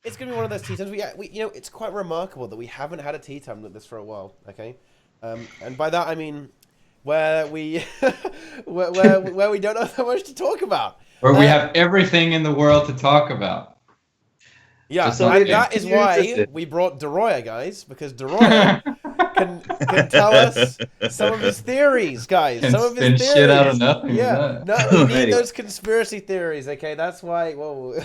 It's gonna be one of those tea times. It's quite remarkable that we haven't had a tea time like this for a while. Okay, and by that I mean where we where we don't know that much to talk about. Where we have everything in the world to talk about. Yeah, Just and like that is why we brought Deroir, guys, because Deroir can tell us some of his theories, guys. Can Some of his spin theories. shit out of nothing. Yeah, no, we need those conspiracy theories. Okay, that's why. Whoa,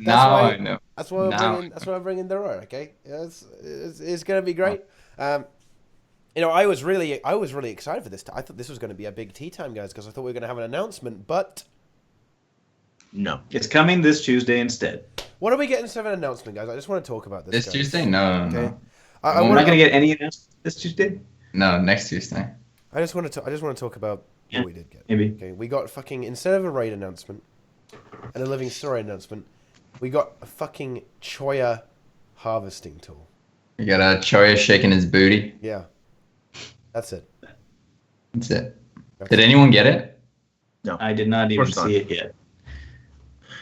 I know. That's why I'm bringing Deroir. Okay, it's gonna be great. I was really excited for this. I thought this was going to be a big tea time, guys, because I thought we were going to have an announcement, but no, it's coming this Tuesday instead. What are we getting instead of an announcement, guys? I just want to talk about this. This Tuesday? No. Okay. We're not going to get any announcement this Tuesday. No, next Tuesday. I just want to talk about what we did get. Maybe. Okay, we got instead of a raid announcement and a living story announcement, we got a fucking Choya harvesting tool. You got a Choya shaking his booty. Yeah. That's it. Did anyone get it? No, I did not even see it yet.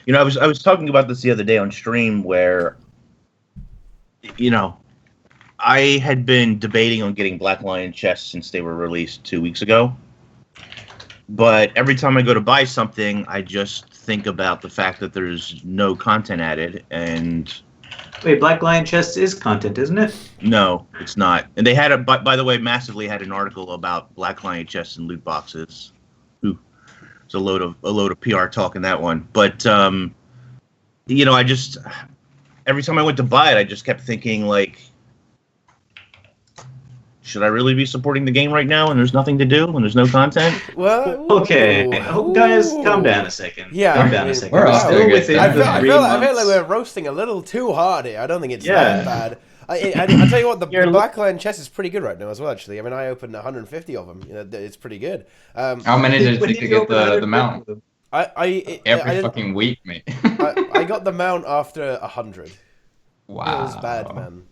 I was talking about this the other day on stream where, I had been debating on getting Black Lion chests since they were released 2 weeks ago. But every time I go to buy something, I just think about the fact that there's no content added. And wait, Black Lion chests is content, isn't it? No, it's not. And they had by the way, massively had an article about Black Lion chests and loot boxes. Ooh, it's a load of PR talk in that one. But I just every time I went to buy it, I just kept thinking like, should I really be supporting the game right now when there's nothing to do, when there's no content? Well, okay, guys, calm down a second. Yeah, calm down a second. We're still within I the feel 3 months. like we're roasting a little too hard here. I don't think it's that bad. I tell you what, the Black Lion chest is pretty good right now as well. Actually, I mean, I opened 150 of them. It's pretty good. How many did it take to get the mount? Every fucking week, mate. I got the mount after 100. Wow, it was bad, man.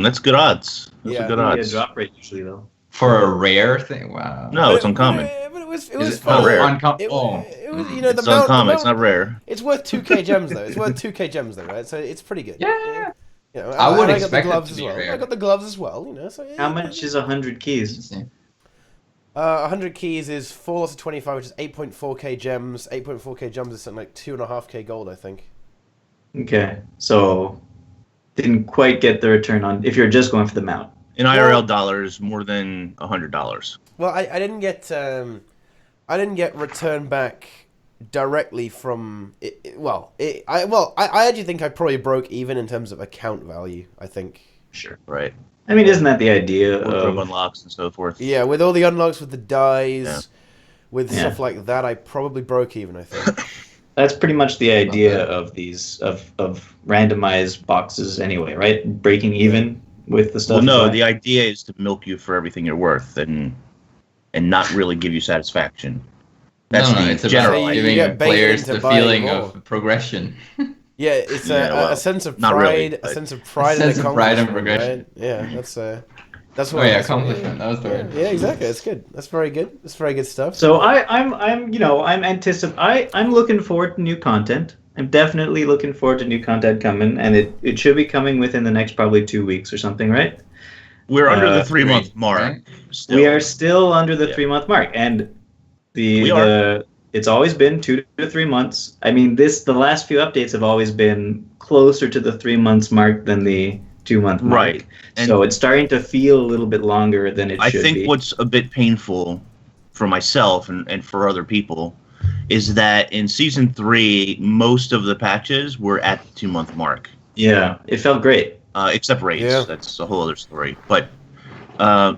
That's good odds. That's a good odds. Drop rate usually though. For a rare thing, wow. No, it's uncommon. But it was not rare. It was, It's uncommon. It's not rare. It's worth 2k gems though. It's worth 2k gems though, right? So it's pretty good. Yeah. I would got expect the gloves it to be as well. rare. I got the gloves as well. So How much is 100 keys? 100 keys is 4 lots of 25, which is 8.4k gems. 8.4k gems is something like 2.5k gold, I think. Okay, so didn't quite get the return on if you're just going for the mount. In IRL dollars, more than $100. Well, I didn't get return back directly from it. I actually think I probably broke even in terms of account value. I think. Sure. Right. I mean, isn't that the idea Of of unlocks and so forth. Yeah, with all the unlocks, with the dies, with stuff like that, I probably broke even. I think. That's pretty much the idea of these of randomized boxes anyway, right? Breaking even with the stuff. Well, no, the idea is to milk you for everything you're worth and not really give you satisfaction. That's it's general about idea. giving players the feeling of progression. Yeah, it's a sense of pride, really, a sense of pride, and accomplishment, progression. Right? Yeah, that's what. Accomplishment. That was the word. Yeah, exactly. It's good. That's very good. That's very good stuff. So I'm looking forward to new content. I'm definitely looking forward to new content coming, and it should be coming within the next probably 2 weeks or something, right? We're under the 3-month mark. Right? Still. We are still under the 3-month mark, and it's always been 2 to 3 months. I mean, the last few updates have always been closer to the 3 months mark than the 2-month mark. Right. And so it's starting to feel a little bit longer than it should be. I think what's a bit painful for myself and for other people is that in Season 3, most of the patches were at the 2-month mark. Yeah, it felt great. Except raids. Yeah. That's a whole other story. But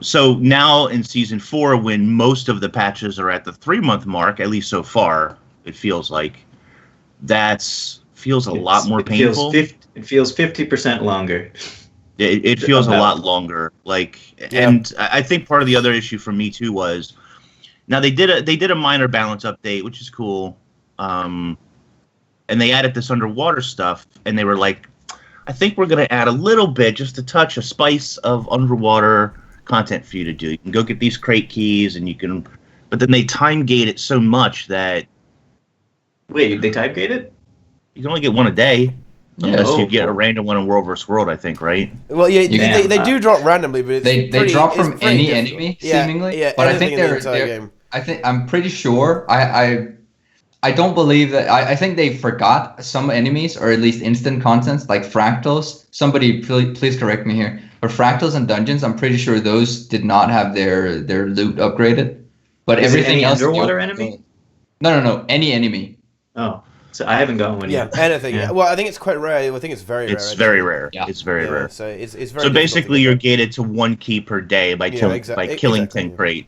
so now in Season 4, when most of the patches are at the 3-month mark, at least so far, it feels like feels a lot more painful. It feels 50% longer. It feels a lot longer. And I think part of the other issue for me too was, now they did a minor balance update, which is cool, and they added this underwater stuff, and they were like, I think we're going to add a little bit, just a touch, a spice of underwater content for you to do. You can go get these crate keys, and you can, but then they time gate it so much that. Wait, they time gate it? You can only get one a day. Unless you get a random one in World vs. World, I think, right? Well, yeah, they do drop randomly, but they drop from any enemy seemingly. Yeah, but I think they're I'm pretty sure. I don't believe that. I think they forgot some enemies, or at least instant contents like fractals. Somebody please correct me here. But fractals and dungeons, I'm pretty sure those did not have their loot upgraded. But Is everything it any else. underwater enemy? No. Any enemy. Oh, so I haven't gotten one yet. Yeah, anything. Yeah. Well, I think it's quite rare. I think it's very rare. It's very rare. Yeah. It's very rare. So it's very. So basically, you're gated to 1 key per day by killing 10 crate.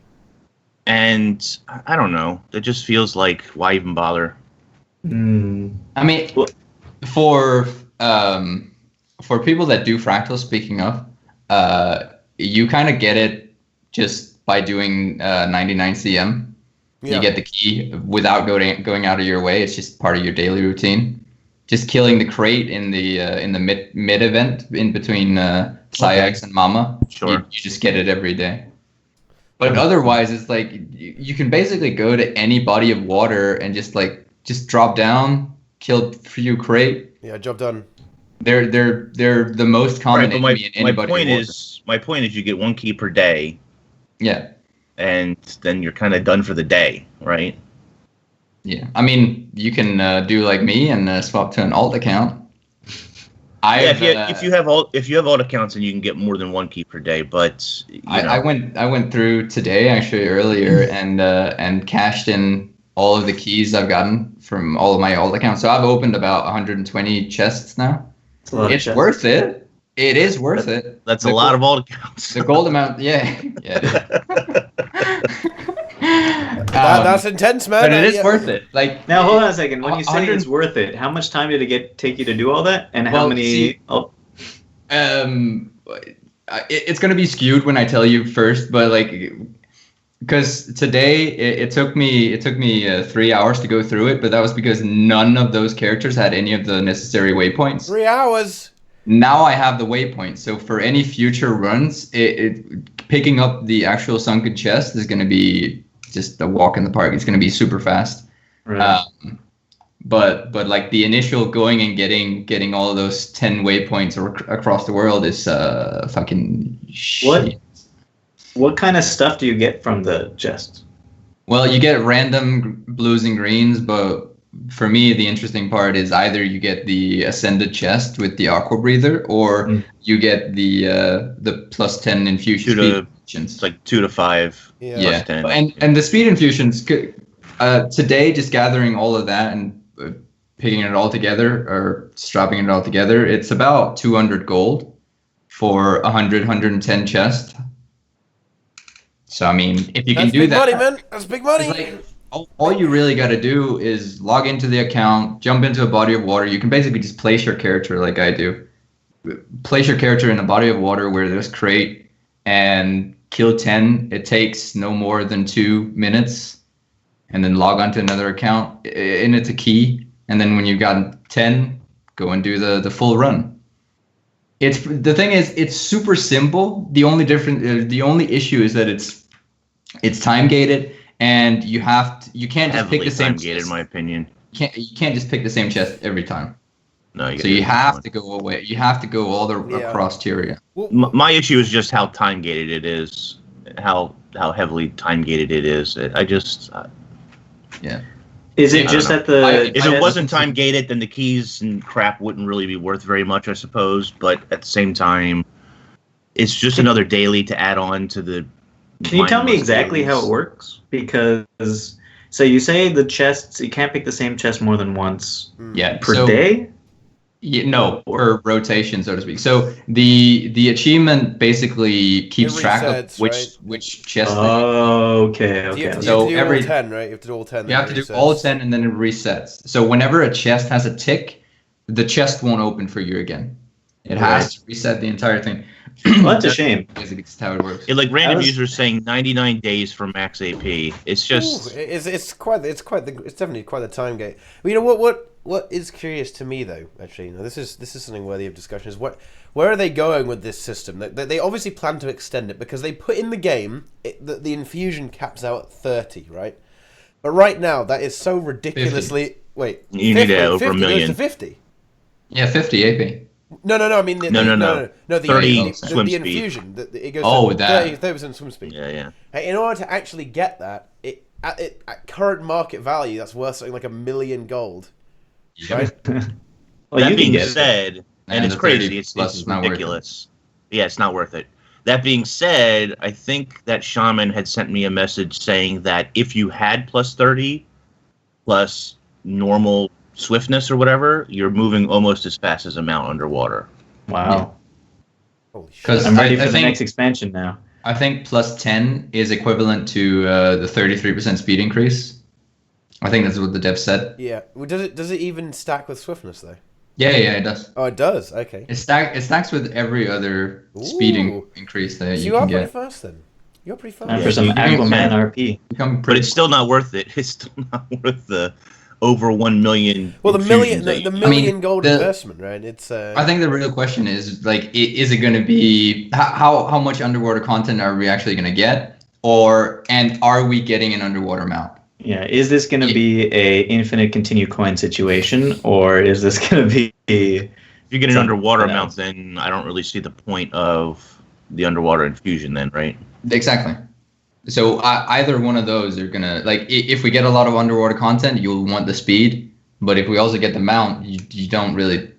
And I don't know. It just feels like, why even bother? I mean, for people that do fractals, speaking of, you kind of get it just by doing 99 CM. You get the key without going out of your way. It's just part of your daily routine. Just killing the crate in the mid event in between Sayax and Mama. Sure. You just get it every day. But otherwise, it's like you can basically go to any body of water and just drop down, kill a few crate. Yeah, job done. They're the most common enemy in any body of water. My point is you get 1 key per day. Yeah. And then you're kind of done for the day, right? Yeah. I mean, you can do like me and swap to an alt account. If you have alt accounts, then you can get more than 1 key per day. But I went through today actually earlier and cashed in all of the keys I've gotten from all of my alt accounts. So I've opened about 120 chests now. It's worth it. It is worth it. That's a lot of alt accounts. The gold amount, yeah. That's intense, man. But it is worth it. Like now, hold on a second. When you say it's worth it, how much time did it take you to do all that, and how many? It's gonna be skewed when I tell you first, but like, because today it took me 3 hours to go through it, but that was because none of those characters had any of the necessary waypoints. 3 hours. Now I have the waypoint, so for any future runs, picking up the actual sunken chest is going to be just a walk in the park. It's going to be super fast. Right. But like the initial going and getting all of those 10 waypoints across the world is fucking shit. What kind of stuff do you get from the chest? Well, you get random blues and greens, but for me, the interesting part is either you get the ascended chest with the aqua breather, or you get the plus 10 infusion speed infusions. It's like 2 to 5. Yeah. 10. And the speed infusions today, just gathering all of that and picking it all together or strapping it all together, it's about 200 gold for 110 chest. So I mean, if you can do that, that's big money, man. That's big money. Like, all you really got to do is log into the account, jump into a body of water. You can basically just place your character like I do. Place your character in a body of water where there's crate and kill 10. It takes no more than 2 minutes. And then log onto another account. And it's a key. And then when you've got 10, go and do the full run. The thing is, it's super simple. The only issue is that it's time gated. And you can't just pick the same chest. In my opinion, you can't just pick the same chest every time. No, you have to go away. You have to go all across Tyria. My issue is just how time gated it is, how heavily time gated it is. Yeah. Is it just at the? If it wasn't time gated, then the keys and crap wouldn't really be worth very much, I suppose. But at the same time, it's just another daily to add on to the. Can you tell me exactly how it works? Because so you say the chests, you can't pick the same chest more than once. Yeah. Per day. No, per rotation, so to speak. So the achievement basically keeps track of which chest. Oh, okay. So every 10, right? You have to do all 10. You have to do all 10, and then it resets. So whenever a chest has a tick, the chest won't open for you again. It has to reset the entire thing. Well, that's a shame. Basically, that's how it works. Like random users saying 99 days for max AP. It's just. It's definitely quite the time gate. Well, you know what is curious to me though, actually, this is something worthy of discussion. Is where are they going with this system? They obviously plan to extend it because they put in the game the infusion caps out at 30, right? But right now that is so ridiculously 50. Wait. You need to over 1 million. Goes to 50. Yeah, 50 AP. No. I mean, No. The 30 the swim speed. infusion. It goes Oh, to that. 30% swim speed. Yeah. Hey, in order to actually get that, at current market value, that's worth something like $1 million gold. Right? Well, That you can being get it. said, and it's the 30 crazy, it's plus is not worth it. ridiculous. Yeah, it's not worth it. That being said, I think that Shaman had sent me a message saying that if you had plus 30 plus normal swiftness or whatever, you're moving almost as fast as a mount underwater. Wow. Holy shit. Because I'm ready I for the think next expansion now. I think plus 10 is equivalent to the 33% speed increase. I think that's what the dev said. Yeah. Well, does it even stack with swiftness though? Yeah, it does. Oh, it does. Okay. It stacks with every other speed Ooh. increase that So you you are can pretty get. fast then. You're pretty fast. And Yeah, for some you can Aquaman get- RP. Become But pretty. it's still not worth it. It's still not worth the over 1 million. Well, the infusions million, that the you- million gold investment, right? It's. I think the real question is like, is it going to be how much underwater content are we actually going to get, and are we getting an underwater mount? Yeah, is this going to be a infinite continue coin situation, or is this going to be? If you get an Something underwater else. mount, then I don't really see the point of the underwater infusion then, right? Exactly. So either one of those are gonna if we get a lot of underwater content, you'll want the speed, but if we also get the mount, you don't really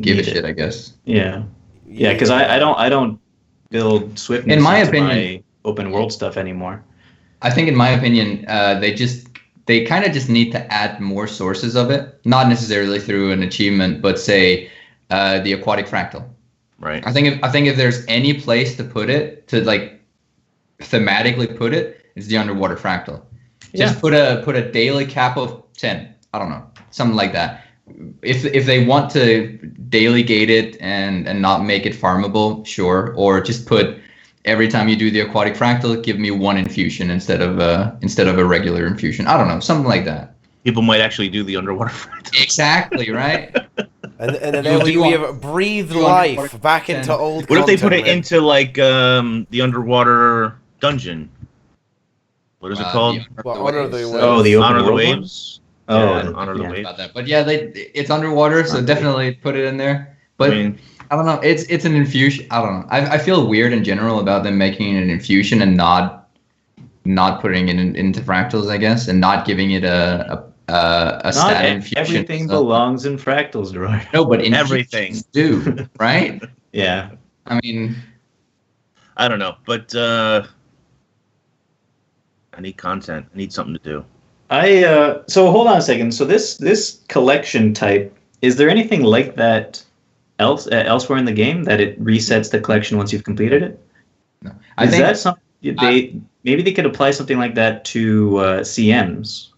give a Need it. shit, I guess. Yeah, because I don't build swiftness In my into opinion- my open world stuff anymore. I think, in my opinion, they kind of just need to add more sources of it, not necessarily through an achievement, but say the aquatic fractal. Right. I think if there's any place to put it, to like thematically put it, it's the underwater fractal. Just put a daily cap of 10. I don't know, something like that. If they want to daily gate it and not make it farmable, sure. Or just put every time you do the aquatic fractal, give me one infusion instead of a regular infusion. I don't know, something like that. People might actually do the underwater fractal. Exactly, right? And then we have breathed life back into old. What if they put content, it into like the underwater dungeon? What is it called? Honor of the Waves. Oh, the open Honor of the world one? Waves. Oh, Yeah, Honor of the yeah. Waves. About that. But yeah, it's underwater, so definitely put it in there. But I mean, I don't know. It's an infusion. I don't know. I feel weird in general about them making an infusion and not putting it into fractals, I guess, and not giving it a Not stat infusion. everything So- belongs in fractals, Deroir. No, but Everything. infusions do, right? Yeah. I mean, I don't know, but I need content. I need something to do. So hold on a second. So this collection type, is there anything like that elsewhere in the game that it resets the collection once you've completed it? no. Is that something maybe they could apply something like that to CMs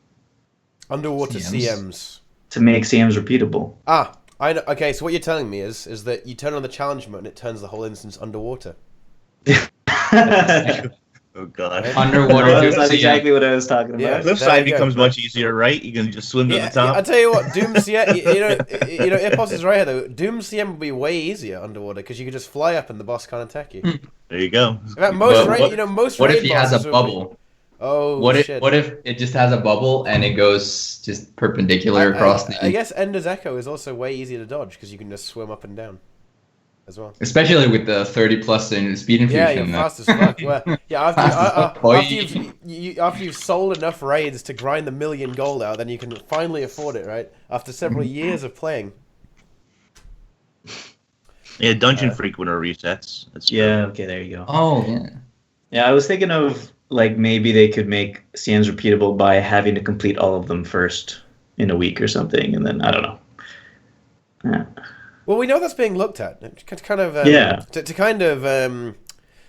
Underwater CMs. CMs. to make CMs repeatable? Ah, I know. Okay, so what you're telling me is that you turn on the challenge mode and it turns the whole instance underwater. Oh god. underwater. No, dude, that's so yeah. exactly what I was talking about. Yeah. Flip There side you go. becomes much easier, right? You can just swim to the I top. tell you what, Doom CM. You know, Ipos is right here though. Doom CM would be way easier underwater because you could just fly up and the boss can't attack you. In There you go. fact, most But raid, most What raid if he has a bosses would be- bubble? Oh What shit! if it just has a bubble and it goes just perpendicular across I guess Ender's Echo is also way easier to dodge because you can just swim up and down, as well. especially with the 30+ in speed Yeah, infusion. you're fast as fuck. Well, yeah, Fast as fuck, boy. after you've sold enough raids to grind the $1 million gold out, then you can finally afford it, right? After several years of playing. Yeah, dungeon frequenter resets. That's true. Yeah, okay, there you go. Oh yeah. Yeah, I was thinking of like maybe they could make CMs repeatable by having to complete all of them first in a week or something, and then I don't know. Yeah. Well, we know that's being looked at. To kind of to kind of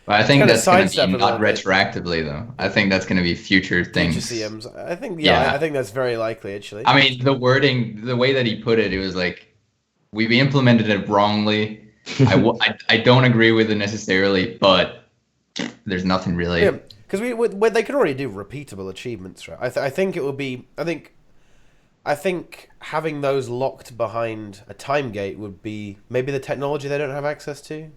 But I think kinda that's going to sidestep be a not little bit. retroactively though. I think that's going to be future things. future CMs. I think Yeah. I think that's very likely actually. I mean, the wording, the way that he put it, it was like we implemented it wrongly. I don't agree with it necessarily, but there's nothing really. Yeah, because they could already do repeatable achievements, right? I think it would be. I think having those locked behind a time gate would be maybe the technology they don't have access to.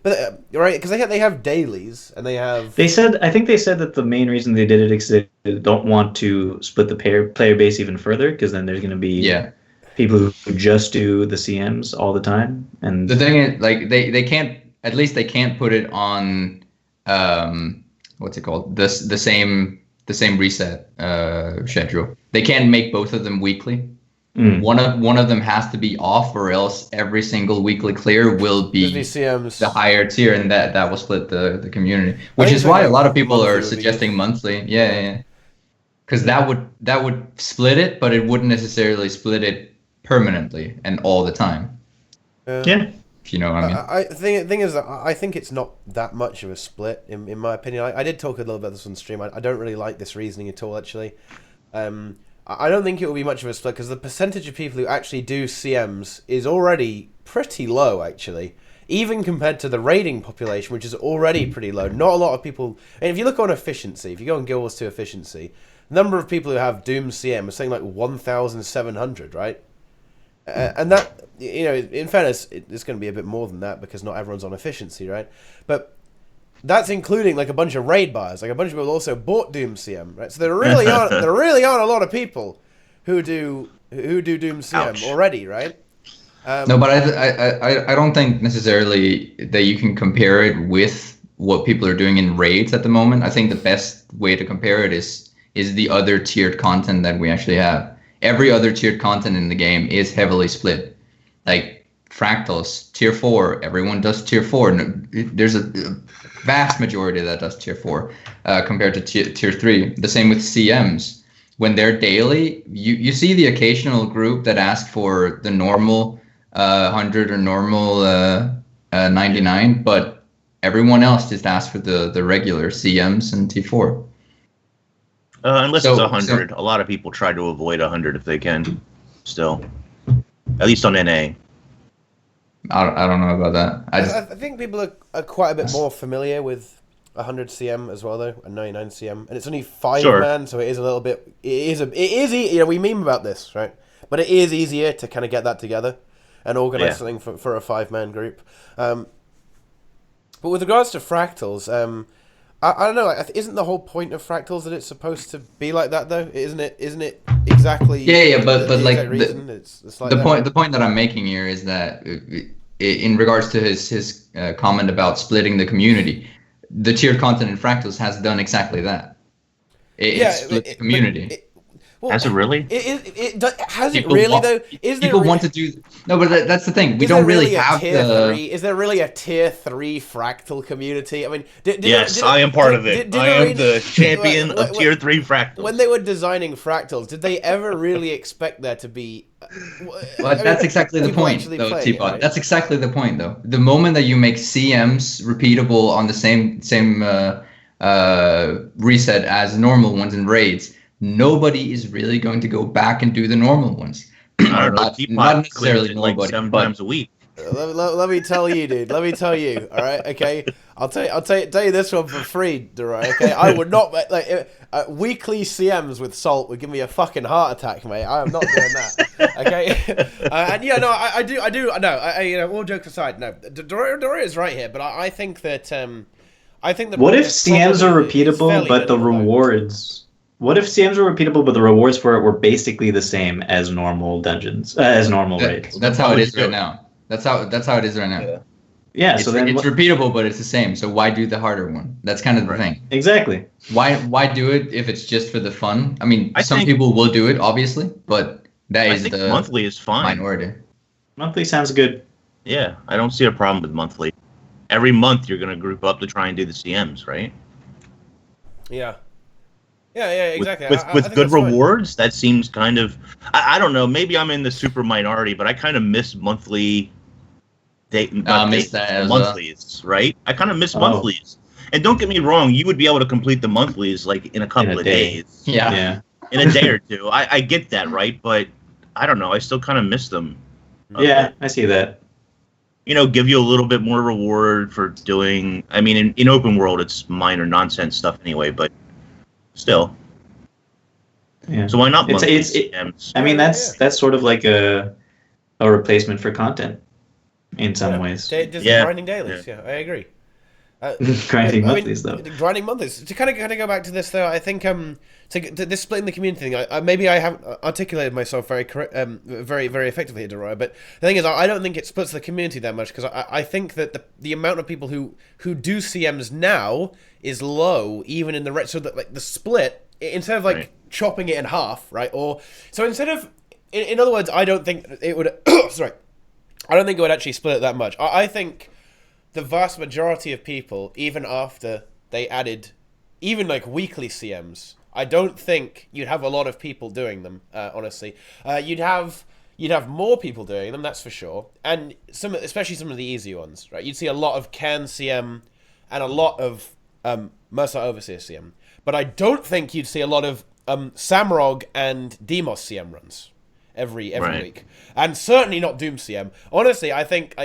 But right, because they have dailies and they have. I think they said that the main reason they did it is they don't want to split the player base even further, because then there's going to be Yeah. people who just do the CMs all the time. And the thing is, like, they can't, at least they can't put it on what's it called, the same reset schedule. They can't make both of them weekly. One of them has to be off, or else every single weekly clear will be the higher tier, and that will split the community. Which is why a lot of people are suggesting monthly. Yeah. Because that would split it, but it wouldn't necessarily split it permanently and all the time. Yeah. If you know what I mean. The thing is that I think it's not that much of a split, in my opinion. I did talk a little about this on stream. I don't really like this reasoning at all, actually. I don't think it will be much of a split, because the percentage of people who actually do CMs is already pretty low, actually. Even compared to the raiding population, which is already pretty low. Not a lot of people... And if you look on efficiency, if you go on Guild Wars 2 efficiency, the number of people who have Doom CM is something like 1,700, right? And that, in fairness, it's going to be a bit more than that, because not everyone's on efficiency, right? But that's including like a bunch of raid buyers, like a bunch of people also bought Doom CM, right? So there really aren't a lot of people who do Doom CM already, right? No, but I don't think necessarily that you can compare it with what people are doing in raids at the moment. I think the best way to compare it is the other tiered content that we actually have. Every other tiered content in the game is heavily split. Like Fractals, tier 4, everyone does tier 4. There's a vast majority that does tier 4 compared to tier 3. The same with CMs. When they're daily, you see the occasional group that ask for the normal 100 or normal 99, but everyone else just asks for the regular CMs and T4. Unless it's 100. A lot of people try to avoid 100 if they can, still. At least on NA. I don't know about that. I think people are quite a bit more familiar with 100 CM as well, though, and 99 CM, and it's only 5-man, so it is a little bit. It is. We meme about this, right? But it is easier to kind of get that together and organize something for a 5-man group. But with regards to Fractals, I don't know. Isn't the whole point of Fractals that it's supposed to be like that, though? Isn't it exactly? Yeah. But like the point that I'm making here is that in regards to his comment about splitting the community, the tiered content in Fractals has done exactly that. It split the community. Has it really? Has it really though? People want to do no, but that's the thing. We don't really have Is there really a tier 3 fractal community? I mean, yes, I am part of it. I am the champion of tier 3 fractals. When they were designing Fractals, did they ever really expect there to be? Well, that's exactly the point, though, Teapot. Right? That's exactly the point, though. The moment that you make CMs repeatable on the same reset as normal ones in raids, nobody is really going to go back and do the normal ones. I don't know. Not necessarily nobody, like 7 times a week. Let me tell you, dude. Let me tell you. All right, okay. I'll tell you this one for free, Deroir. Okay, I would not weekly CMs with Salt would give me a fucking heart attack, mate. I am not doing that. Okay, and yeah, no, I do. No, all jokes aside, no, Deroir is right here, but I think that I think that. What if CMs are repeatable, but the rewards? What if CMs were repeatable, but the rewards for it were basically the same as normal dungeons, as normal raids? That's how it is right now. That's how it is right now. Yeah. So then it's repeatable, but it's the same. So why do the harder one? That's kind of the thing. Exactly. Why do it if it's just for the fun? I mean, some people will do it, obviously, but I think monthly is fine. Minority. Monthly sounds good. Yeah, I don't see a problem with monthly. Every month you're going to group up to try and do the CMs, right? Yeah. Yeah, exactly. With good rewards, that seems kind of... I don't know, maybe I'm in the super minority, but I kind of miss monthly... monthlies, right? I kind of miss monthlies. And don't get me wrong, you would be able to complete the monthlies like in a couple of days. Yeah. In a day or two. I get that, right? But I don't know, I still kind of miss them. Yeah, I see that. Give you a little bit more reward for doing... I mean, in open world, it's minor nonsense stuff anyway, but... Still, yeah. So why not? I mean, that's sort of like a replacement for content in some ways. Just grinding dailies. Yeah, I agree. Grinding monthlies, though. Grinding monthlies. To kind of go back to this, though, I think to this splitting the community thing, maybe I haven't articulated myself very very effectively here, Deroir. But the thing is, I don't think it splits the community that much, because I think that the amount of people who do CMs now is low, even in the so that, like, the split, instead of like chopping it in half, right? Or so instead of, in other words, I don't think it would. Sorry, I don't think it would actually split it that much. I think the vast majority of people, even after they added even like weekly CMs, I don't think you'd have a lot of people doing them, honestly. You'd have more people doing them, that's for sure. And especially some of the easy ones, right? You'd see a lot of Cairn CM and a lot of Mercer Overseer CM. But I don't think you'd see a lot of Samrog and Demos CM runs every week. And certainly not Doom CM. Honestly, I think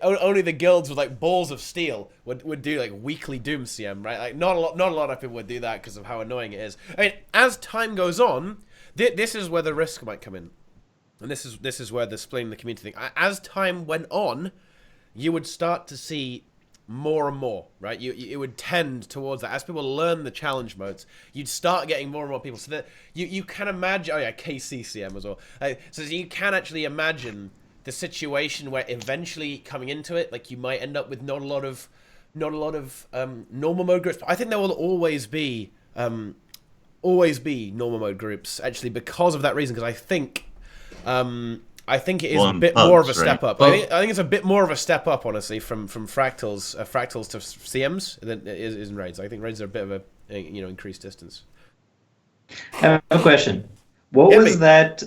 only the guilds with like balls of steel would do like weekly Doom CM, right? Like not a lot of people would do that because of how annoying it is. I mean, as time goes on, this is where the risk might come in, and this is where the splitting the community thing. As time went on, you would start to see more and more, right? It would tend towards that. As people learn the challenge modes, you'd start getting more and more people. So that you can imagine. Oh yeah, KCCM as well. So you can actually imagine the situation where eventually coming into it, like, you might end up with not a lot of normal mode groups. But I think there will always be normal mode groups, actually, because of that reason. Because I think it is a bit more of a step up. I think it's a bit more of a step up, honestly, from fractals to CMs than it is in raids. I think raids are a bit of a increased distance. I have a question. What was that?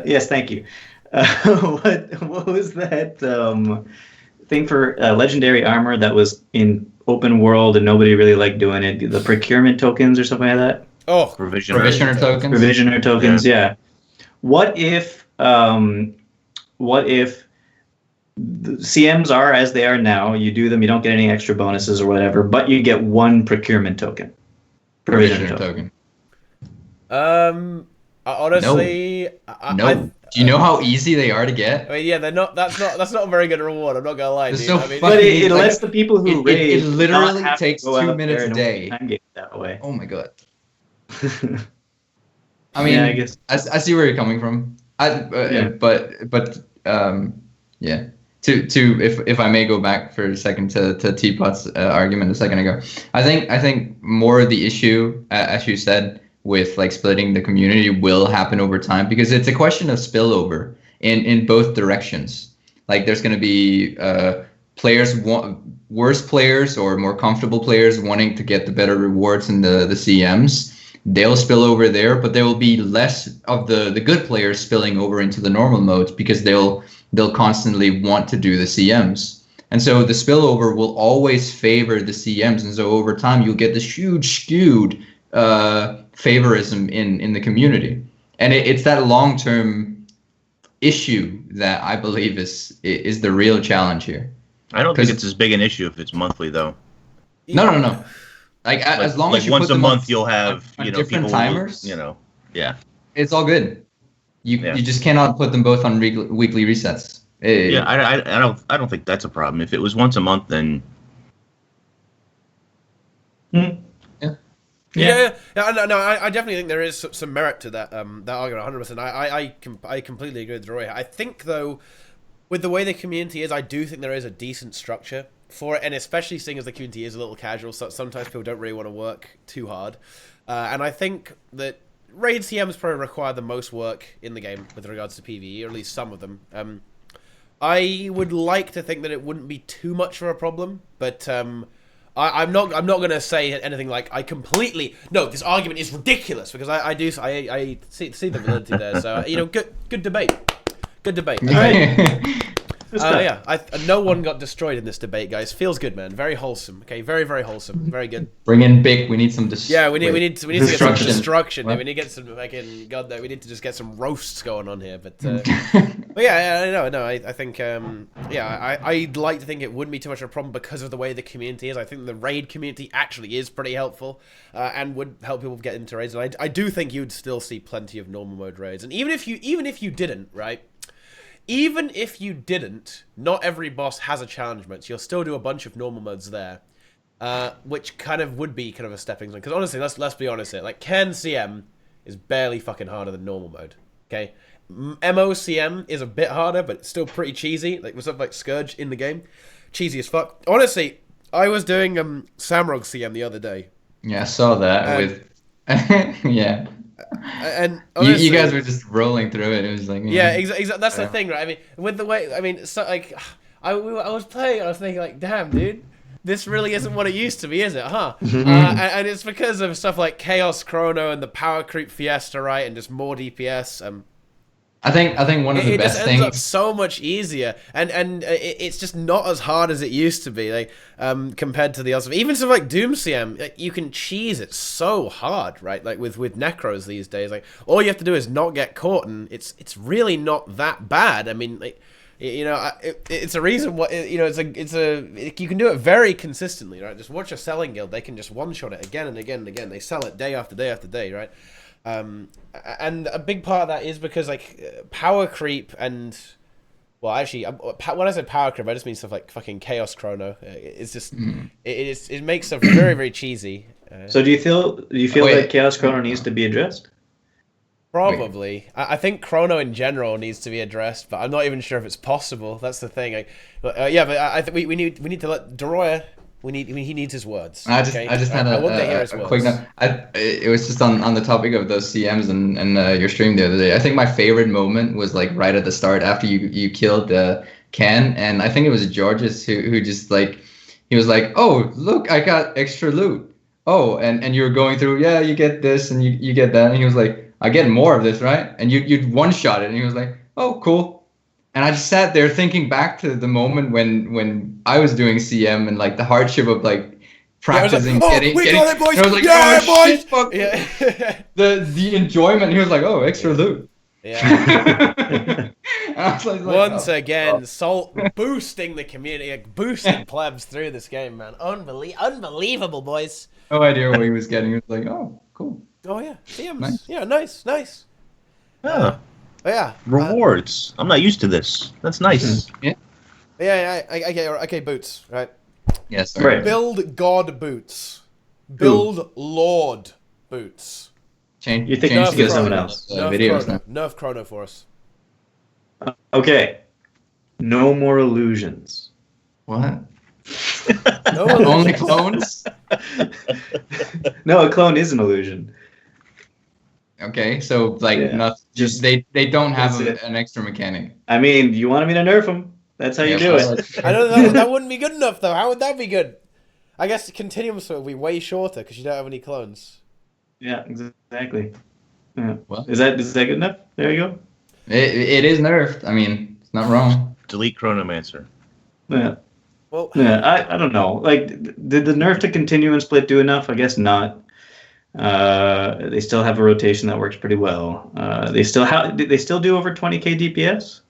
Yes, thank you. What was that thing for legendary armor that was in open world and nobody really liked doing it? The procurement tokens or something like that? Oh, provisioner tokens. Provisioner tokens, yeah. What if the CMs are as they are now? You do them, you don't get any extra bonuses or whatever, but you get one procurement token. Provisioner token. Honestly, no. Do you know how easy they are to get? I mean, yeah, they're not. That's not a very good reward. I'm not gonna lie, dude. So I mean, but it lets the people who raid. It literally takes 2 minutes a day. That way. Oh my god. I mean, yeah, I guess I see where you're coming from. But yeah. To if I may go back for a second to Teapot's argument a second ago, I think more of the issue, as you said, with like splitting the community will happen over time, because it's a question of spillover in both directions. Like, there's going to be worse players or more comfortable players wanting to get the better rewards in the CMs. They'll spill over there, but there will be less of the good players spilling over into the normal modes, because they'll constantly want to do the CMs. And so the spillover will always favor the CMs, and so over time you'll get this huge skewed favorism in the community. And it's that long-term issue that I believe is the real challenge here. I don't think it's as big an issue if it's monthly, though. No. Like as long as you once put a them month, you'll have different people timers. Yeah. It's all good. You just cannot put them both on weekly resets. I don't think that's a problem. If it was once a month, then. Yeah. No, I definitely think there is some merit to that argument, 100%. I completely agree with Deroir. I think, though, with the way the community is, I do think there is a decent structure for it, and especially seeing as the community is a little casual, so sometimes people don't really want to work too hard. And I think that raid CMs probably require the most work in the game with regards to PvE, or at least some of them. I would like to think that it wouldn't be too much of a problem, but I'm not going to say anything like this argument is ridiculous, because I see the validity there. So good debate. Good debate. No one got destroyed in this debate, guys. Feels good, man. Very wholesome. Okay, very, very wholesome. Very good. Bring in Big. We need some destruction. We need to get some destruction. We need to get some we need to just get some roasts going on here. But I think I'd like to think it wouldn't be too much of a problem because of the way the community is. I think the raid community actually is pretty helpful and would help people get into raids. And I do think you'd still see plenty of normal mode raids. And even if you didn't, right? Even if you didn't, not every boss has a challenge mode, so you'll still do a bunch of normal modes there. which kind of would be kind of a stepping stone. Because honestly, let's be honest here. Like, Ken CM is barely fucking harder than normal mode. Okay, MOCM is a bit harder, but it's still pretty cheesy. Like with stuff like Scourge in the game, cheesy as fuck. Honestly, I was doing Samrog CM the other day. Yeah, I saw that with. Yeah. And honestly, you guys were just rolling through it. It was like exactly. That's the thing, right? I mean, with the way, so like, I was playing, I was thinking like, damn, dude, this really isn't what it used to be, is it? Huh? And it's because of stuff like Chaos Chrono and the Power Creep Fiesta, right? And just more DPS. I think one of the best things. It ends up so much easier, and it's just not as hard as it used to be, like compared to the other. Even stuff like Doom CM, like, you can cheese it so hard, right? Like with Necros these days, like all you have to do is not get caught, and it's really not that bad. I mean, like, you know, it's a reason what you know. You can do it very consistently, right? Just watch a selling guild; they can just one shot it again and again and again. They sell it day after day after day, right? And a big part of that is because like power creep and well, actually, when I said power creep, I just mean stuff like fucking Chaos Chrono. It's just it makes stuff very very cheesy. So do you feel that Chaos Chrono needs to be addressed? Probably. I think Chrono in general needs to be addressed, but I'm not even sure if it's possible. That's the thing. But I think we need to let Deroir. He needs his words. I just had a quick note. It was just on the topic of those CMs and your stream the other day. I think my favorite moment was like right at the start after you killed Ken, and I think it was Georges who just like he was like, oh look, I got extra loot. Oh, and you were going through, yeah, you get this and you get that, and he was like, I get more of this, right? And you'd one shot it, and he was like, oh cool. And I just sat there thinking back to the moment when I was doing CM and like the hardship of like practicing getting. Got it, boys. And I was like, yeah, oh, boys. Shit, fuck. Yeah. the enjoyment. He was like, oh, extra loot. Yeah. I was like, Once again, Salt boosting the community, boosting plebs through this game, man. Unbelievable, boys. No idea what he was getting. He was like, oh, cool. Oh yeah, CMs. Nice. Yeah, nice. Yeah. Yeah. Rewards. I'm not used to this. That's nice. Yeah. Yeah. Okay. Boots. Right. Yes. Right. Build God boots. Build Lord boots. You think you should get someone else? Nerf Chrono for us. Okay. No more illusions. What? No Only clones? No, a clone is an illusion. Okay, so like not just they don't have an extra mechanic. I mean, you wanted me to nerf them. That's how you do it. I don't know. That wouldn't be good enough, though. How would that be good? I guess the continuum would be way shorter because you don't have any clones. Yeah, exactly. Yeah. Well, is that good enough? There you go. It is nerfed. I mean, it's not wrong. Delete Chronomancer. Yeah. Well, yeah, I don't know. Like, did the nerf to continuum split do enough? I guess not. They still have a rotation that works pretty well. They still do over 20k DPS.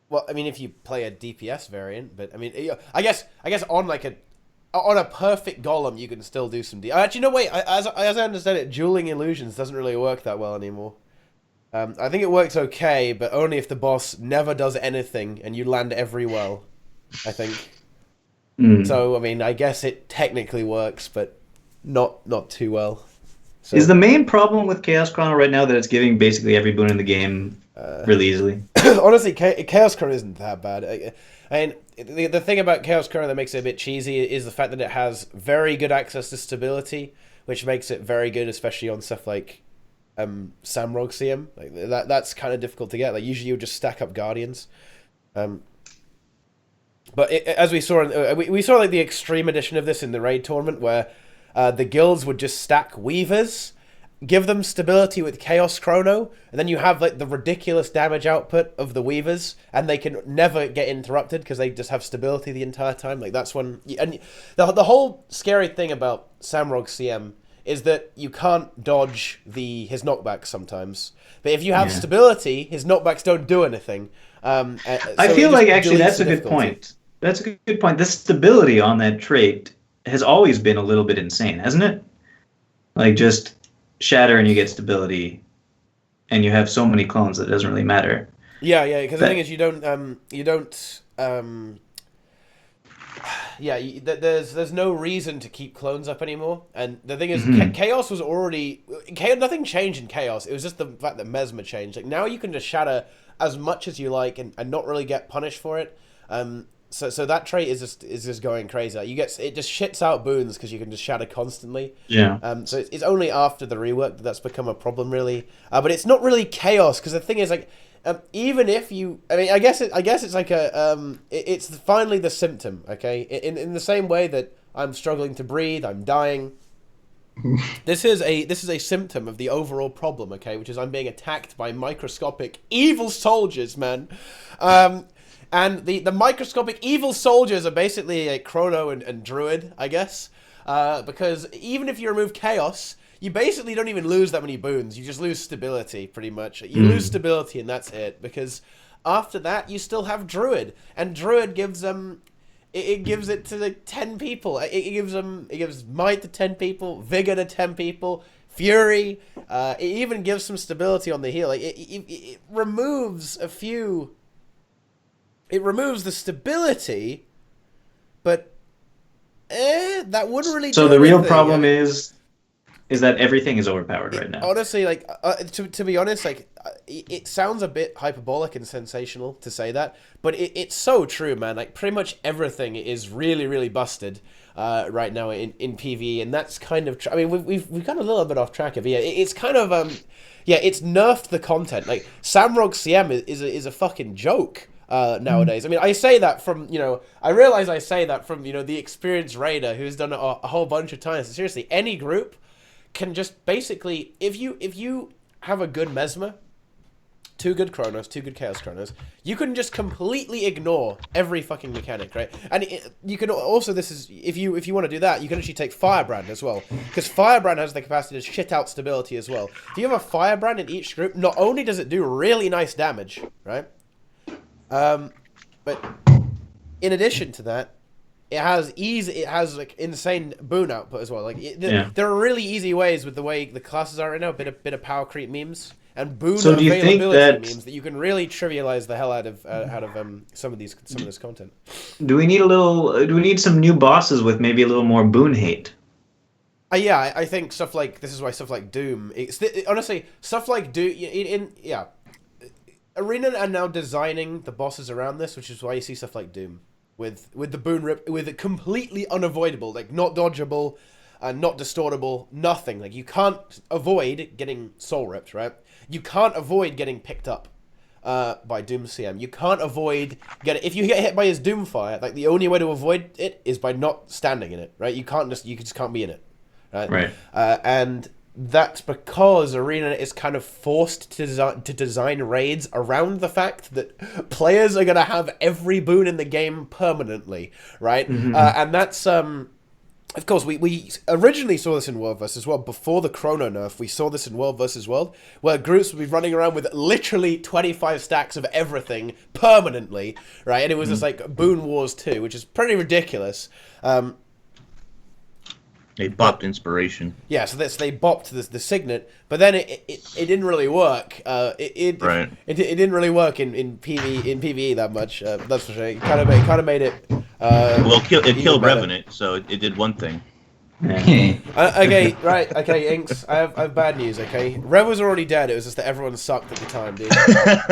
Well, I mean, if you play a DPS variant, but I mean, I guess on a perfect golem, you can still do some. Actually, no, wait. As I understand it, dueling illusions doesn't really work that well anymore. I think it works okay, but only if the boss never does anything and you land every well. I think. So I mean, I guess it technically works, but not too well. So, is the main problem with Chaos Chrono right now that it's giving basically every boon in the game really easily? Honestly, Chaos Chrono isn't that bad. I mean, the thing about Chaos Chrono that makes it a bit cheesy is the fact that it has very good access to stability, which makes it very good, especially on stuff like Samrog CM. Like that's kind of difficult to get. Like usually you just stack up Guardians. But as we saw, we saw like the extreme edition of this in the raid tournament where the guilds would just stack Weavers, give them stability with Chaos Chrono, and then you have like the ridiculous damage output of the Weavers, and they can never get interrupted because they just have stability the entire time. Like that's when, and the whole scary thing about Samrog CM is that you can't dodge his knockbacks sometimes. But if you have stability, his knockbacks don't do anything. I feel like actually that's a good point. That's a good point. The stability on that trait has always been a little bit insane, hasn't it? Like just shatter and you get stability, and you have so many clones that it doesn't really matter. Yeah, because the thing is, you don't there's no reason to keep clones up anymore. And the thing is, Chaos was already nothing changed in Chaos. It was just the fact that Mesmer changed. Like now you can just shatter as much as you like and not really get punished for it. So that trait is just going crazy. Like it just shits out boons because you can just shatter constantly. Yeah. So it's only after the rework that's become a problem, really. But it's not really Chaos because the thing is like. Even if you, I guess it's like it's finally the symptom, okay? In the same way that I'm struggling to breathe, I'm dying. This is a symptom of the overall problem, okay? Which is I'm being attacked by microscopic evil soldiers, man. And the microscopic evil soldiers are basically a Chrono and Druid, I guess. Because even if you remove Chaos, you basically don't even lose that many boons. You just lose stability, pretty much. You lose stability, and that's it. Because after that, you still have Druid, and Druid gives it gives it to like 10 people. It gives Might to 10 people, Vigor to 10 people, Fury. It even gives some stability on the heal. Like it removes a few. It removes the stability, but that wouldn't really. So do the real anything. problem is that everything is overpowered right now. Honestly, like to be honest, like it sounds a bit hyperbolic and sensational to say that, but it's so true, man. Like pretty much everything is really, really busted right now in PvE, and that's kind of. I mean, we've gone a little bit off track of it. It's kind of it's nerfed the content. Like Samrog CM is a fucking joke. Nowadays, I mean, I say that from I realize I say that from the experienced raider who's done it a whole bunch of times. Seriously, any group can just basically, if you have a good Mesmer, 2 good Chronos, 2 good Chaos Chronos, you can just completely ignore every fucking mechanic, right? And you can also, this is, if you want to do that, you can actually take Firebrand as well, because Firebrand has the capacity to shit out stability as well. If you have a Firebrand in each group, not only does it do really nice damage, right? But in addition to that, it has like insane boon output as well. Like there are really easy ways with the way the classes are right now. A bit of power creep memes and boon availability memes that you can really trivialize the hell out of some of this content. Do we need some new bosses with maybe a little more boon hate? Yeah, I think stuff like this is why stuff like Doom. Honestly, stuff like Doom. Arena are now designing the bosses around this, which is why you see stuff like Doom. With the boon rip, with it completely unavoidable, like not dodgeable, not distortable, nothing. Like you can't avoid getting soul ripped, right? You can't avoid getting picked up by Doom CM. You can't avoid if you get hit by his Doom fire. Like the only way to avoid it is by not standing in it, right? You just can't be in it, right? Right. And that's because Arena is kind of forced to design raids around the fact that players are going to have every boon in the game permanently, right? And that's, of course, we originally saw this in World vs. World. Before the Chrono nerf, we saw this in World vs. World, where groups would be running around with literally 25 stacks of everything permanently, right? And it was just like Boon Wars 2, which is pretty ridiculous. They bopped inspiration. Yeah, so they bopped the signet, but then it didn't really work. It didn't really work in PvE that much. That's for sure. It kind of made it. It killed Revenant, so it did one thing. Okay, right. Okay, Inks. I have bad news. Okay, Rev was already dead. It was just that everyone sucked at the time, dude. What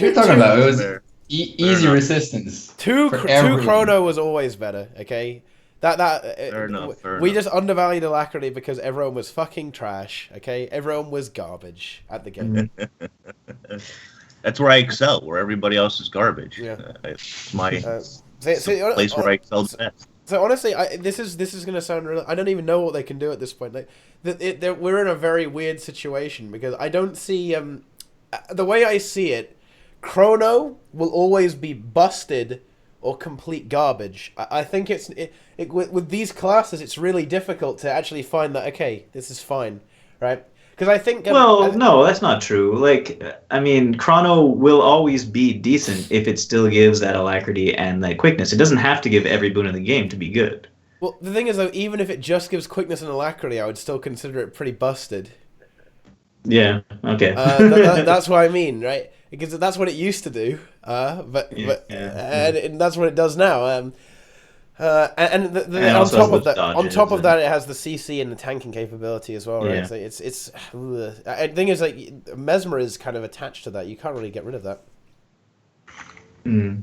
are you talking about? It was easy resistance. Two Chrono was always better. Okay. Fair enough. We just undervalued Alacrity because everyone was fucking trash. Okay, everyone was garbage at the game. That's where I excel, where everybody else is garbage. Yeah, it's my place where I excel best. So honestly, this is gonna sound real. I don't even know what they can do at this point. Like, we're in a very weird situation because I don't see the way I see it. Chrono will always be busted or complete garbage. I think with these classes, it's really difficult to actually find that, okay, this is fine, right? Because I think... no, that's not true. Like, I mean, Chrono will always be decent if it still gives that alacrity and that quickness. It doesn't have to give every boon in the game to be good. Well, the thing is, though, even if it just gives quickness and alacrity, I would still consider it pretty busted. Yeah, okay. That's what I mean, right? Because that's what it used to do, and that's what it does now. And on also top has of that, dodges it has the CC and the tanking capability as well, right? Yeah. So it's. The thing is, like, Mesmer is kind of attached to that. You can't really get rid of that. Mm.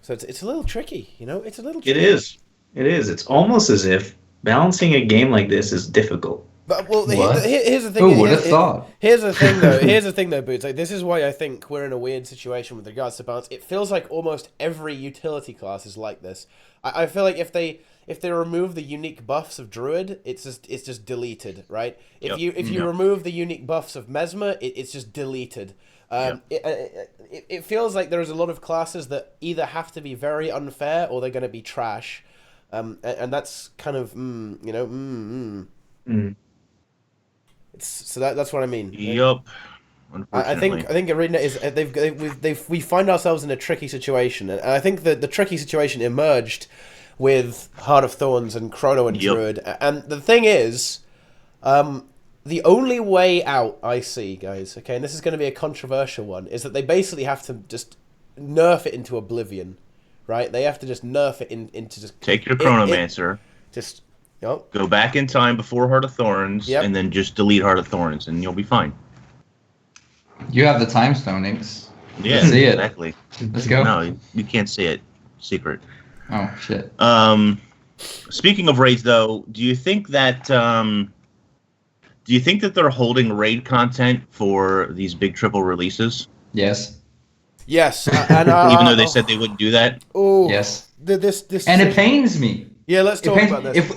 So it's a little tricky, you know. It's a little. It Tricky. is. It is. It's almost as if balancing a game like this is difficult. But well, What? here's the thing. Who would have thought? Here's the thing, though. Here's the thing, though, Boots. Like, this is why I think we're in a weird situation with regards to balance. It feels like almost every utility class is like this. I feel like if they remove the unique buffs of Druid, it's just deleted, right? If you remove the unique buffs of Mesmer, it's just deleted. It feels like there's a lot of classes that either have to be very unfair or they're going to be trash, and that's kind of So that's what I mean. Yep. I think ArenaNet is we find ourselves in a tricky situation, and I think the tricky situation emerged with Heart of Thorns and Chrono and Druid. And the thing is, the only way out I see, guys, okay, and this is going to be a controversial one, is that they basically have to just nerf it into oblivion, right? They have to just nerf it into just take your Chronomancer, just go back in time before Heart of Thorns, and then just delete Heart of Thorns, and you'll be fine. You have the time stone, Inks. Yeah, Let's see exactly. Let's go. No, you can't see it. Secret. Oh shit. Speaking of raids, though, do you think that they're holding raid content for these big triple releases? Yes. Yes, and even though they said they wouldn't do that. Oh, yes. This and it pains me. Yeah, let's talk about this.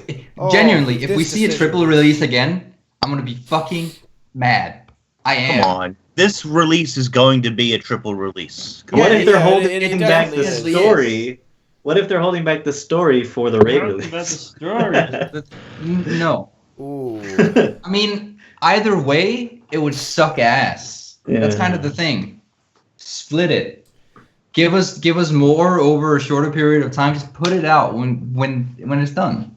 Genuinely, if we see a triple release again, I'm gonna be fucking mad. I am. Come on. This release is going to be a triple release. What if they're holding back the story? What if they're holding back the story for the raid release? No. Ooh. I mean, either way, it would suck ass. Yeah. That's kind of the thing. Split it. Give us more over a shorter period of time. Just put it out when it's done.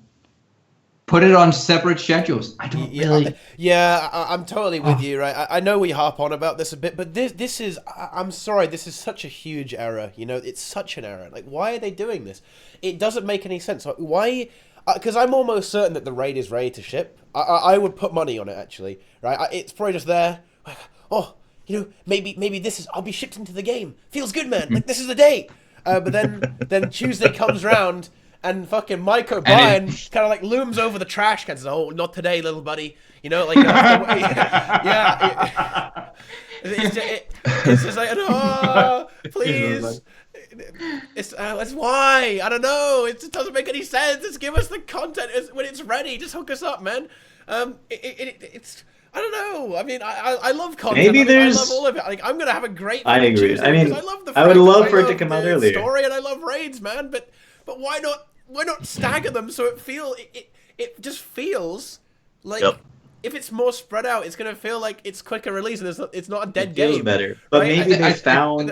Put it on separate schedules. I don't really. Yeah, I'm totally with you, right? I know we harp on about this a bit, but this is. I'm sorry, this is such a huge error. You know, it's such an error. Like, why are they doing this? It doesn't make any sense. Why? Because I'm almost certain that the raid is ready to ship. I would put money on it, actually. Right? It's probably just there. Oh, you know, maybe this is. I'll be shipped into the game. Feels good, man. Like, this is the day. But then Tuesday comes round. And fucking Mike O'Brien kind of like looms over the trash cans. Oh, not today, little buddy. You know, like it's just like, oh, please. It's why I don't know. It just doesn't make any sense. Just give us the content when it's ready. Just hook us up, man. It's. I don't know. I mean, I love content. Maybe there's. I love all of it. Like, I'm gonna have a great. I agree. Tuesday I mean, I love the. I would love for it to come out earlier. Story and I love raids, man. But why not? Why not stagger them so it just feels like if it's more spread out, it's gonna feel like it's quicker release and it's not a dead game. Feels better, but right? maybe they found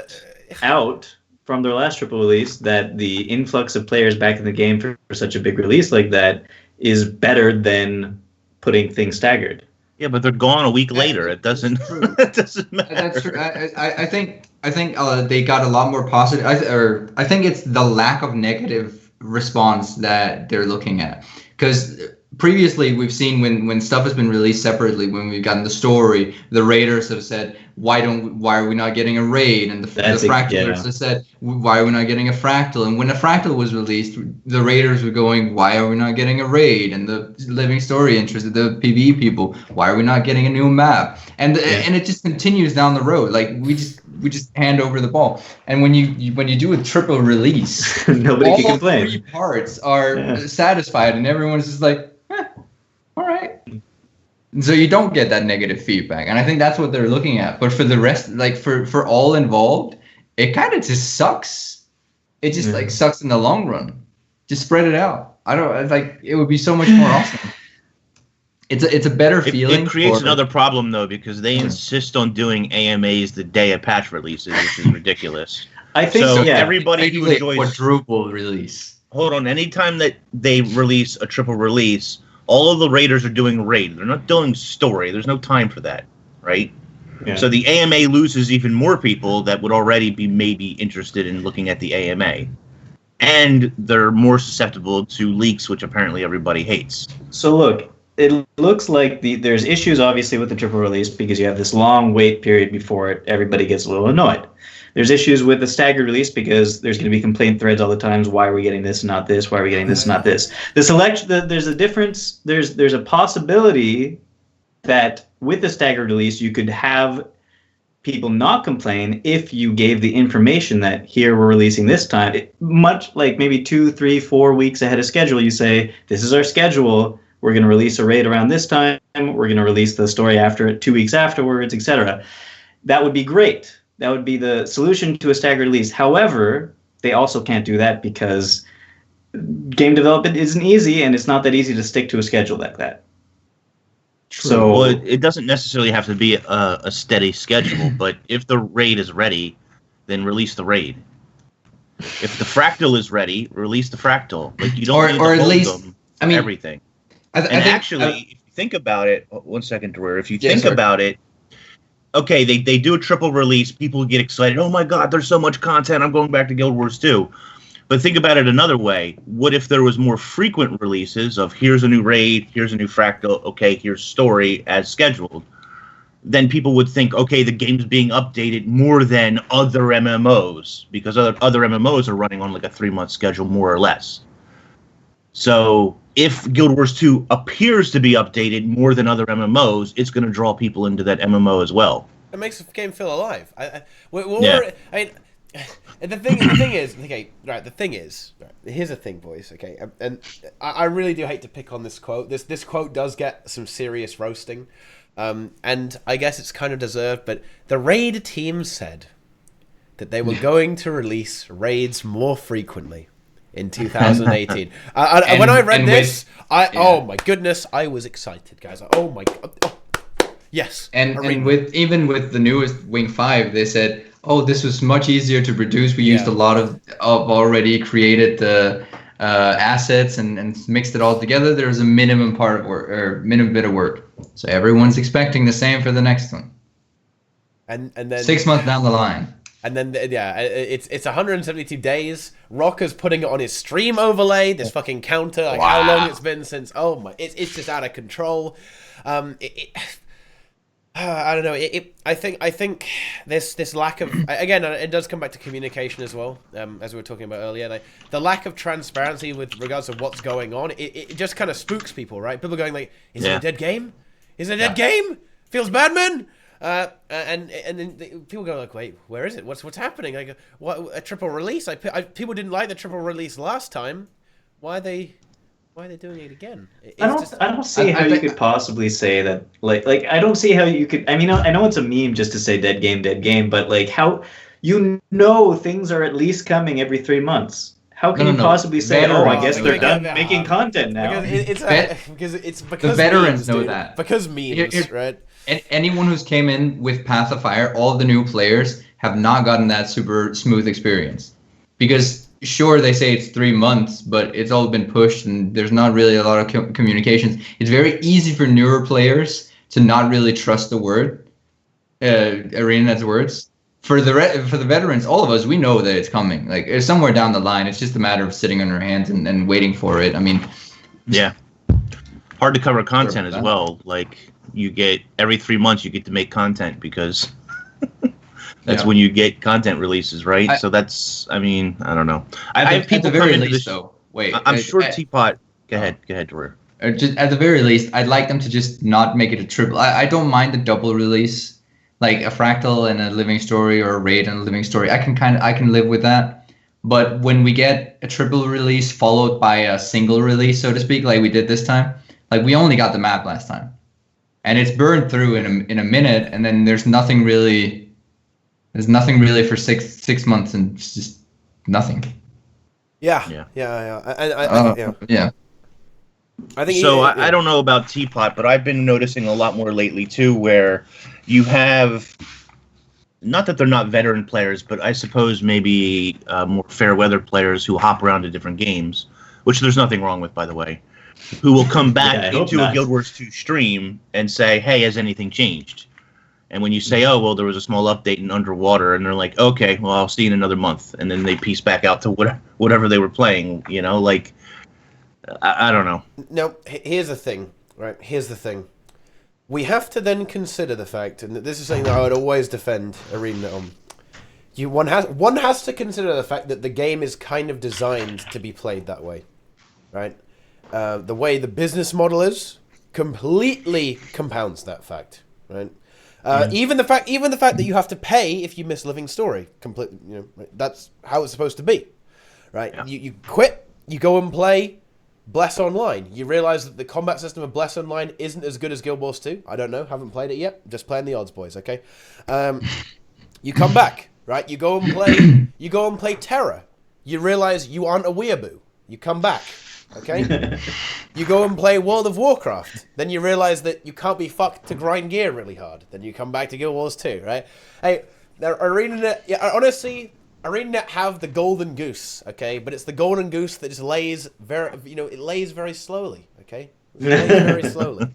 out from their last triple release that the influx of players back in the game for such a big release like that is better than putting things staggered. Yeah, but they're gone a week later. It doesn't. It doesn't matter. That's true. I think they got a lot more positive. I think it's the lack of negative response that they're looking at, because previously we've seen when stuff has been released separately, when we've gotten the story, the raiders have said why are we not getting a raid, and the fractalers have said why are we not getting a fractal, and when a fractal was released, the raiders were going why are we not getting a raid, and the living story interested, the PvE people, why are we not getting a new map, and it just continues down the road. Like we just hand over the ball, and when you do a triple release, nobody can complain. All 3 parts are satisfied, and everyone's just like, all right. And so you don't get that negative feedback, and I think that's what they're looking at. But for the rest, like for all involved, it kind of just sucks. It just like sucks in the long run. Just spread it out. I don't like. It would be so much more awesome. It's a better feeling. It creates another problem though, because they insist on doing AMAs the day a patch releases, which is ridiculous. I think so. Yeah. Everybody who enjoys quadruple release. Hold on. Anytime that they release a triple release, all of the raiders are doing raid. They're not doing story. There's no time for that, right? Yeah. So the AMA loses even more people that would already be maybe interested in looking at the AMA. and they're more susceptible to leaks, which apparently everybody hates. So look, it looks like there's issues obviously with the triple release because you have this long wait period before it. Everybody gets a little annoyed. There's issues with the staggered release because there's going to be complaint threads all the times. Why are we getting this and not this? Why are we getting this and not this? There's a difference. There's a possibility that with the staggered release, you could have people not complain if you gave the information that here we're releasing this time. Much like maybe 2, 3, 4 weeks ahead of schedule, you say, this is our schedule. We're going to release a raid around this time. We're going to release the story after it 2 weeks afterwards, etc. That would be great. That would be the solution to a staggered release. However, they also can't do that because game development isn't easy, and it's not that easy to stick to a schedule like that. True. So well, it doesn't necessarily have to be a steady schedule, but if the raid is ready, then release the raid. If the fractal is ready, release the fractal. Like you don't need to hold them everything. Actually, if you think about it, 1 second, Deroir. If you think about it, okay, they do a triple release. People get excited. Oh my God, there's so much content. I'm going back to Guild Wars 2. But think about it another way. What if there was more frequent releases of here's a new raid, here's a new fractal, okay, here's story as scheduled? Then people would think, okay, the game's being updated more than other MMOs because other MMOs are running on like a 3-month schedule more or less. So if Guild Wars 2 appears to be updated more than other MMOs, it's going to draw people into that MMO as well. It makes the game feel alive. The thing is, here's the thing, boys, okay, and I really do hate to pick on this quote. This quote does get some serious roasting, and I guess it's kind of deserved, but the raid team said that they were going to release raids more frequently in 2018. When I read this, oh my goodness, I was excited, guys. Oh my god, yes. And with the newest Wing 5, they said, oh, this was much easier to produce. We used a lot of already created assets and mixed it all together. There's a minimum part of work, or minimum bit of work. So everyone's expecting the same for the next one. And then 6 months down the line. And then it's 172 days. Rocker's putting it on his stream overlay. This fucking counter, like how long it's been since. Oh my, it's just out of control. I don't know. I think this lack of, again, it does come back to communication as well, as we were talking about earlier. Like, the lack of transparency with regards to what's going on, it just kind of spooks people, right? People going like, "Is it a dead game? Is it a dead game? Feels bad, man." And then people go like, "Wait, where is it? What's happening? Like, what a triple release? People didn't like the triple release last time. Why are they doing it again?" I don't see how you could possibly say that. Like I don't see how you could. I mean, I know it's a meme just to say dead game, but like how things are at least coming every 3 months. How can you possibly say, "Oh, I guess they're done making content now"? Because it's because the veterans know that. Because memes, right? And anyone who's came in with Path of Fire, all of the new players have not gotten that super smooth experience. Because sure, they say it's 3 months, but it's all been pushed and there's not really a lot of communications. It's very easy for newer players to not really trust the word, ArenaNet's words. For the veterans, all of us, we know that it's coming. Like, it's somewhere down the line. It's just a matter of sitting on our hands and waiting for it. I mean, yeah, hard to cover content as well. Like, you get every 3 months you get to make content because that's when you get content releases, right? So that's, I mean, I don't know. I have people come into this. Wait, I'm sure TeaPot. Go ahead, Deroir. Just at the very least, I'd like them to just not make it a triple. I don't mind the double release, like a fractal and a living story or a raid and a living story. I can live with that. But when we get a triple release followed by a single release, so to speak, like we did this time, like we only got the map last time. And it's burned through in a minute, and then there's nothing really for six months, and it's just nothing. Yeah. I think I don't know about TeaPot, but I've been noticing a lot more lately too, where you have, not that they're not veteran players, but I suppose maybe more fair weather players who hop around to different games, which there's nothing wrong with, by the way, who will come back into a Guild Wars 2 stream and say, "Hey, has anything changed?" And when you say, oh, well, there was a small update in Underwater, and they're like, okay, well, I'll see you in another month. And then they piece back out to whatever they were playing, like, I don't know. No, here's the thing, right? Here's the thing. We have to then consider the fact, and this is something that I would always defend ArenaNet on. One has to consider the fact that the game is kind of designed to be played that way, right? The way the business model is completely compounds that fact, right? Even the fact that you have to pay if you miss Living Story, completely, that's how it's supposed to be, right? Yeah. You quit, you go and play Bless Online. You realize that the combat system of Bless Online isn't as good as Guild Wars 2. I don't know, haven't played it yet. Just playing the odds, boys. Okay. You come back, right? You go and play Terror. You realize you aren't a weeaboo. You come back. Okay? You go and play World of Warcraft. Then you realize that you can't be fucked to grind gear really hard. Then you come back to Guild Wars 2, right? Hey, ArenaNet, honestly, ArenaNet have the golden goose, okay? But it's the golden goose that just lays it lays very slowly, okay? It lays very slowly,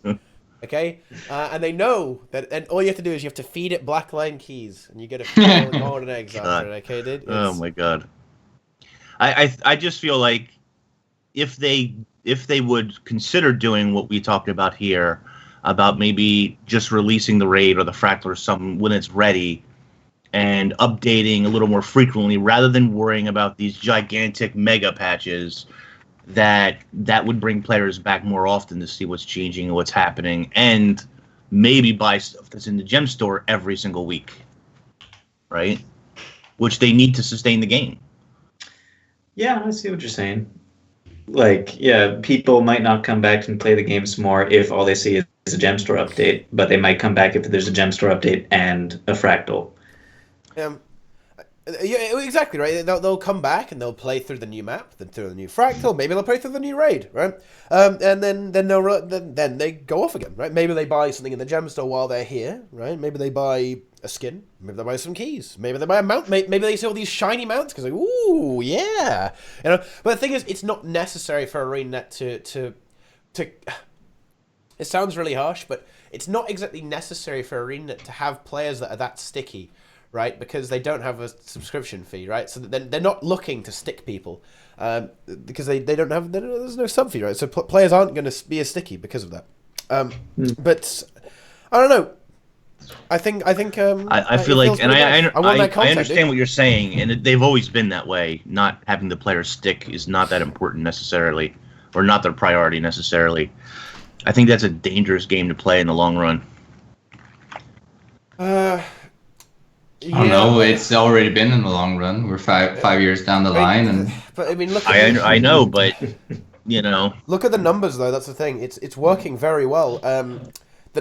okay? And they know that, and all you have to do is you have to feed it black line keys, and you get a few golden eggs after it, okay, dude? Oh my god. I just feel like if they would consider doing what we talked about here, about maybe just releasing the raid or the fractal or something when it's ready, and updating a little more frequently, rather than worrying about these gigantic mega patches, that would bring players back more often to see what's changing and what's happening, and maybe buy stuff that's in the gem store every single week, right? Which they need to sustain the game. Yeah, I see what you're saying. Like, yeah, people might not come back and play the games more if all they see is a gem store update, but they might come back if there's a gem store update and a fractal. Yeah, exactly, right? They'll come back and they'll play through the new map, then through the new fractal. Maybe they'll play through the new raid, right? And then they go off again, right? Maybe they buy something in the gem store while they're here, right? Maybe they buy a skin. Maybe they buy some keys. Maybe they buy a mount. Maybe they see all these shiny mounts because, like, ooh, yeah, But the thing is, it's not necessary for ArenaNet to. It sounds really harsh, but it's not exactly necessary for ArenaNet to have players that are that sticky. Right, because they don't have a subscription fee, right? So they're not looking to stick people because they don't have, there's no sub fee, right? So players aren't going to be as sticky because of that. But I don't know. I think. I feel like, and I understand what you're saying, and they've always been that way. Not having the players stick is not that important necessarily, or not their priority necessarily. I think that's a dangerous game to play in the long run. I don't know. It's already been in the long run. We're five years down the line, and but I mean, look. I know, but look at the numbers though. That's the thing. It's working very well.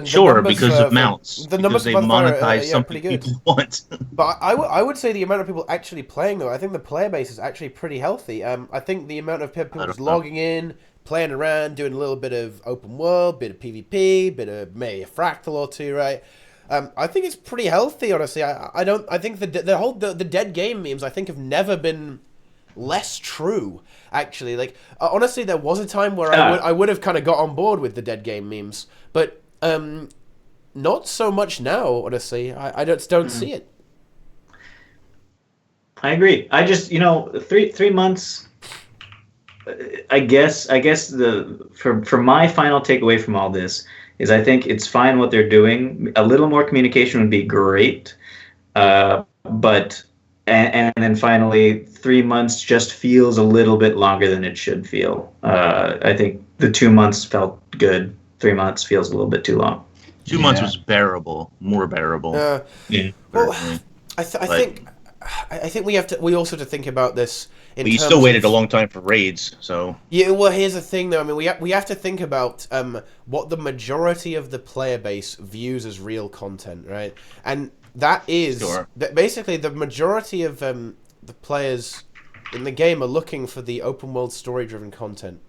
Sure, because of mounts. The numbers they monetize something people want. But I would say the amount of people actually playing though, I think the player base is actually pretty healthy. I think the amount of people just logging in, playing around, doing a little bit of open world, bit of PvP, bit of maybe a fractal or two, right? I think it's pretty healthy, honestly. I think the dead game memes I think have never been less true. Actually, like honestly, there was a time where I would have kind of got on board with the dead game memes, but not so much now. Honestly, I just don't see it. I agree. I just 3 months. I guess for my final takeaway from all this is I think it's fine what they're doing. A little more communication would be great. But then finally, 3 months just feels a little bit longer than it should feel. I think the 2 months felt good. 3 months feels a little bit too long. 2 months was bearable, more bearable. Yeah. Well, I think we also have to think about this. But you still waited a long time for raids, so... Yeah, well, here's the thing, though. I mean, we have to think about what the majority of the player base views as real content, right? And that is... Sure. Basically, the majority of the players in the game are looking for the open-world, story-driven content.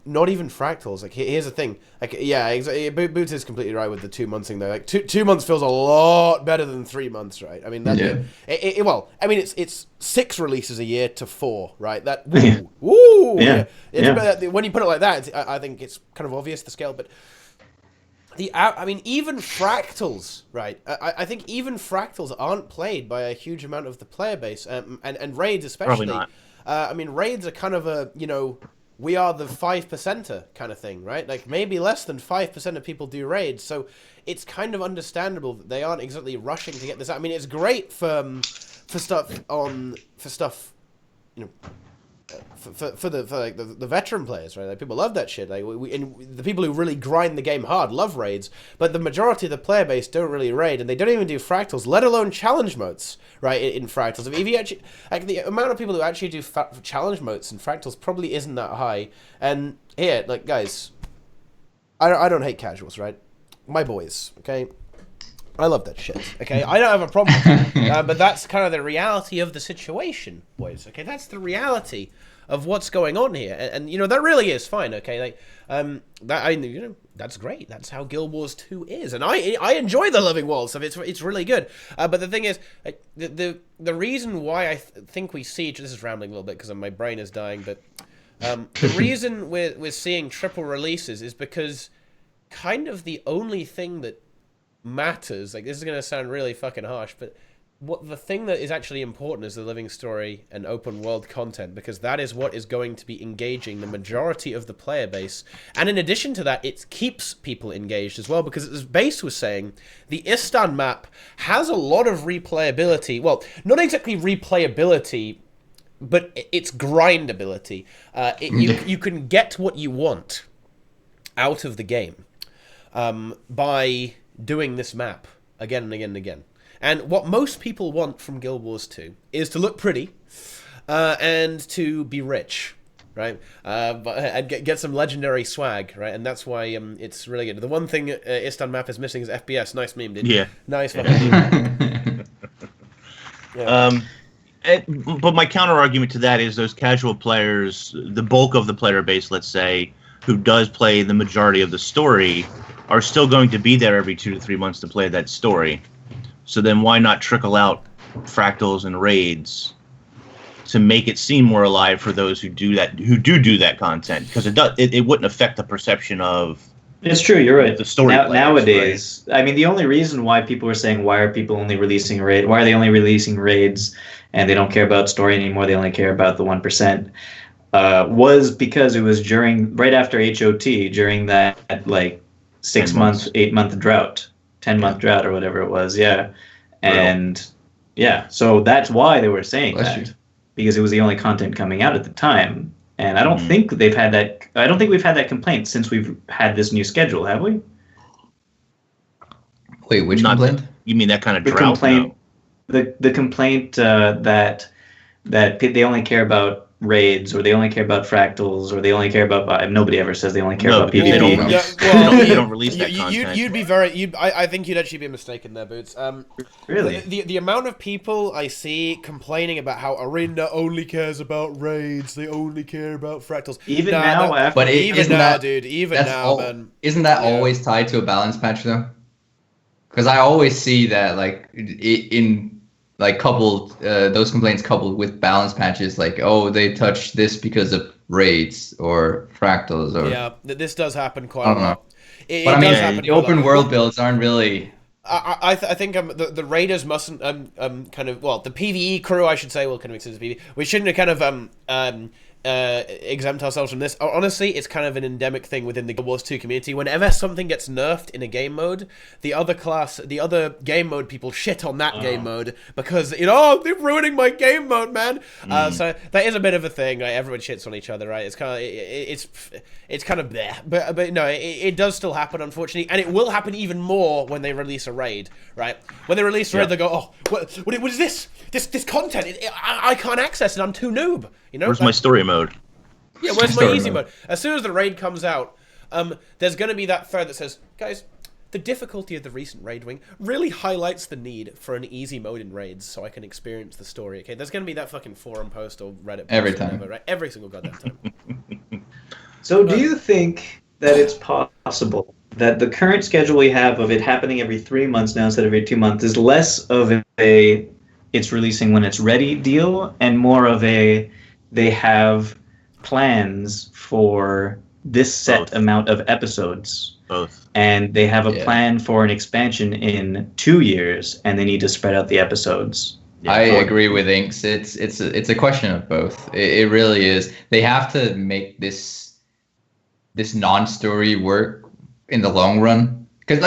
Not even fractals. Like, here's the thing. Like, yeah, Boots is completely right with the 2 months thing, though. Like, two months feels a lot better than 3 months, right? I mean, well, I mean, it's 6 releases a year to 4, right? That woo. Yeah. When you put it like that, I think it's kind of obvious the scale. But I mean, even fractals, right? I think even fractals aren't played by a huge amount of the player base, and raids especially. Probably not. I mean, raids are kind of a, we are the 5%er kind of thing, right? Like, maybe less than 5% of people do raids, so it's kind of understandable that they aren't exactly rushing to get this out. I mean, it's great for stuff, for the veteran players, right? Like, people love that shit. Like, and the people who really grind the game hard love raids, but the majority of the player base don't really raid, and they don't even do fractals, let alone challenge modes, right? In fractals, if you actually, like, the amount of people who actually do challenge modes in fractals probably isn't that high. And here, like, guys, I don't hate casuals, right? My boys, okay. I love that shit, okay? I don't have a problem with it, but that's kind of the reality of the situation, boys, okay? That's the reality of what's going on here, and that really is fine, okay? Like, that's great. That's how Guild Wars 2 is, and I enjoy the Living Wall stuff. It's really good, but the thing is, like, the reason why I think we see, this is rambling a little bit because my brain is dying, but the reason we're seeing triple releases is because kind of the only thing that matters, like, this is going to sound really fucking harsh, but the thing that is actually important is the living story and open world content, because that is what is going to be engaging the majority of the player base. And in addition to that, it keeps people engaged as well, because as Base was saying, the Istan map has a lot of replayability. Well, not exactly replayability, but it's grindability. You can get what you want out of the game by doing this map again and again and again. And what most people want from Guild Wars 2 is to look pretty and to be rich, right? And get some legendary swag, right? And that's why it's really good. The one thing Istan map is missing is FPS. Nice meme, dude. Yeah. Nice fucking meme. Yeah. But my counter argument to that is those casual players, the bulk of the player base, let's say, who does play the majority of the story, are still going to be there every 2 to 3 months to play that story. So then why not trickle out fractals and raids to make it seem more alive for those who do that content? Because it wouldn't affect the perception of. It's true. You're right. The story nowadays, right? I mean, the only reason why people are saying why are they only releasing raids and they don't care about story anymore, they only care about the 1%, was because it was right after HOT, during that like 6 month, 8 month drought, 10-month drought or whatever it was, yeah. And yeah, so that's why they were saying that, because it was the only content coming out at the time. And I don't think they've had that. I don't think we've had that complaint since we've had this new schedule, have we? Wait, which complaint? You mean that kind of the drought? Complaint, the complaint that they only care about raids, or they only care about fractals, or they only care about. Nobody ever says they only care about PvP. They don't release that content. You'd be very. I think you'd actually be mistaken there, Boots. Really? The amount of people I see complaining about how Arena only cares about raids, they only care about fractals. Even now, man. Isn't that always tied to a balance patch though? Because I always see that, like, in like coupled those complaints coupled with balance patches, like, oh, they touched this because of raids or fractals, or this does happen quite a lot. But I mean, the open world builds aren't really. I think the raiders mustn't kind of, well, the PvE crew, I should say, will kind of exist as PvE. We shouldn't have kind of exempt ourselves from this. Honestly, it's kind of an endemic thing within the Guild Wars 2 community. Whenever something gets nerfed in a game mode, the other game mode people shit on that game mode because, they're ruining my game mode, man. So that is a bit of a thing. Right? Everyone shits on each other, right? It's kind of it's kind of bleh. But no, it does still happen, unfortunately, and it will happen even more when they release a raid, right? When they release a raid, they go, oh, what is this? This content, I can't access it. I'm too noob. Where's my story mode? Yeah, where's my easy mode? As soon as the raid comes out, there's going to be that thread that says, guys, the difficulty of the recent raid wing really highlights the need for an easy mode in raids so I can experience the story. Okay, there's going to be that fucking forum post or Reddit post every time, right? Every single goddamn time. So do you think that it's possible that the current schedule we have of it happening every 3 months now instead of every 2 months is less of a it's releasing when it's ready deal and more of a they have plans for this set amount of episodes? Both. And they have a plan for an expansion in 2 years, and they need to spread out the episodes. Yeah, I agree with Inks. It's a question of both. It really is. They have to make this non-story work in the long run. Because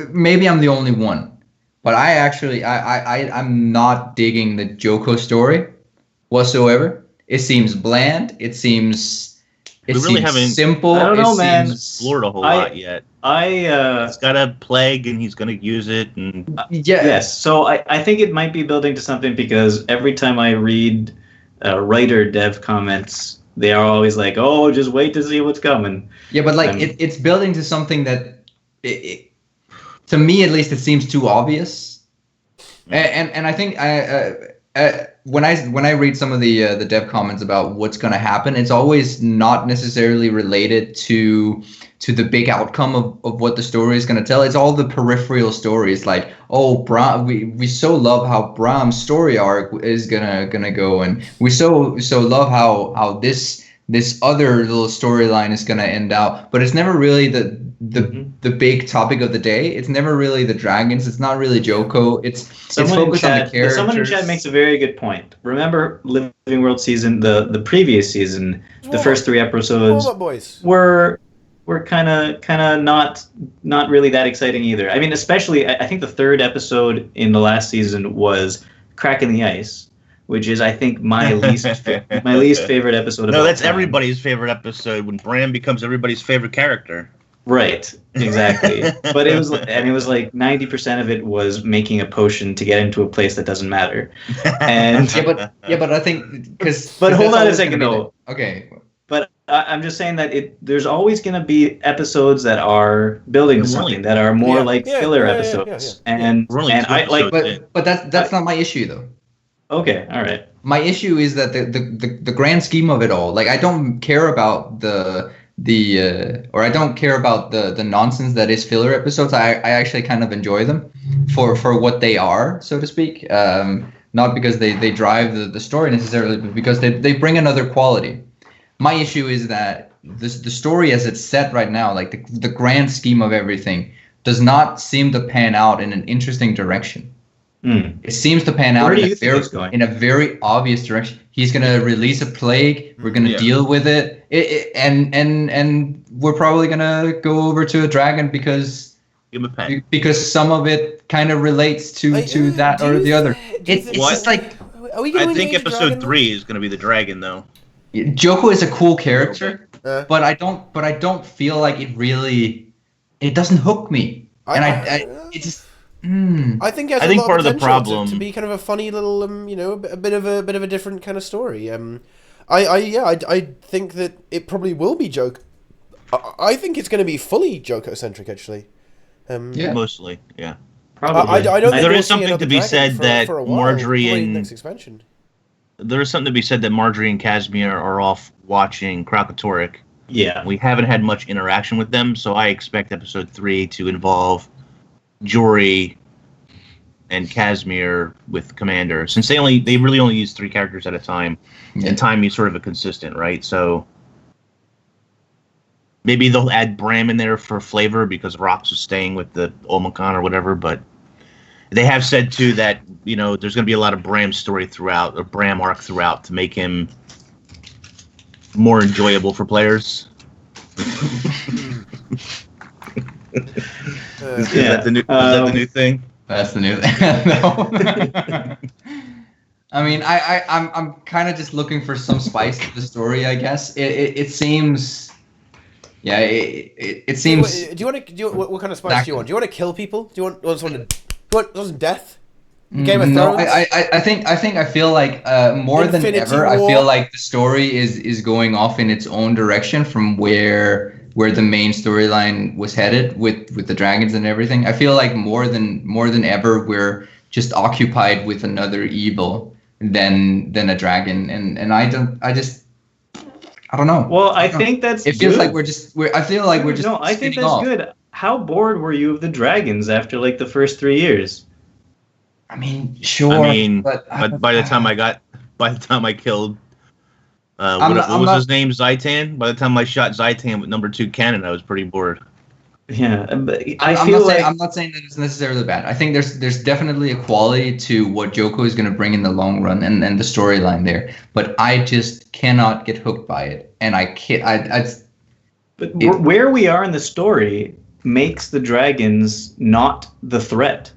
maybe I'm the only one, but I'm not digging the Joko story whatsoever. It seems bland. It seems simple. I don't know, man. Explored a whole lot yet. He's got a plague and he's going to use it. And yes. So I think it might be building to something, because every time I read writer dev comments, they are always like, "Oh, just wait to see what's coming." Yeah, but it's building to something that, to me at least, it seems too obvious. And I think when I read some of the dev comments about what's going to happen, it's always not necessarily related to the big outcome of what the story is going to tell. It's all the peripheral stories, like, oh, we so love how Bram's story arc is gonna go, and we so love how this other little storyline is gonna end out. But it's never really the big topic of the day. It's never really the dragons. It's not really Joko. It's focused on the characters. Someone in chat makes a very good point. Remember Living World season, the previous season, the first 3 episodes were kind of not really that exciting either. I mean, especially I think the 3rd episode in the last season was Cracking the Ice, which is, I think, my least favorite episode. No, that's everybody's favorite episode, when Bram becomes everybody's favorite character. Right, exactly. But it was like 90% of it was making a potion to get into a place that doesn't matter. And but I think But hold on a second though. Okay. But I'm just saying that there's always going to be episodes that are building to something, that are more filler episodes. And I like, but that's not my issue though. Okay, all right. My issue is that the grand scheme of it all, like, I don't care about the nonsense that is filler episodes. I actually kind of enjoy them for what they are, so to speak. Not because they drive the story necessarily, but because they bring another quality. My issue is that the story as it's set right now, like the grand scheme of everything, does not seem to pan out in an interesting direction. It seems to pan out in a very obvious direction. He's going to release a plague. We're going to deal with it. And we're probably going to go over to a dragon because some of it kind of relates to that or the other. It's just like, I think episode 3 is going to be the dragon, though. Joko is a cool character, but I don't feel like it doesn't hook me. I think it has a lot part of of the problem to be kind of a funny little, a bit of a different kind of story. I think that it probably will be Joko. I think it's going to be fully Joko-centric, actually. Mostly, yeah. Probably. I don't think there we'll is something to be said that Marjorie and next expansion. There is something to be said that Marjorie and Casimir are off watching Kralkatorrik. Yeah. We haven't had much interaction with them, so I expect episode 3 to involve Jory and Casimir with Commander, since they really only use 3 characters at a time, and time is sort of a consistent, right? So maybe they'll add Bram in there for flavor because Rox is staying with the Olmacon or whatever, but they have said too that there's going to be a lot of Bram story throughout, or Bram arc throughout, to make him more enjoyable for players. Is that the new thing? That's the new thing. No. I mean, I'm kind of just looking for some spice to the story, I guess. It seems, it seems. What kind of spice do you want? Do you want to kill people? Do you want someone to? What wasn't death? Game of Thrones? I feel like more Infinity than ever, War? I feel like the story is going off in its own direction from where the main storyline was headed with the dragons and everything. I feel like more than ever we're just occupied with another evil than a dragon, and I don't know. Well, I think that's it feels good. like I feel like we're just no, I think that's off. good. How bored were you of the dragons after like the first 3 years? I mean, sure. But by the time I killed what was his name, Zaitan? By the time I shot Zaitan with number 2 cannon, I was pretty bored. Yeah, but I'm not saying that it's necessarily bad. I think there's definitely a quality to what Joko is going to bring in the long run and the storyline there. But I just cannot get hooked by it, and I can't. Where we are in the story makes the dragons not the threat.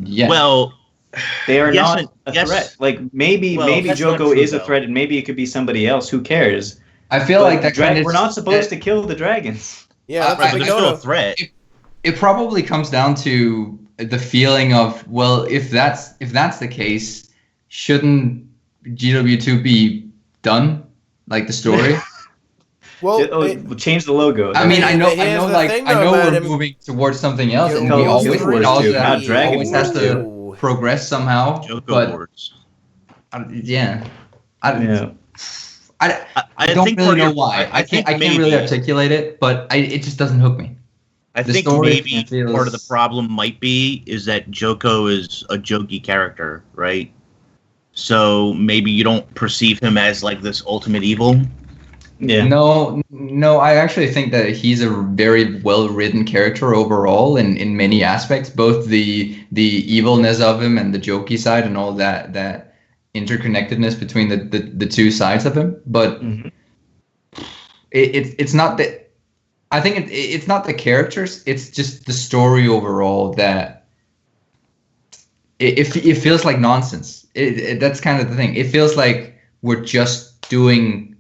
Yeah. Well, they are not a threat. Like maybe Joko is a threat, and maybe it could be somebody else. Who cares? I feel like that we're not supposed to kill the dragons. Yeah, that's but they're still a threat. It probably comes down to the feeling of, well, if that's the case, shouldn't GW2 be done, like the story? Well, change the logo. I mean, I know we're moving towards something else, and we always has to progress somehow. But yeah, I don't really know why. I can't really articulate it, but it just doesn't hook me. I think maybe part of the problem might be is that Joko is a jokey character, right? So maybe you don't perceive him as like this ultimate evil. Yeah. No, I actually think that he's a very well-written character overall in many aspects, both the evilness of him and the jokey side and all that interconnectedness between the two sides of him. But it's not that. I think it's not the characters. It's just the story overall that it feels like nonsense. That's kind of the thing. It feels like we're just doing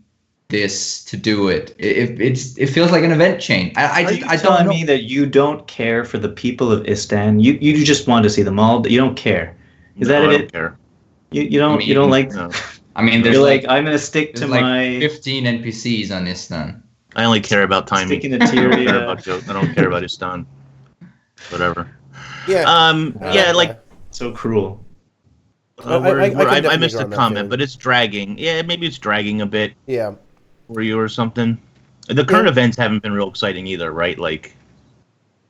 this to do it. It feels like an event chain. I don't telling me that you don't care for the people of Istan? You just want to see them all. You don't care. Is that it? I don't care. You don't like. No. I mean, there's I'm gonna stick to my 15 NPCs on Istan. I only care about timing. Sticking to tier. I don't care about Istan. Whatever. Yeah. Yeah. Like so cruel. I missed a comment, but it's dragging. Yeah, maybe it's dragging a bit. Yeah. For you or something. The current events haven't been real exciting either, right? Like,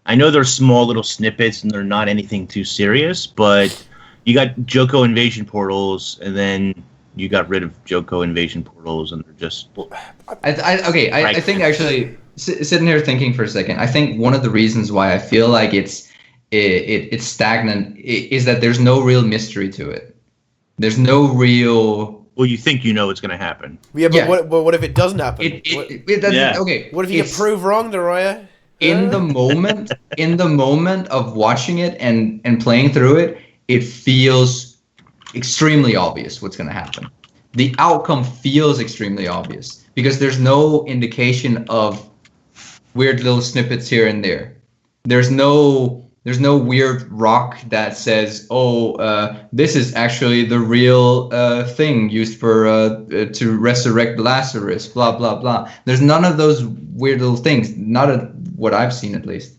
I know they're small little snippets and they're not anything too serious, but you got Joko invasion portals, and then you got rid of Joko invasion portals, and they're just. I think actually sitting here thinking for a second, I think one of the reasons why I feel like it's stagnant is that there's no real mystery to it. There's no real. Well, you think you know it's going to happen. Yeah, but what if it doesn't happen? Okay. What if you get proved wrong, Deroir? In the moment of watching it and playing through it, it feels extremely obvious what's going to happen. The outcome feels extremely obvious because there's no indication of weird little snippets here and there. There's no weird rock that says, this is actually the real thing used for to resurrect Lazarus, blah, blah, blah. There's none of those weird little things, not what I've seen at least.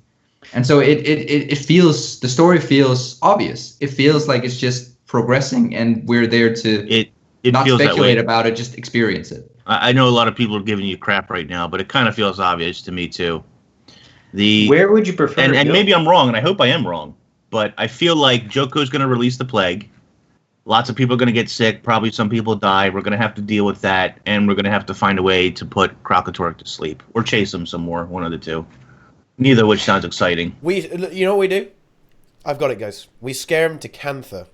And so it feels, the story feels obvious. It feels like it's just progressing and we're there to not speculate about it, just experience it. I know a lot of people are giving you crap right now, but it kind of feels obvious to me too. Where would you prefer? And maybe I'm wrong, and I hope I am wrong, but I feel like Joko's going to release the plague. Lots of people are going to get sick. Probably some people die. We're going to have to deal with that, and we're going to have to find a way to put Krakatork to sleep or chase him some more. One of the two. Neither of which sounds exciting. You know what we do? I've got it, guys. We scare him to Cantha.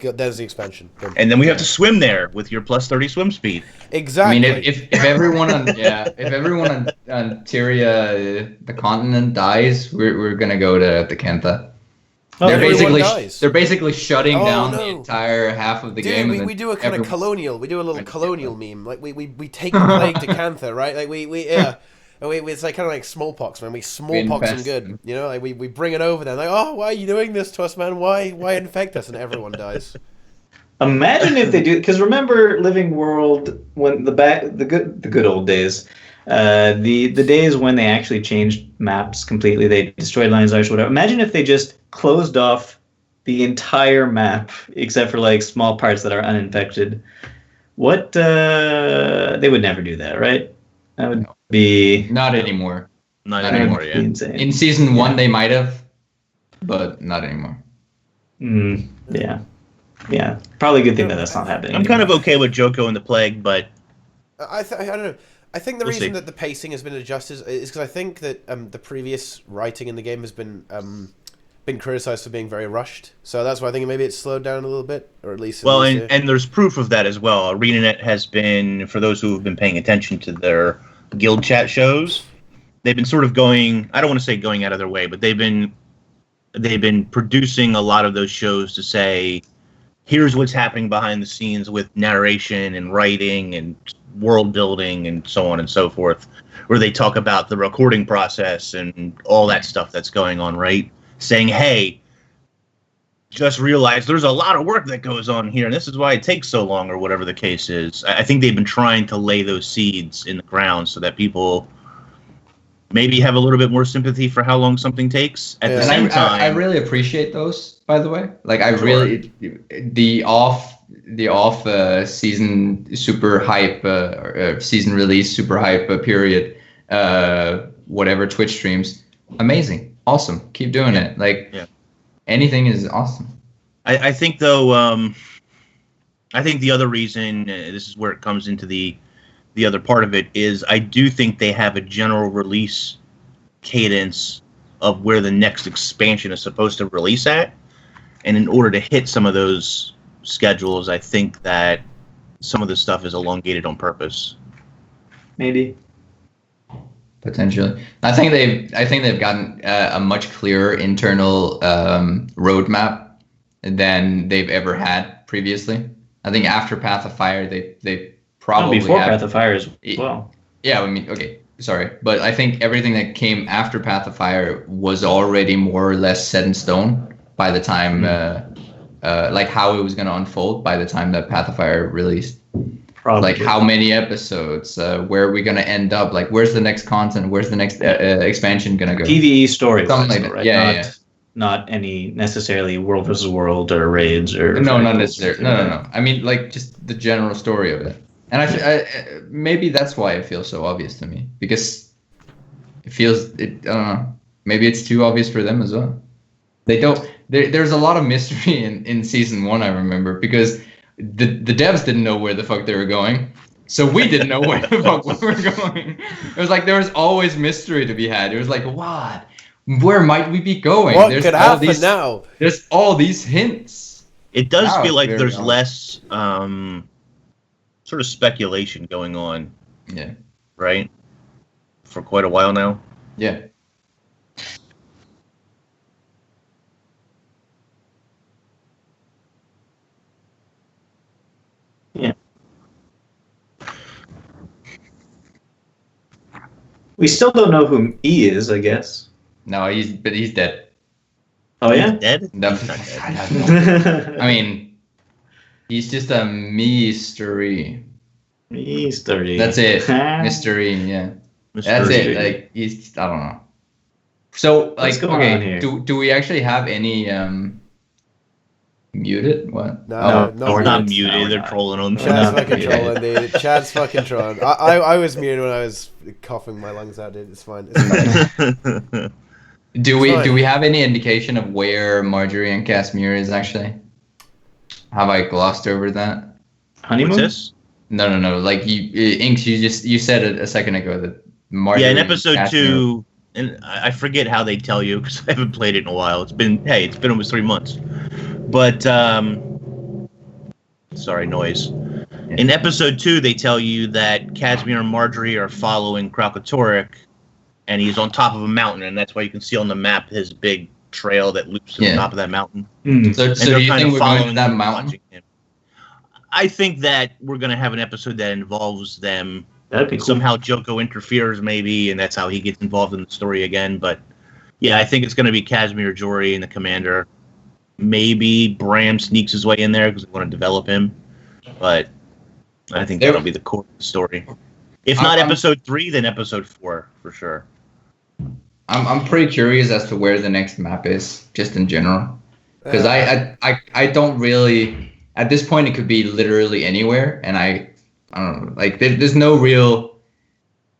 There's the expansion. And then we have to swim there with your plus 30 swim speed. Exactly. I mean, if everyone on on Tyria, the continent dies, we're gonna go to the Cantha. They're basically shutting down the entire half of the game. We do a kind of colonial. We do a little colonial meme. Like we take the plague to Cantha, right? Like it's like kind of like smallpox, man. We smallpox them good, you know. Like we bring it over there. Like, why are you doing this to us, man? Why infect us? And everyone dies. Imagine if they do, because remember Living World when the good old days, the days when they actually changed maps completely. They destroyed Lion's Arch, whatever. Imagine if they just closed off the entire map except for like small parts that are uninfected. What they would never do that, right? That would be not anymore. Not anymore. Yeah. Insane. In season 1, they might have, but not anymore. Yeah. Probably a good thing that that's not happening. I'm kind of okay with Joko and the plague, but I don't know. I think the We'll reason see. that the pacing has been adjusted is because I think that the previous writing in the game has been criticized for being very rushed. So that's why I think maybe it's slowed down a little bit, or at least. Well, and there's proof of that as well. ArenaNet has been, for those who have been paying attention to their guild chat shows, they've been sort of going, I don't want to say going out of their way, but they've been producing a lot of those shows to say, here's what's happening behind the scenes with narration and writing and world building and so on and so forth, where they talk about the recording process and all that stuff that's going on, right? Saying, hey, just realize there's a lot of work that goes on here, and this is why it takes so long, or whatever the case is. I think they've been trying to lay those seeds in the ground so that people maybe have a little bit more sympathy for how long something takes. At the same time, I really appreciate those, by the way. Like, I really, the off season super hype, season release super hype period, whatever Twitch streams, amazing, awesome, keep doing it. Like, anything is awesome. I think though, I think the other reason, this is where it comes into the other part of it, is I do think they have a general release cadence of where the next expansion is supposed to release at. And in order to hit some of those schedules, I think that some of the stuff is elongated on purpose. Maybe. Potentially. I think they've gotten a much clearer internal roadmap than they've ever had previously. I think after Path of Fire, they probably before Path of Fire as well. Yeah, I mean, okay, sorry, but I think everything that came after Path of Fire was already more or less set in stone by the time, like how it was going to unfold by the time that Path of Fire released. Probably. Like how many episodes, where are we going to end up? Like, where's the next content? Where's the next expansion going to go? PvE story. Something like that. Right? Yeah, Not any necessarily world versus world or raids or. No, not necessarily. No. I mean, like, just the general story of it. And I maybe that's why it feels so obvious to me, because I don't know, maybe it's too obvious for them as well. They don't. There's a lot of mystery in season 1. I remember, because the devs didn't know where the fuck they were going, so we didn't know where the fuck we were going. It was like there was always mystery to be had. It was like, what? Where might we be going? What could happen now? There's all these hints. It does feel like there's less sort of speculation going on. Yeah. Right? For quite a while now. Yeah. Yeah. We still don't know who E is, I guess. No, he's dead. Oh yeah? He's dead? No, He's not dead. I mean, he's just a mystery. Mystery. That's it. Mystery, yeah. That's it. Like, he's, I don't know. So, like, okay, do we actually have any muted? What? No, we're not muted. No, They're trolling on Chad's fucking trolling, dude. Chad's fucking trolling. I was muted when I was coughing my lungs out, dude. It's fine. Do we have any indication of where Marjorie and Casimir is actually? Have I glossed over that? Honeymoon? What's this? No. Like, Inks, you said it a second ago that Marjorie. Yeah, in episode 2, and I forget how they tell you because I haven't played it in a while. It's been almost 3 months. But sorry, noise. In episode 2, they tell you that Casimir and Marjorie are following Kralkatorrik, and he's on top of a mountain, and that's why you can see on the map his big trail that loops to the top of that mountain. So do you think we're going to that mountain? I think that we're going to have an episode that involves them. That'd be cool. Somehow Joko interferes, maybe, and that's how he gets involved in the story again. But yeah, I think it's going to be Casimir, Jory, and the commander. Maybe Bram sneaks his way in there because we want to develop him. But I think that'll be the core of the story. If not episode 3, then episode 4 for sure. I'm pretty curious as to where the next map is, just in general, because I don't really. At this point, it could be literally anywhere, and I don't know. Like, there's no real.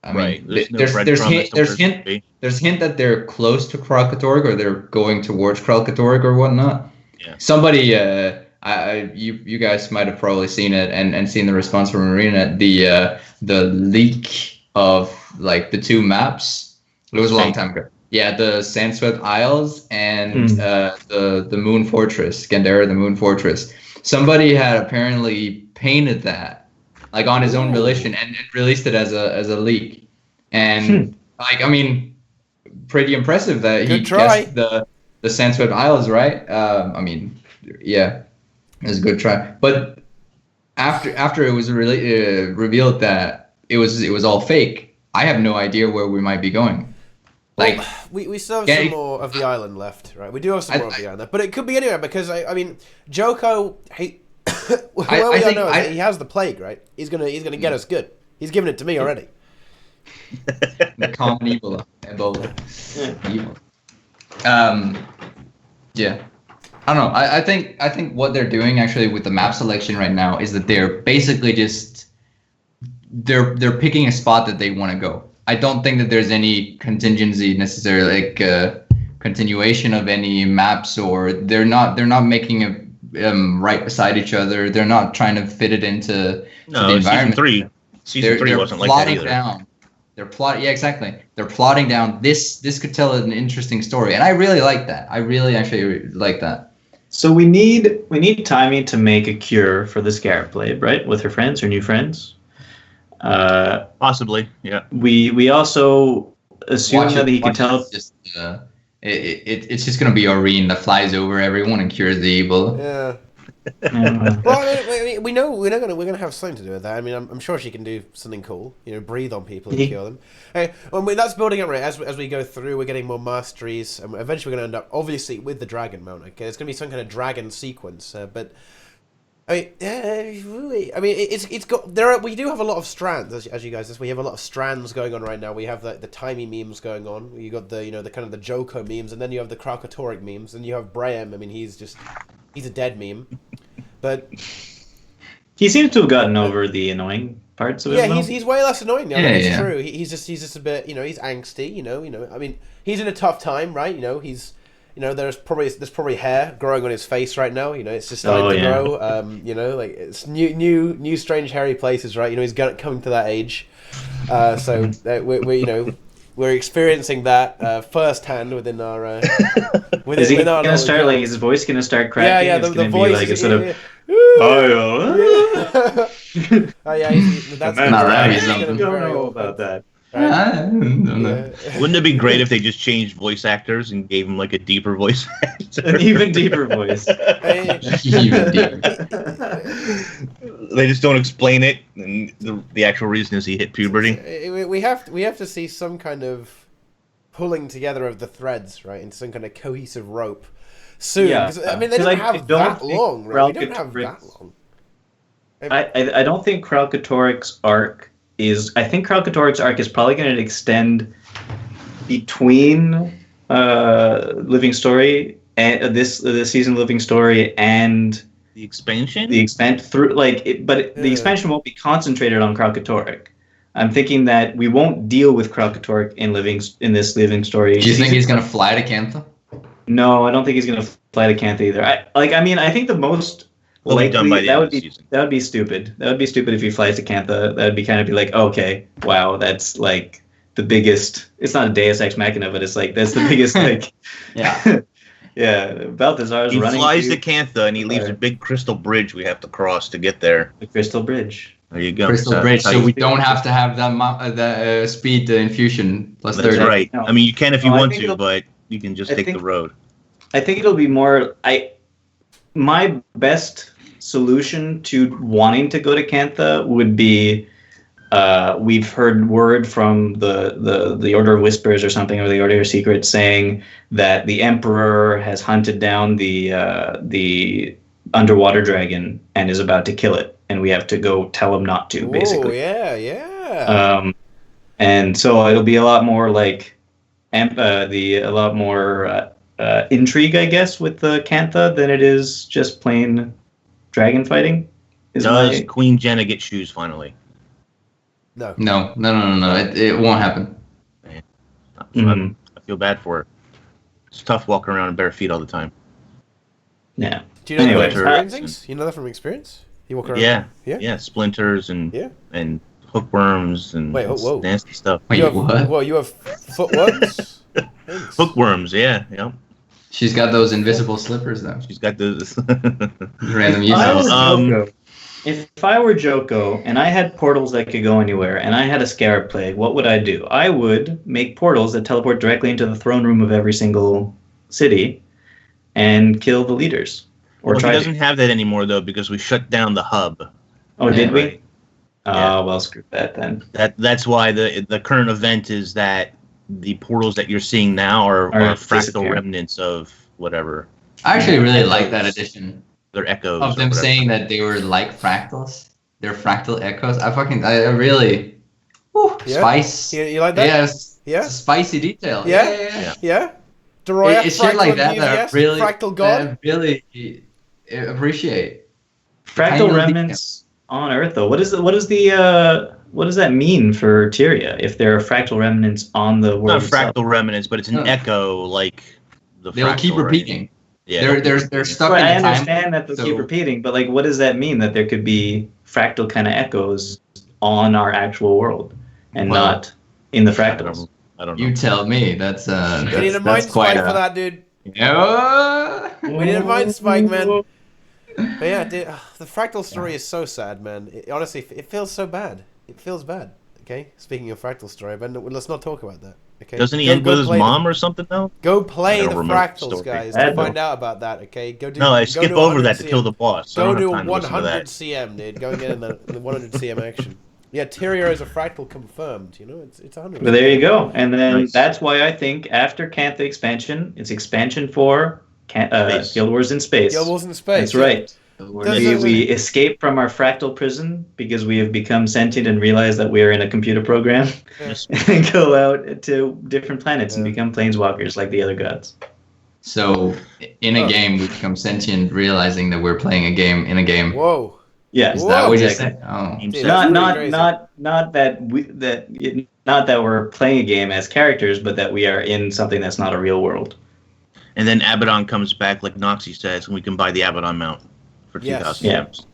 I mean, there's hint that they're close to Kralkatorrik, or they're going towards Kralkatorrik or whatnot. Yeah. Somebody, you guys might have probably seen it and seen the response from ArenaNet. The leak of like the two maps. It was a long time ago. Yeah, the Sandswept Isles and the Moon Fortress, Gandera, the Moon Fortress. Somebody had apparently painted that like on his own volition and released it as a leak. And like, I mean, pretty impressive that he guessed the Sandswept Isles, right? I mean, yeah, it was a good try. But after it was really revealed that it was all fake, I have no idea where we might be going. Like, well, we still have some more of the island left, right? We do have some more of the island left, but it could be anywhere because I mean, Joko, he has the plague, right? He's gonna get us good. He's giving it to me already. The common Ebola. Yeah. I don't know. I think what they're doing actually with the map selection right now is that they're basically just they're picking a spot that they want to go. I don't think that there's any contingency necessarily, like continuation of any maps, or they're not making it right beside each other. They're not trying to fit it into the environment. Season 3 wasn't like that either. They're plotting. Yeah, exactly. They're plotting down. This could tell an interesting story, and I really like that. I really actually like that. So we need Taimi to make a cure for the Scarab Plague, right? With her friends, her new friends. Possibly, yeah. We also assume that he can tell. It's just gonna be Aurene that flies over everyone and cures the evil. Yeah. Well, I mean, we know we're gonna have something to do with that. I mean, I'm sure she can do something cool. You know, breathe on people and cure them. Hey, that's building up, right? As we go through, we're getting more masteries, and eventually we're gonna end up obviously with the dragon mount. Okay, it's gonna be some kind of dragon sequence, but. I mean, it's got we do have a lot of strands as you guys. We have a lot of strands going on right now. We have the Timey memes going on. You got the the kind of the Joko memes, and then you have the Kralkatorrik memes, and you have Brahim. I mean, he's a dead meme, but he seems to have gotten over the annoying parts of it. Yeah, he's way less annoying now. It's true. He's just a bit he's angsty. I mean, he's in a tough time, right? He's. There's probably hair growing on his face right now. It's just starting to grow. Like it's new strange hairy places, right? He's coming to that age. So we're experiencing that firsthand within our. Is he gonna start like his voice gonna start cracking? Yeah. The voice like is sort of. That's not right. I don't know about that. Wouldn't it be great if they just changed voice actors and gave him like a deeper voice actor? An even deeper voice. Even deeper. They just don't explain it, and the actual reason is he hit puberty. We have to see some kind of pulling together of the threads, right, into some kind of cohesive rope soon. Yeah. I mean, they don't have that long, right? We don't have that long. I don't think Kralkatorrik's arc is. I think Kralkatorrik's arc is probably going to extend between Living Story and this season Living Story and the expansion. The expansion won't be concentrated on Kralkatorrik. I'm thinking that we won't deal with Kralkatorrik in this Living Story. Do you think he's going to fly to Cantha? No, I don't think he's going to fly to Cantha either. I think the most likely that would be stupid. That would be stupid if he flies to Cantha. That would be kind of like, okay, wow, that's like the biggest. It's not a Deus Ex Machina, but it's like that's the biggest like. Yeah. Yeah, Balthazar's he running. He flies to Cantha and he leaves a big crystal bridge we have to cross to get there. The crystal bridge. There you go. Crystal bridge, so we don't have to have that speed infusion plus 30. That's right. No. I mean, you can if you want to, but you can just take the road. I think it'll be more. My best solution to wanting to go to Cantha would be. We've heard word from the Order of Whispers or something, or the Order of Secrets, saying that the Emperor has hunted down the underwater dragon and is about to kill it, and we have to go tell him not to. Basically, yeah. And so it'll be a lot more like a lot more intrigue, I guess, with the Cantha than it is just plain dragon fighting. Does Queen Jenna get shoes finally? No. It won't happen. I feel bad for her. It's tough walking around in bare feet all the time. Yeah. Do you know that from experience? You know that from experience? You walk around. Yeah. Splinters and hookworms and whoa. nasty stuff. Wait, what? Well, you have footworms? Thanks. Hookworms, yeah. She's got those invisible slippers though. She's got those. Random If I were uses. Joko, if I were Joko and I had portals that could go anywhere and I had a scarab plague, what would I do? I would make portals that teleport directly into the throne room of every single city and kill the leaders. Or Well, he try doesn't to. have that anymore though because we shut down the hub. Oh, did we? right. Oh, Yeah. well, screw that then. That's why the current event is that the portals that you're seeing now are fractal disappearing. remnants of whatever. I actually really like that addition They're echoes. of or them whatever. saying that they were like fractals. They're fractal echoes. I really. Whew, Yeah? spice. You like that? Yes. Yeah? It's a spicy detail. Yeah? Yeah? Deroir, It's shit like that enthusiast, I really, fractal god. I really appreciate. Fractal Tiny remnants on Earth, though. What does that mean for Tyria if there are fractal remnants on the world? Not itself? fractal remnants, but it's an No. echo like the. They'll keep fractal, right? repeating. Yeah. They're stuck Right, I in a time. understand that they'll so- keep repeating, but like, what does that mean that there could be fractal kind of echoes on our actual world and Well, not in the I fractals? don't know. You tell me. That's We need a mind spike for that, dude. Yeah. We need a mind spike, man. But yeah, dude, the fractal story is so sad, man. Honestly, it feels so bad. It feels bad. Okay? Speaking of fractal story, but let's not talk about that. Okay? Doesn't he Go- end go with his play mom or something though? Go I play don't the remember the fractals, story. guys, Bad to though. find out about that. Okay? Go do. No, I go skip do over 100 that to kill the boss. I Go don't do have time to listen to 100 that. cm, dude. Go and get in the 100 cm action. Yeah, Tyria is a fractal confirmed. You know, it's 100. But there you go. And then Nice. that's why I think after Cantha expansion, it's expansion for Space. Guild Wars in Space. Guild Wars in space. That's right. Doesn't- We escape from our fractal prison because we have become sentient and realize that we are in a computer program Yeah. and go out to different planets and Yeah. become planeswalkers like the other gods. So in a Oh. game, we become sentient, realizing that we're playing a game in a game. Whoa. Yeah. Is Whoa. that what you Exactly. said? Oh. Dude, Not that's pretty crazy. not that we're playing a game as characters, but that we are in something that's not a real world. And then Abaddon comes back like Noxie says, and we can buy the Abaddon mount for Yes. 2,000 Yeah. gems.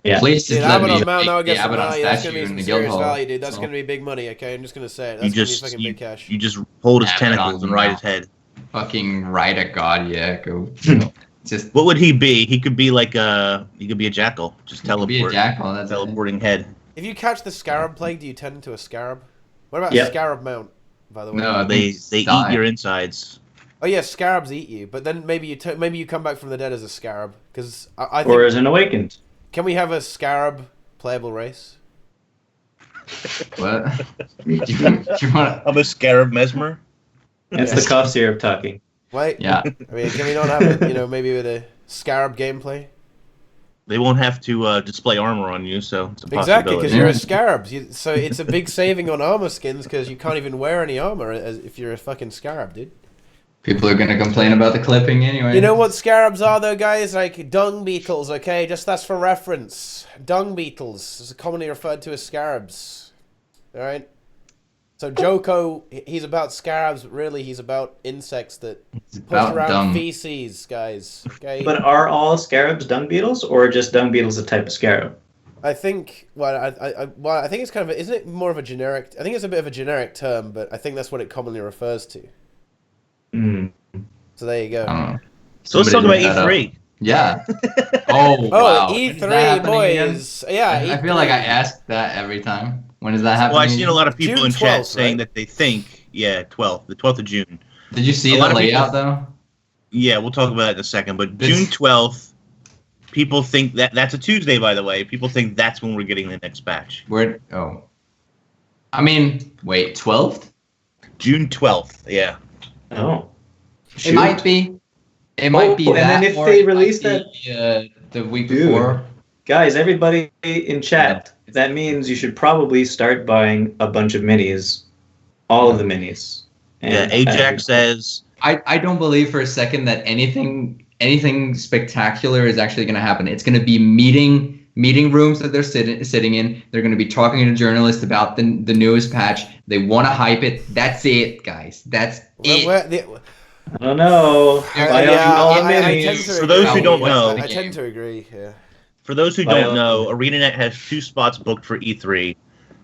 Yeah. Please Dude, just let me Abaddon Mount make now the gets some Abaddon value. That's statue gonna be in some the guild serious hall. value, dude. That's So, gonna be big money. Okay, I'm just gonna say it. You That's gonna be just fucking big cash. you just hold his Abaddon's tentacles and ride mount. his head. fucking right at God, yeah. Go. Just What would he be? He could be like he could be a jackal, just be a teleport, jackal. That's it. teleporting head. If you catch the scarab plague, do you turn into a scarab? What about Yep. scarab mount? By the way. No, They die. eat your insides. Oh yeah, scarabs eat you, but then maybe you come back from the dead as a scarab. Because I think Or as an awakened. can we have a scarab playable race? What? do you want? I'm a scarab mesmer. That's Yeah. the cough syrup talking. Wait. Yeah. I mean, can we not have it? You know, maybe with a scarab gameplay. They won't have to display armor on you, so it's a Exactly, possibility. because you're a scarab. So it's a big saving on armor skins because you can't even wear any armor if you're a fucking scarab, dude. People are gonna complain about the clipping anyway. You know what scarabs are, though, guys? Like dung beetles, okay? Just that's for reference. Dung beetles is commonly referred to as scarabs. All right. So Joko, he's about scarabs, but really he's about insects that It's push about around dung. feces, guys. Okay. But are all scarabs dung beetles, or just dung beetles a type of scarab? I think, I think it's kind of, isn't it more of a generic? I think it's a bit of a generic term, but I think that's what it commonly refers to. Mm. So there you go. I don't know. So let's talk Somebody about look that E3. Yeah. Oh, Oh, wow. When is that E3, happening again? boys. Yeah, I feel like I ask that every time. When is that happening? Well, I've seen a lot of people June in chat 12th, saying right? that they think, the 12th of June. Did you see a the lot of layout people- though? Yeah, we'll talk about that in a second. But This- June 12th, people think that's a Tuesday, by the way. People think that's when we're getting the next batch. Where? Oh. I mean, wait, 12th? June 12th, yeah. Oh. It might be. It might be and that. then if or they it might release be, the week Dude. before. Guys, everybody in chat, that means you should probably start buying a bunch of minis. All of the minis. Yeah, Ajax says I don't believe for a second that anything spectacular is actually going to happen. It's going to be meeting rooms that they're sitting in. They're going to be talking to journalists about the newest patch. They want to hype it. That's it, guys. That's it. I don't know. Buy all the I minis. tend to For those who agree. don't know- I tend to agree. Yeah. For those who By don't all- know, ArenaNet has 2 spots booked for E3.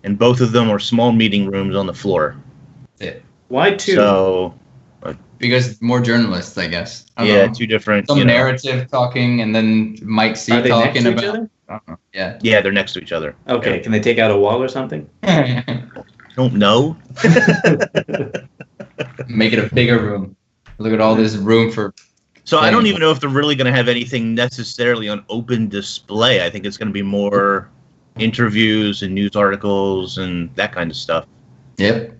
and both of them are small meeting rooms on the floor. That's it. Why 2? So Because more journalists, I guess. I don't yeah, know. 2 different. Some narrative talking, and then Mike C Are they talking next to each about. other? I don't know. Yeah. Yeah, they're next to each other. Okay, Yeah. can they take out a wall or something? Don't know. Make it a bigger room. Look at all this room for. So I don't playing. even know if they're really going to have anything necessarily on open display. I think it's going to be more interviews and news articles and that kind of stuff. Yep.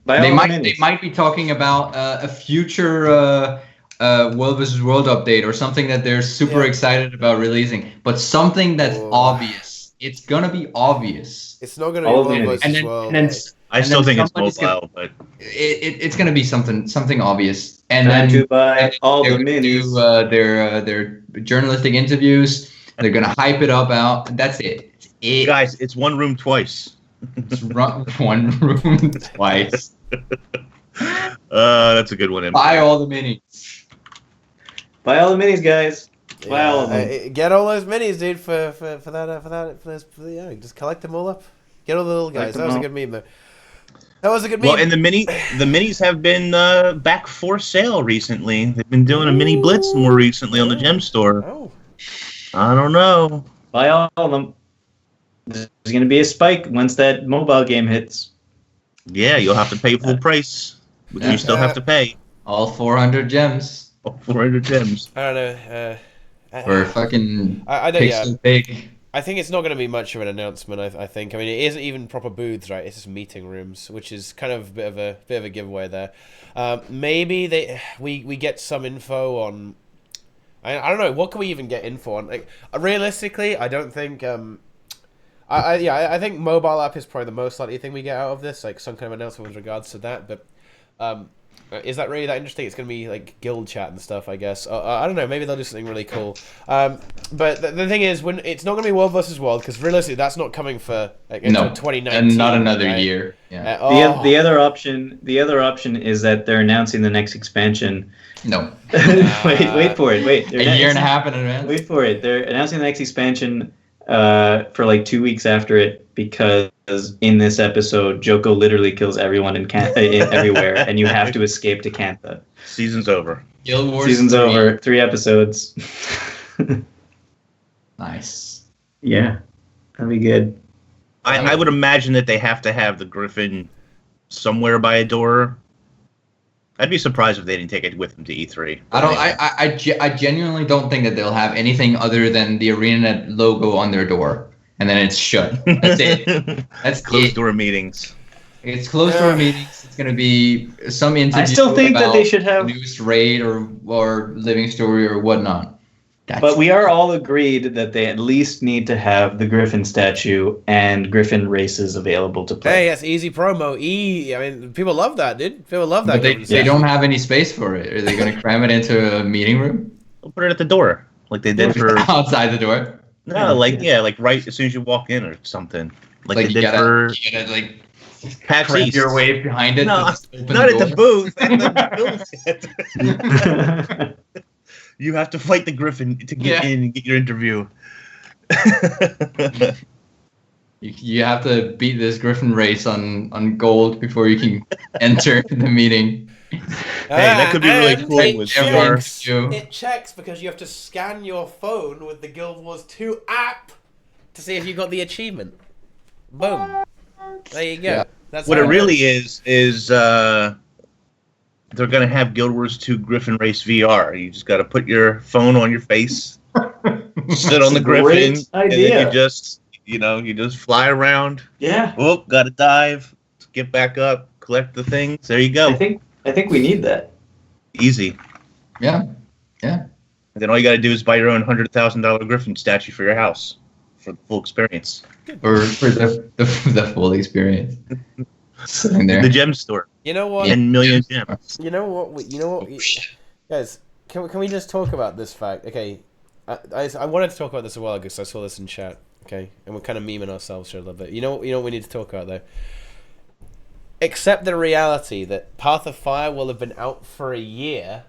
By They all might. means. They might be talking about a future World vs. World update or something that they're super excited about releasing, but something that's obvious. It's gonna be obvious. It's not going to be All World minis. vs. World. I still think it's somebody's mobile, but It's gonna be something obvious, and Time then to buy all the they're gonna minis. do their journalistic interviews. They're gonna hype it up out. That's it. It's it. guys, it's one room twice. It's one room twice. That's a good one. Buy all the minis. Buy all the minis, guys. Buy all of them. Get all those minis, dude, for just collect them all up. Get all the little guys. Collect them That was a all. good meme, though. That was a good meme. Well, and the minis have been back for sale recently. They've been doing a mini blitz more recently on the gem store. Oh. I don't know. Buy all of them. There's going to be a spike once that mobile game hits. Yeah, you'll have to pay full price, but you still have to pay All 400 gems 400 gems. I don't know. for fucking I don't. Yeah. pixel pig. I think it's not going to be much of an announcement. I think. I mean, it isn't even proper booths, right? It's just meeting rooms, which is kind of a bit of a giveaway there. Maybe we get some info on. I don't know. What can we even get info on? Like, realistically, I don't think. I think mobile app is probably the most likely thing we get out of this, like some kind of announcement with regards to that. But is that really that interesting? It's going to be like guild chat and stuff, I guess. I don't know. Maybe they'll do something really cool. But the thing is, when it's not going to be World versus World, because realistically, that's not coming for until 2019, and not another right? year. Yeah. The other option is that they're announcing the next expansion. No. wait for it. Wait. A year and a half in advance. Wait for it. They're announcing the next expansion for like 2 weeks after it, because in this episode, Joko literally kills everyone in everywhere, and you have to escape to Kantha. Season's over. Guild Wars Season's 3. over. 3 episodes. Nice. Yeah, that'd be good. I would imagine that they have to have the Griffin somewhere by a door. I'd be surprised if they didn't take it with them to E3. I genuinely don't think that they'll have anything other than the ArenaNet logo on their door, and then it's shut. That's it. That's Closed it. door meetings. It's closed door meetings. It's gonna be some interview. I still think that they should have. news raid or living story or whatnot. But we are all agreed that they at least need to have the Griffin statue and Griffin races available to play. Hey, that's easy promo. I mean, people love that, dude. People love that. But they don't have any space for it. Are they gonna cram it into a meeting room? They'll put it at the door, like they did for. Outside the door. No, like right as soon as you walk in or something, like they you did for you gotta like PAX cram East. your way behind it. No, to open not the at the door. booth. At the booth. You have to fight the Griffin to get in and get your interview. You have to beat this Griffin race on gold before you can enter the meeting. Hey, that could be really cool with VR. It checks because you have to scan your phone with the Guild Wars 2 app to see if you got the achievement. Boom. There you go. Yeah. That's What how it it really is they're gonna have Guild Wars 2 Griffin Race VR. You just gotta put your phone on your face, sit on the Griffin, Great and idea. then you just fly around. Yeah, Oh, gotta dive, get back up, collect the things. There you go. I think we need that. Easy. Yeah. And then all you gotta do is buy your own $100,000 Griffin statue for your house for the full experience. For the full experience. Sitting there. The gem store. You know what? 10 million gems. You know what? Guys, can we just talk about this fact? Okay, I wanted to talk about this a while ago because I saw this in chat. Okay, and we're kind of memeing ourselves here a little bit. You know what we need to talk about though. Accept the reality that Path of Fire will have been out for a year,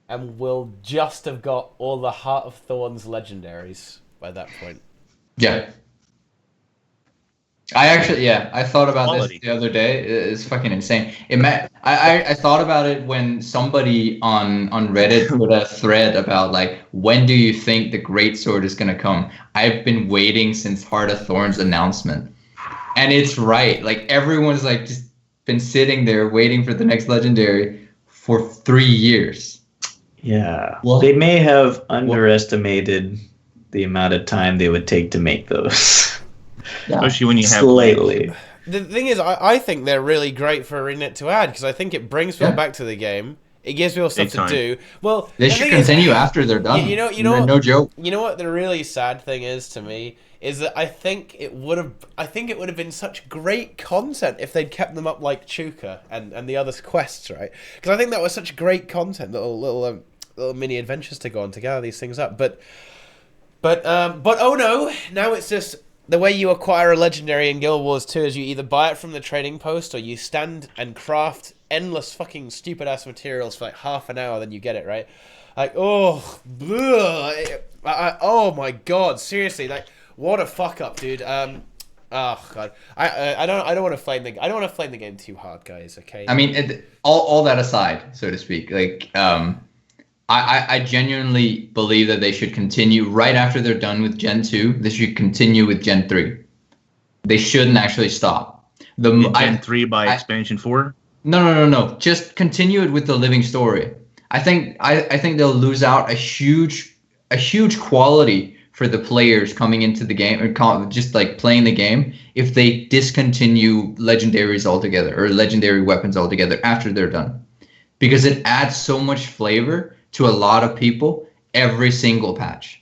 and will just have got all the Heart of Thorns legendaries by that point. Yeah. I thought about Quality. this the other day. It's fucking insane. I thought about it when somebody on Reddit put a thread about like, when do you think the Great Sword is gonna come? I've been waiting since Heart of Thorn's announcement, and it's right. Like everyone's like just been sitting there waiting for the next legendary for 3 years. Yeah. Well- They may have underestimated the amount of time they would take to make those. Yeah. Especially when you have Slightly. The thing is, I think they're really great for ArenaNet to add because I think it brings people back to the game. It gives people stuff Big to time. do. Well, They the should thing is, continue after they're done. You know No what? joke. You know what the really sad thing is to me is that I think it would have been such great content if they'd kept them up like Chuka and the other quests, right? Because I think that was such great content, little mini adventures to go on to gather these things up. But oh no, now it's just the way you acquire a legendary in Guild Wars 2 is you either buy it from the trading post or you stand and craft endless fucking stupid ass materials for like half an hour, then you get it, right? Like, oh, oh my god, seriously, like, what a fuck up, dude. Oh god, I don't want to flame the game too hard, guys. Okay. I mean, all that aside, so to speak, like, I genuinely believe that they should continue right after they're done with Gen 2. They should continue with Gen 3. They shouldn't actually stop. Gen 3 by expansion 4? No. Just continue it with the living story. I think they'll lose out a huge quality for the players coming into the game or just like playing the game if they discontinue legendaries altogether or legendary weapons altogether after they're done, because it adds so much flavor to a lot of people every single patch.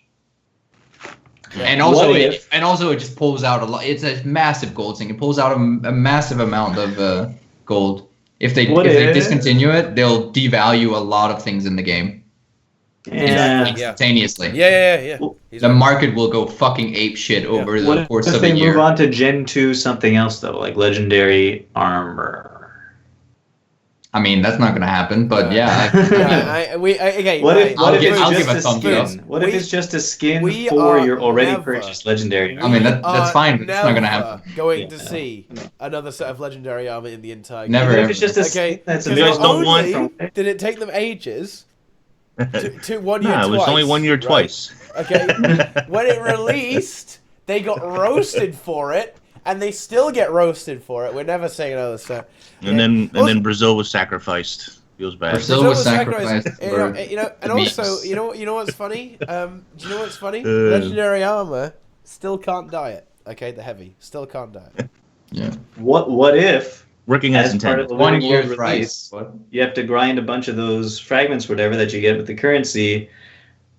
Yeah. And also it just pulls out a lot. It's a massive gold thing. It pulls out a massive amount of gold. If they discontinue it, they'll devalue a lot of things in the game. Instantaneously. Yeah. The market will go fucking ape shit over the course of a year. What if they move on to Gen 2 something else though, like legendary armor? I mean, that's not gonna happen, but yeah. What if it's just a skin for your already purchased legendary? I mean, that's fine, but it's not gonna happen. Going to see another set of legendary armor in the entire game. Never. If it's just a skin, that's you guys don't want. Did it take them ages? to 1 year. No, it was twice, only 1 year right? twice. Okay. When it released, they got roasted for it. And they still get roasted for it. We're never saying another stuff. And then Brazil was sacrificed. Feels bad. Brazil was sacrificed. And also, you know what's funny? Do you know what's funny? Legendary armor still can't dye it. Okay, the heavy still can't dye it. Yeah. What if working as part of the 1 year release, you have to grind a bunch of those fragments, whatever that you get with the currency,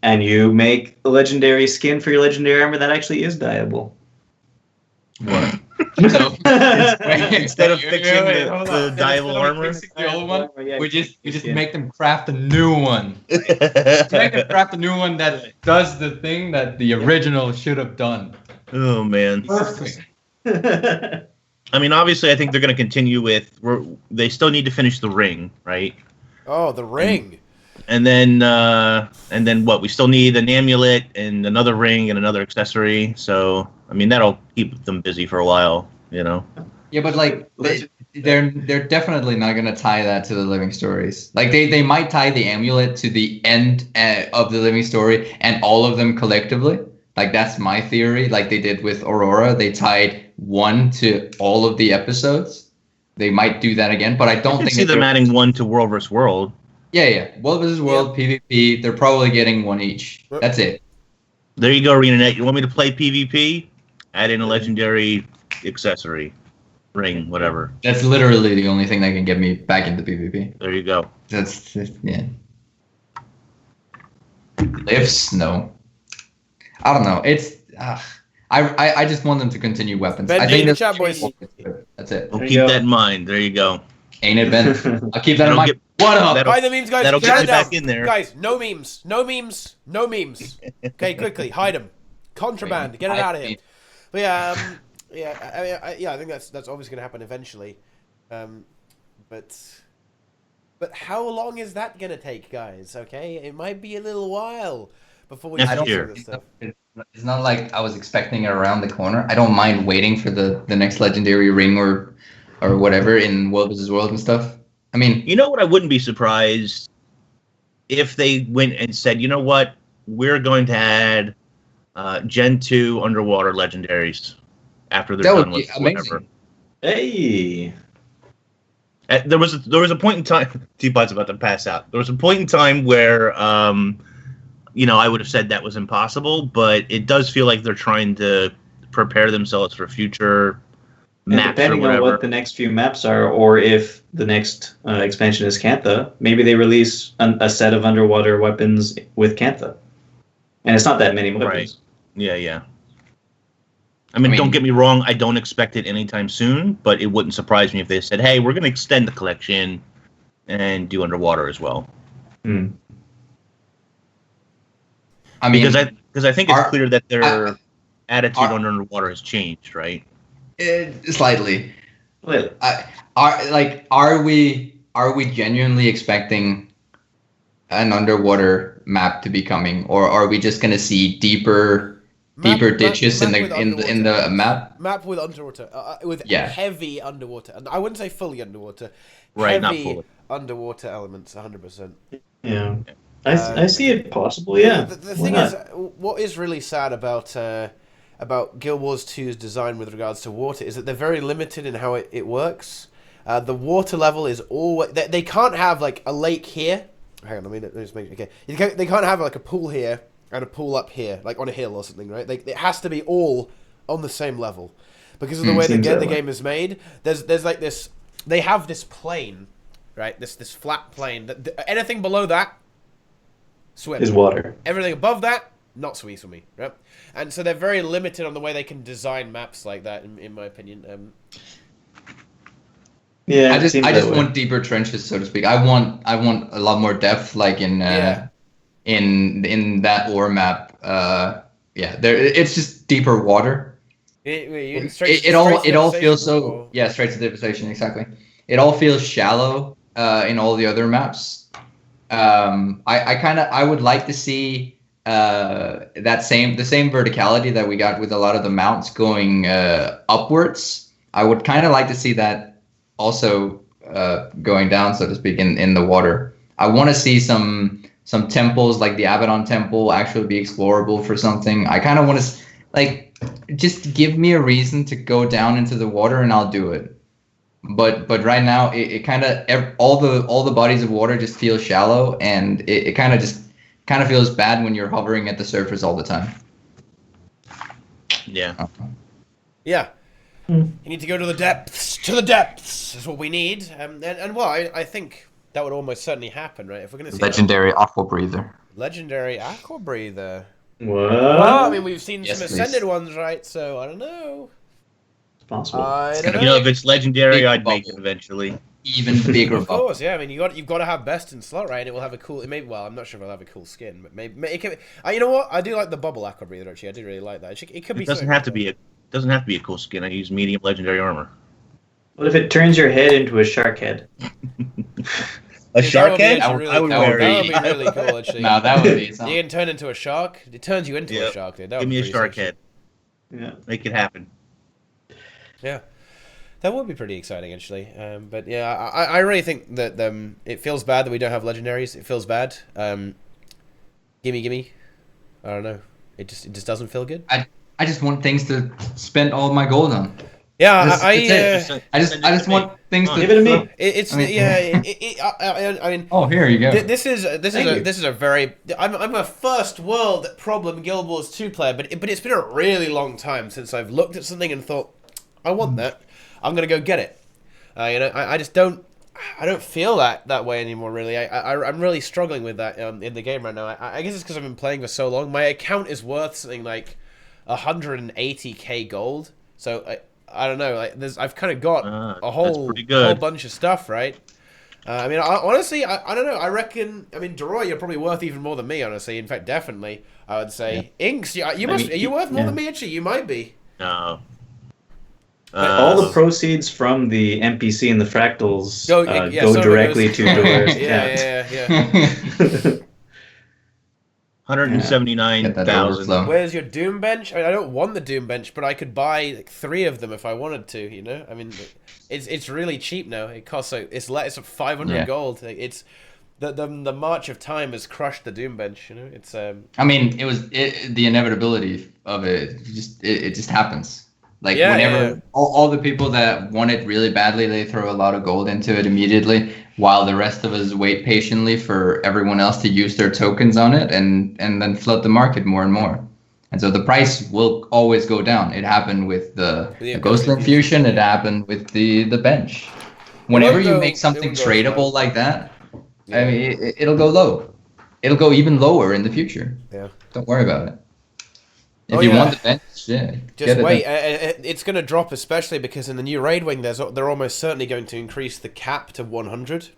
and you make a legendary skin for your legendary armor that actually is dyeable. What? So, instead of fixing the dyeable armor, the old one, we just make them craft a new one. Make them craft a new one that does the thing that the original should have done. Oh man. Perfect. I mean, obviously, I think they're going to continue with. They still need to finish the ring, right? Oh, the ring. And then what? We still need an amulet and another ring and another accessory. So, I mean, that'll keep them busy for a while, you know? Yeah, but like they're definitely not gonna tie that to the living stories. Like they might tie the amulet to the end of the living story and all of them collectively. Like that's my theory. Like they did with Aurora, they tied one to all of the episodes. They might do that again, but I don't think see them adding one to World vs. World. Yeah. World vs. World, PvP, they're probably getting one each. That's it. There you go, ArenaNet. You want me to play PvP? Add in a legendary accessory. Ring, whatever. That's literally the only thing that can get me back into PvP. There you go. That's, yeah. Lifts? No. I don't know. It's... I just want them to continue weapons. Ben, I think chat, boys. That's it. We'll keep that in mind. There you go. Ain't it, Ben? I'll keep that in mind. What up? Buy the memes, guys. That'll get you back in there. Guys, no memes. No memes. No memes. Okay, quickly. Hide them. Contraband. Get it out of here. But I think that's obviously going to happen eventually. But how long is that going to take, guys? Okay? It might be a little while before we Next see year. this stuff. it's not like I was expecting it around the corner. I don't mind waiting for the next legendary ring or whatever in World vs. World and stuff. I mean, you know what? I wouldn't be surprised if they went and said, you know what, we're going to add Gen 2 underwater legendaries after they're done with whatever. Hey. There was a point in time. Teapot's about to pass out. There was a point in time where, I would have said that was impossible, but it does feel like they're trying to prepare themselves for future maps depending or whatever. on what the next few maps are, or if the next expansion is Cantha, maybe they release a set of underwater weapons with Cantha, and it's not that many weapons. Right. Yeah. I mean, don't get me wrong. I don't expect it anytime soon, but it wouldn't surprise me if they said, "Hey, we're going to extend the collection and do underwater as well." Mm. I mean, because I think it's clear that their attitude on underwater has changed, right? Slightly. Really? Are we genuinely expecting an underwater map to be coming, or are we just going to see deeper ditches in the map? Map with underwater, heavy underwater, and I wouldn't say fully underwater. Right, heavy not fully. Underwater elements, 100%. Yeah. I see it possible, yeah. The thing is, what is really sad about Guild Wars 2's design with regards to water is that they're very limited in how it works. The water level is always... They can't have, like, a lake here. Hang on, let me just make it... Okay. They can't have, like, a pool here and a pool up here, like on a hill or something, right? It has to be all on the same level. Because of the way the game is made, there's like this... They have this plane, right? This flat plane. Anything below that, swim. Is water. Everything above that, not so easy for me, right? And so they're very limited on the way they can design maps like that, in my opinion. Yeah, I just want deeper trenches, so to speak. I want a lot more depth, like in that ore map. It's just deeper water. It all feels so straight to devastation, exactly. It all feels shallow in all the other maps. I would like to see the same verticality that we got with a lot of the mounts going upwards. I would kind of like to see that also going down, so to speak, in the water. I want to see some temples like the Abaddon Temple actually be explorable for something. I kind of want to just give me a reason to go down into the water and I'll do it. But right now it kind of all the bodies of water just feel shallow, and it kind of feels bad when you're hovering at the surface all the time. Yeah. Yeah. You need to go to the depths. To the depths is what we need. And I think that would almost certainly happen, right? If we're going to see legendary aqua breather. Legendary aqua breather. What? Well, I mean, we've seen some ascended ones, right? So I don't know. It's possible. I don't know. If it's legendary, I'd make it eventually. Even bigger. Of course, yeah. I mean, you've got to have best in slot, right? And it will have a cool. Well, I'm not sure if it'll have a cool skin, but maybe it can. You know what? I do like the bubble aqua breather. Actually, I do really like that. It could be. It doesn't have to be a cool skin. I use medium legendary armor. What if it turns your head into a shark head? A shark head? That would be really cool, actually. No, that would be something. You can turn into a shark. It turns you into a shark, dude. Give me a shark head. Yeah. Make it happen. Yeah. That would be pretty exciting, actually. But yeah, I really think that it feels bad that we don't have legendaries. It feels bad. Gimme. I don't know. It just doesn't feel good. I just want things to spend all my gold on. Yeah, I just want things to give it to me. I mean. Oh, here you go. This is a very. I'm a first world problem Guild Wars 2 player, but it's been a really long time since I've looked at something and thought, I want that. I'm gonna go get it. I just don't. I don't feel that way anymore. Really, I'm really struggling with that in the game right now. I guess it's because I've been playing for so long. My account is worth something like 180k gold. So I don't know. I've kind of got a whole bunch of stuff, right? I mean, honestly, I don't know. I reckon. I mean, Deroir, you're probably worth even more than me. Honestly, in fact, definitely, I would say. Yeah. Inks, are you worth more than me? Actually, you might be. No. All the proceeds from the NPC and the fractals go directly to Deroir's account. Yeah. Get that 179,000. overflow. Where's your Doom bench? I mean, I don't want the Doom bench, but I could buy like 3 of them if I wanted to. You know, I mean, it's really cheap now. It costs it's 500 gold. It's the march of time has crushed the Doom bench. You know, it's I mean, the inevitability of it. It just happens. Like whenever all the people that want it really badly, they throw a lot of gold into it immediately, while the rest of us wait patiently for everyone else to use their tokens on it and then flood the market more and more. And so the price will always go down. It happened with the Ghostland Fusion. It happened with the bench. Whenever you make something tradable like that, I mean, it'll go low. It'll go even lower in the future. Yeah. Don't worry about it. If you want the bench, just wait. It's going to drop, especially because in the new raid wing, they're almost certainly going to increase the cap to 100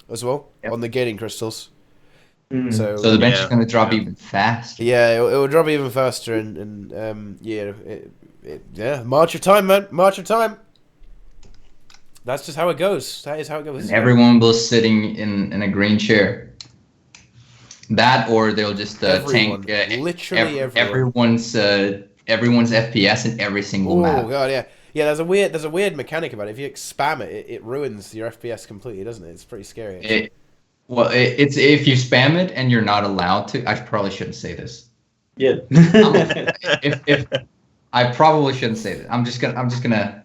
as well on the gating crystals. So the bench is going to drop even faster. Yeah, it will drop even faster, and March of time, man. March of time. That's just how it goes. That is how it goes. And everyone will sitting in a green chair. That, or they'll just tank literally everyone's FPS in every single map. Oh god, yeah. There's a weird mechanic about it. If you spam it ruins your FPS completely, doesn't it? It's pretty scary. It's if you spam it and you're not allowed to. I probably shouldn't say this. Yeah. if I probably shouldn't say that. I'm just gonna.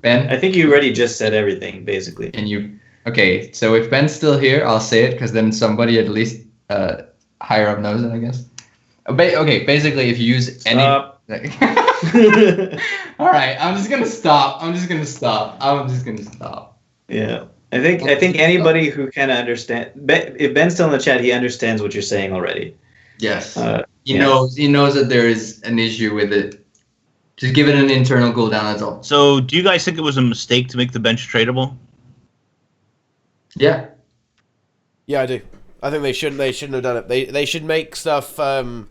Ben, I think you already just said everything, basically. Can you? Okay, so if Ben's still here, I'll say it because then somebody at least higher up knows it, I guess. Okay, basically, if you use any. All right, I'm just gonna stop. Yeah, I think anybody who kind of understand. If Ben's still in the chat, he understands what you're saying already. Yes. He knows that there is an issue with it. Just give it an internal cooldown. That's all. So, do you guys think it was a mistake to make the bench tradable? Yeah. Yeah, I do. I think they shouldn't have done it. They should make stuff. I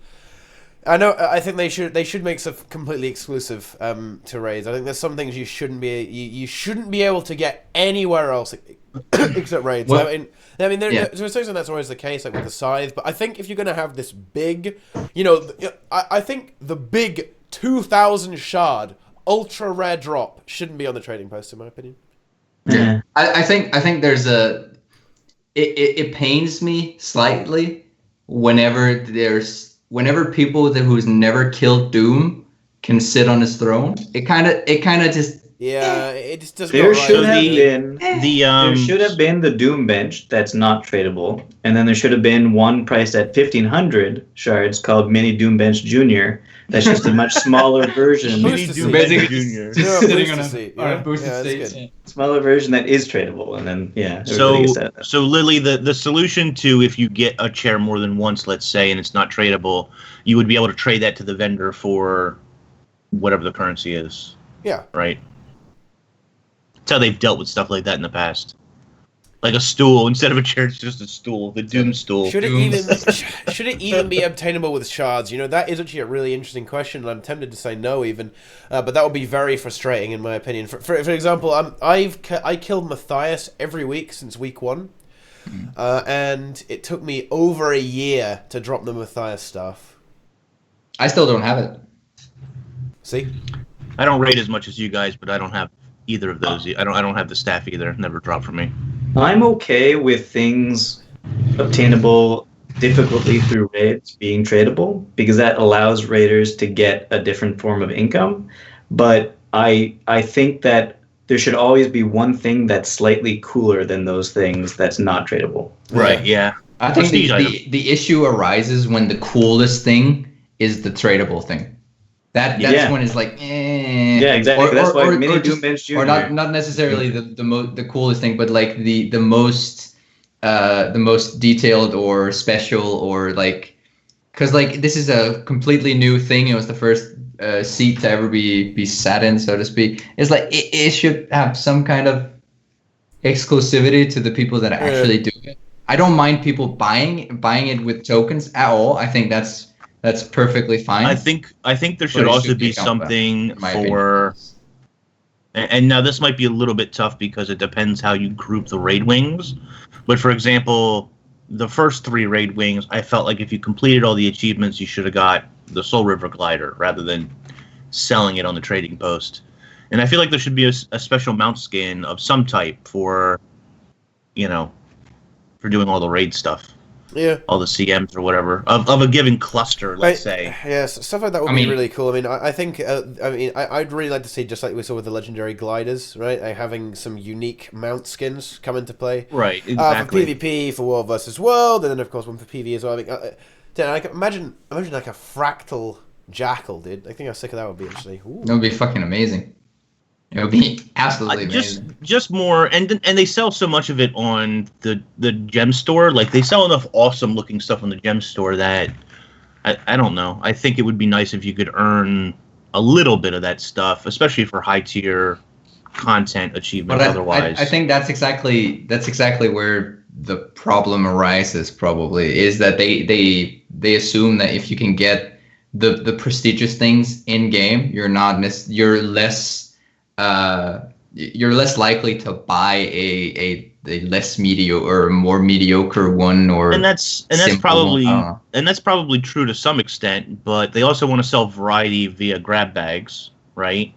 think they should make stuff completely exclusive to raids. I think there's some things you shouldn't be able to get anywhere else except raids. Well, to a certain extent that's always the case, like with the scythe. But I think if you're gonna have this big, I think the big 2,000 shard ultra rare drop shouldn't be on the trading post, in my opinion. Yeah, I think there's a. It pains me slightly whenever people who's never killed Doom can sit on his throne. It kind of just. Yeah, it just doesn't. There should have been the Doom bench that's not tradable, and then there should have been one priced at 1,500 shards called Mini Doom Bench Junior. That's just a much smaller version. Mini Doom Bench Junior. Just sitting on a boosted state. Smaller version that is tradable, and then So Lily, the solution to if you get a chair more than once, let's say, and it's not tradable, you would be able to trade that to the vendor for whatever the currency is. Yeah. Right. That's how they've dealt with stuff like that in the past. Like a stool, instead of a chair, it's just a stool. The Doom stool. Should it even be obtainable with shards? That is actually a really interesting question, and I'm tempted to say no even, but that would be very frustrating in my opinion. For example, I killed Matthias every week since week 1, and it took me over a year to drop the Matthias stuff. I still don't have it. See? I don't raid as much as you guys, but I don't have either of those. I don't have the staff either. Never dropped for me. I'm okay with things obtainable difficultly through raids being tradable because that allows raiders to get a different form of income. But I think that there should always be one thing that's slightly cooler than those things that's not tradable. Right, yeah. I think the issue arises when the coolest thing is the tradable thing. That's when it's like, Yeah, exactly. That's why Mini Doom Bench Junior. Or not necessarily the coolest thing, but like the most detailed or special or like, because like this is a completely new thing. It was the first seat to ever be sat in, so to speak. It's like it should have some kind of exclusivity to the people that actually do it. I don't mind people buying it with tokens at all. I think that's perfectly fine. I think there should also be something for, and now this might be a little bit tough because it depends how you group the raid wings. But for example, the first 3 raid wings, I felt like if you completed all the achievements, you should have got the Soul River glider rather than selling it on the trading post. And I feel like there should be a special mount skin of some type for, for doing all the raid stuff. Yeah. All the CMs or whatever of a given cluster, let's say. Yes, stuff like that would be really cool. I mean, I think, I'd really like to see, just like we saw with the legendary gliders, right? Having some unique mount skins come into play. Right, exactly. For PvP, for World versus World, and then of course one for PvE as well. I mean, imagine like a fractal jackal, dude. I think how sick of that would be actually. Ooh. That would be fucking amazing. It would be absolutely amazing. Just more, and they sell so much of it on the gem store. Like they sell enough awesome looking stuff on the gem store that I don't know. I think it would be nice if you could earn a little bit of that stuff, especially for high tier content achievements. Otherwise, I think that's exactly where the problem arises. Probably is that they assume that if you can get the prestigious things in game, you're less likely to buy a less mediocre or more mediocre one, and that's probably true to some extent, but they also want to sell variety via grab bags, right?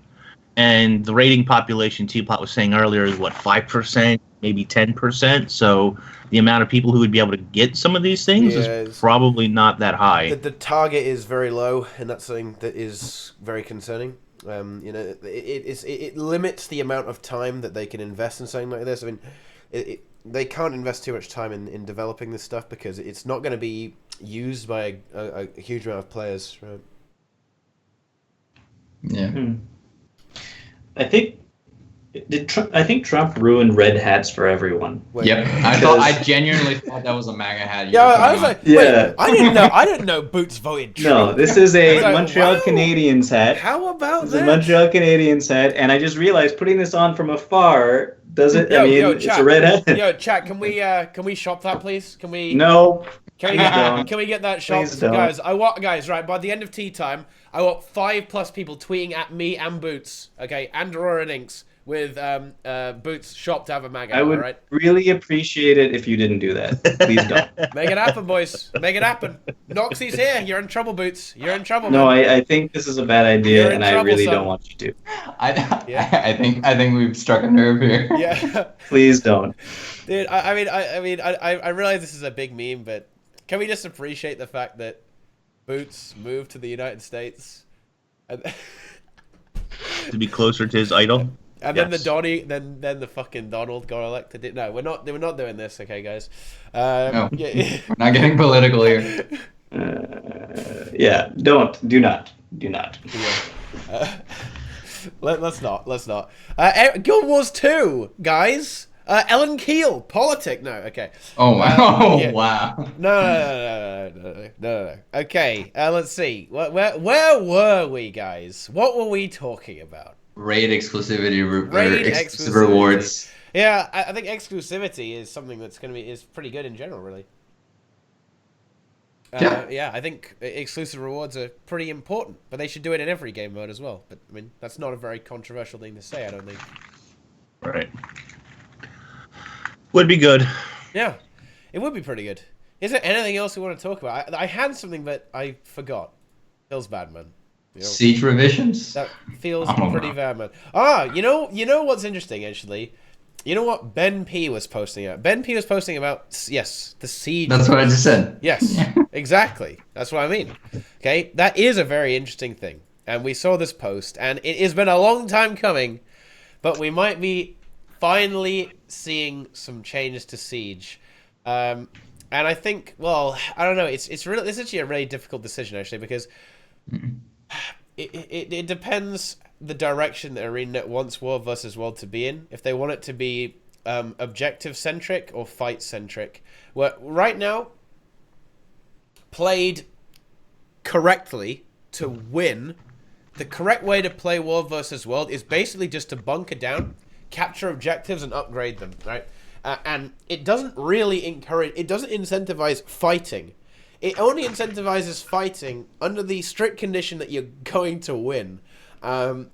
And the raiding population Teapot was saying earlier is 5%, maybe 10%. So the amount of people who would be able to get some of these things is probably not that high. The target is very low, and that's something that is very concerning. It limits the amount of time that they can invest in something like this. I mean, they can't invest too much time in developing this stuff because it's not going to be used by a huge amount of players, right? Yeah. I think Trump ruined red hats for everyone. Yep, I genuinely thought that was a MAGA hat. Yeah, I was like, wait, I didn't know Boots voted Trump. No, this is a Montreal Canadiens hat. How about that? It's a Montreal Canadiens hat, and I just realized putting this on from afar doesn't. It's a red hat. Yo, chat, can we shop that, please? Can we? No. Can we get that shopped, guys? Right, by the end of tea time, I want 5+ people tweeting at me and Boots, okay, and Deroir and Inks with Boots shop to have a MAGA. I would really appreciate it if you didn't do that. Please don't. Make it happen, boys. Make it happen. Noxie's here. You're in trouble, Boots. You're in trouble. No, I think this is a bad idea, and I really don't want you to. I think we've struck a nerve here. Yeah. Please don't. Dude, I realize this is a big meme, but can we just appreciate the fact that Boots moved to the United States and to be closer to his idol? And then then the fucking Donald got elected. No, we're not doing this, okay, guys. No, we're not getting political here. Do not. Yeah. Let's not. Guild Wars 2, guys. Ellen Keel, politic. No, okay. Oh wow! Wow. No. Okay, let's see. Where were we, guys? What were we talking about? Raid exclusivity, exclusive rewards. Yeah, I think exclusivity is something that's is pretty good in general, really. Yeah, I think exclusive rewards are pretty important, but they should do it in every game mode as well. But I mean, that's not a very controversial thing to say, I don't think. Right. Would be good. Yeah, it would be pretty good. Is there anything else we want to talk about? I had something, but I forgot. Feels bad, man. Siege revisions? That feels pretty bad, man. You know what's interesting, actually? You know what Ben P was posting about? Ben P was posting about, the siege. That's what I just said. Yes, exactly. That's what I mean. Okay, that is a very interesting thing. And we saw this post, and it has been a long time coming, but we might be finally seeing some changes to siege. And I think, well, I don't know. It's actually a really difficult decision, actually, because it depends the direction that ArenaNet wants World versus World to be in. If they want it to be objective centric or fight centric. Well, right now, played correctly to win, the correct way to play World versus World is basically just to bunker down, capture objectives, and upgrade them, right? And it doesn't really it doesn't incentivize fighting. It only incentivizes fighting under the strict condition that you're going to win. And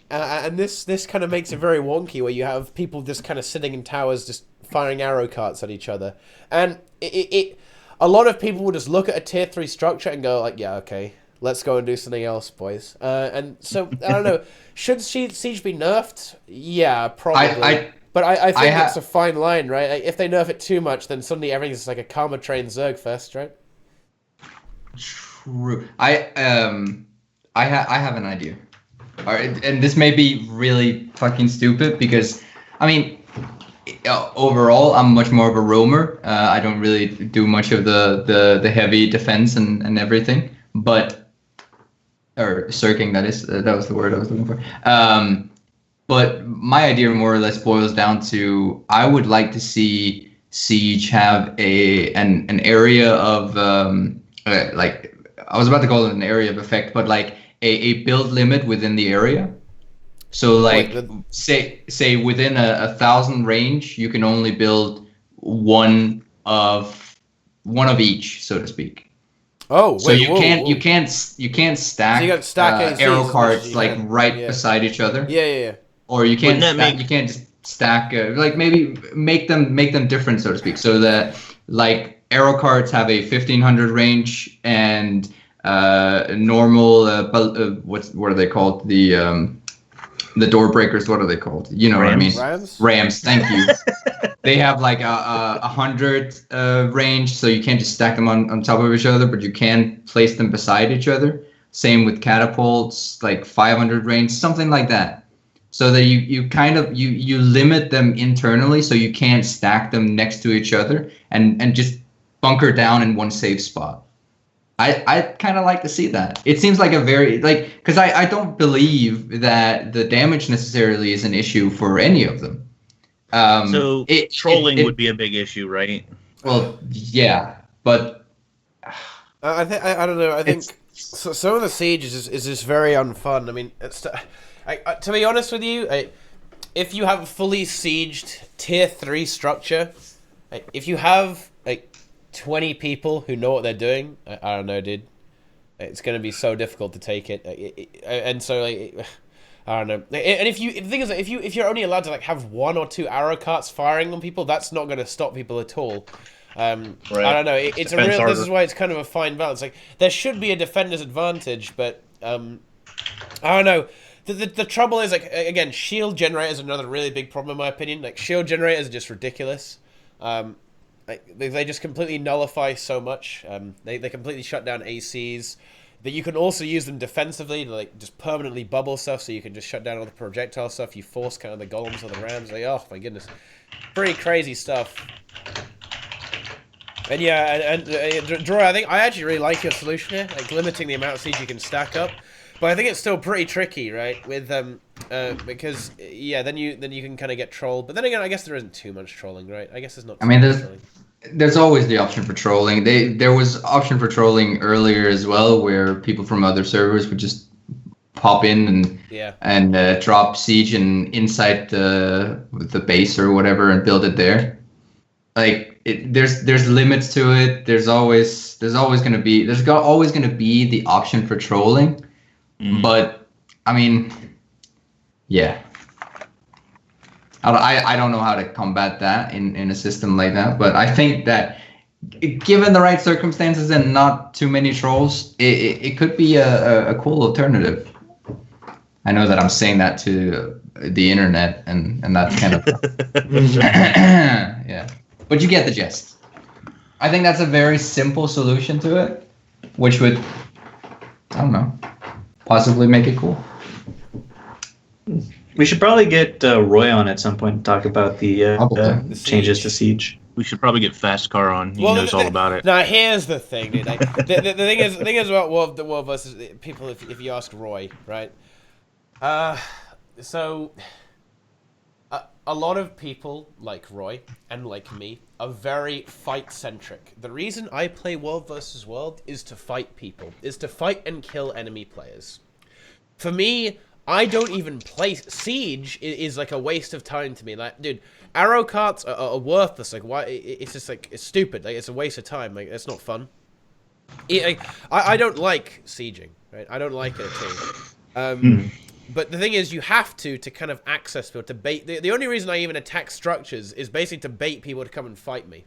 this kind of makes it very wonky, where you have people just kind of sitting in towers just firing arrow carts at each other. And a lot of people will just look at a tier 3 structure and go like, yeah, okay, let's go and do something else, boys. And so, I don't know, should Siege be nerfed? Yeah, probably. But I think it's a fine line, right? Like, if they nerf it too much, then suddenly everything's like a Karma Train Zerg fest, right? True. I have an idea. All right, and this may be really fucking stupid because, I mean, overall, I'm much more of a roamer. I don't really do much of the heavy defense and everything, or circing, that was the word I was looking for. But my idea more or less boils down to, I would like to see Siege have an area of like, I was about to call it an area of effect, but like a build limit within the area. So like, say within 1,000 range, you can only build one of each, so to speak. Oh, so you can't stack, so you got stack arrow carts like beside each other. Yeah. Or you can't you can't just stack like maybe make them different, so to speak, so that like arrow carts have a 1,500 range and normal what are they called, the door breakers, what are they called? You know Rams. what I mean? Rams. Thank you. They have like a 100 range, so you can't just stack them on top of each other, but you can place them beside each other. Same with catapults, like 500 range, something like that. So that you kind of you limit them internally, so you can't stack them next to each other and just bunker down in one safe spot. I kind of like to see that. It seems like a very, like, because I don't believe that the damage necessarily is an issue for any of them. So trolling would be a big issue, right? Well, yeah, but I don't know. I think some of the Siege is just very unfun. I mean, to be honest with you, if you have a fully sieged tier 3 structure, if you have like 20 people who know what they're doing, I don't know, dude, it's going to be so difficult to take it. And so like, I don't know. And the thing is, if you're only allowed to like have 1 or 2 arrow carts firing on people, that's not going to stop people at all. Right. I don't know. It's a real. This is why it's kind of a fine balance. Like, there should be a defender's advantage, but I don't know. The trouble is, like, again, shield generators are another really big problem in my opinion. Like, shield generators are just ridiculous. They just completely nullify so much. They completely shut down ACs. That you can also use them defensively to like just permanently bubble stuff, so you can just shut down all the projectile stuff. You force kind of the golems or the rams. Like, oh my goodness, pretty crazy stuff. And yeah, and Deroir, I actually really like your solution here, like limiting the amount of siege you can stack up. But I think it's still pretty tricky, right? With because yeah, then you can kind of get trolled. But then again, I guess there isn't too much trolling, right? I guess there's not. There's always the option for trolling. There was option for trolling earlier as well, where people from other servers would just pop in and drop siege and inside the base or whatever and build it there. Like there's limits to it. There's always gonna be the option for trolling. But I mean, yeah. I don't know how to combat that in a system like that, but I think that given the right circumstances and not too many trolls, it could be a cool alternative. I know that I'm saying that to the internet, and that's kind of yeah, but you get the gist. I think that's a very simple solution to it, which would, I don't know, possibly make it cool. We should probably get Roy on at some point to talk about the changes to Siege. We should probably get Fastcar on. He knows all about it. Now, here's the thing, dude. Like, the thing is about the War versus people. If you ask Roy, right? So a lot of people like Roy and like me are very fight centric. The reason I play World versus World is to fight people, is to fight and kill enemy players. For me, I don't even play Siege. Is like a waste of time to me. Like, dude, arrow carts are worthless. Like, why? It's just like, it's stupid. Like, it's a waste of time. Like, it's not fun. I don't like sieging. Right? I don't like it at all. But the thing is, you have to kind of access people, to bait. The only reason I even attack structures is basically to bait people to come and fight me.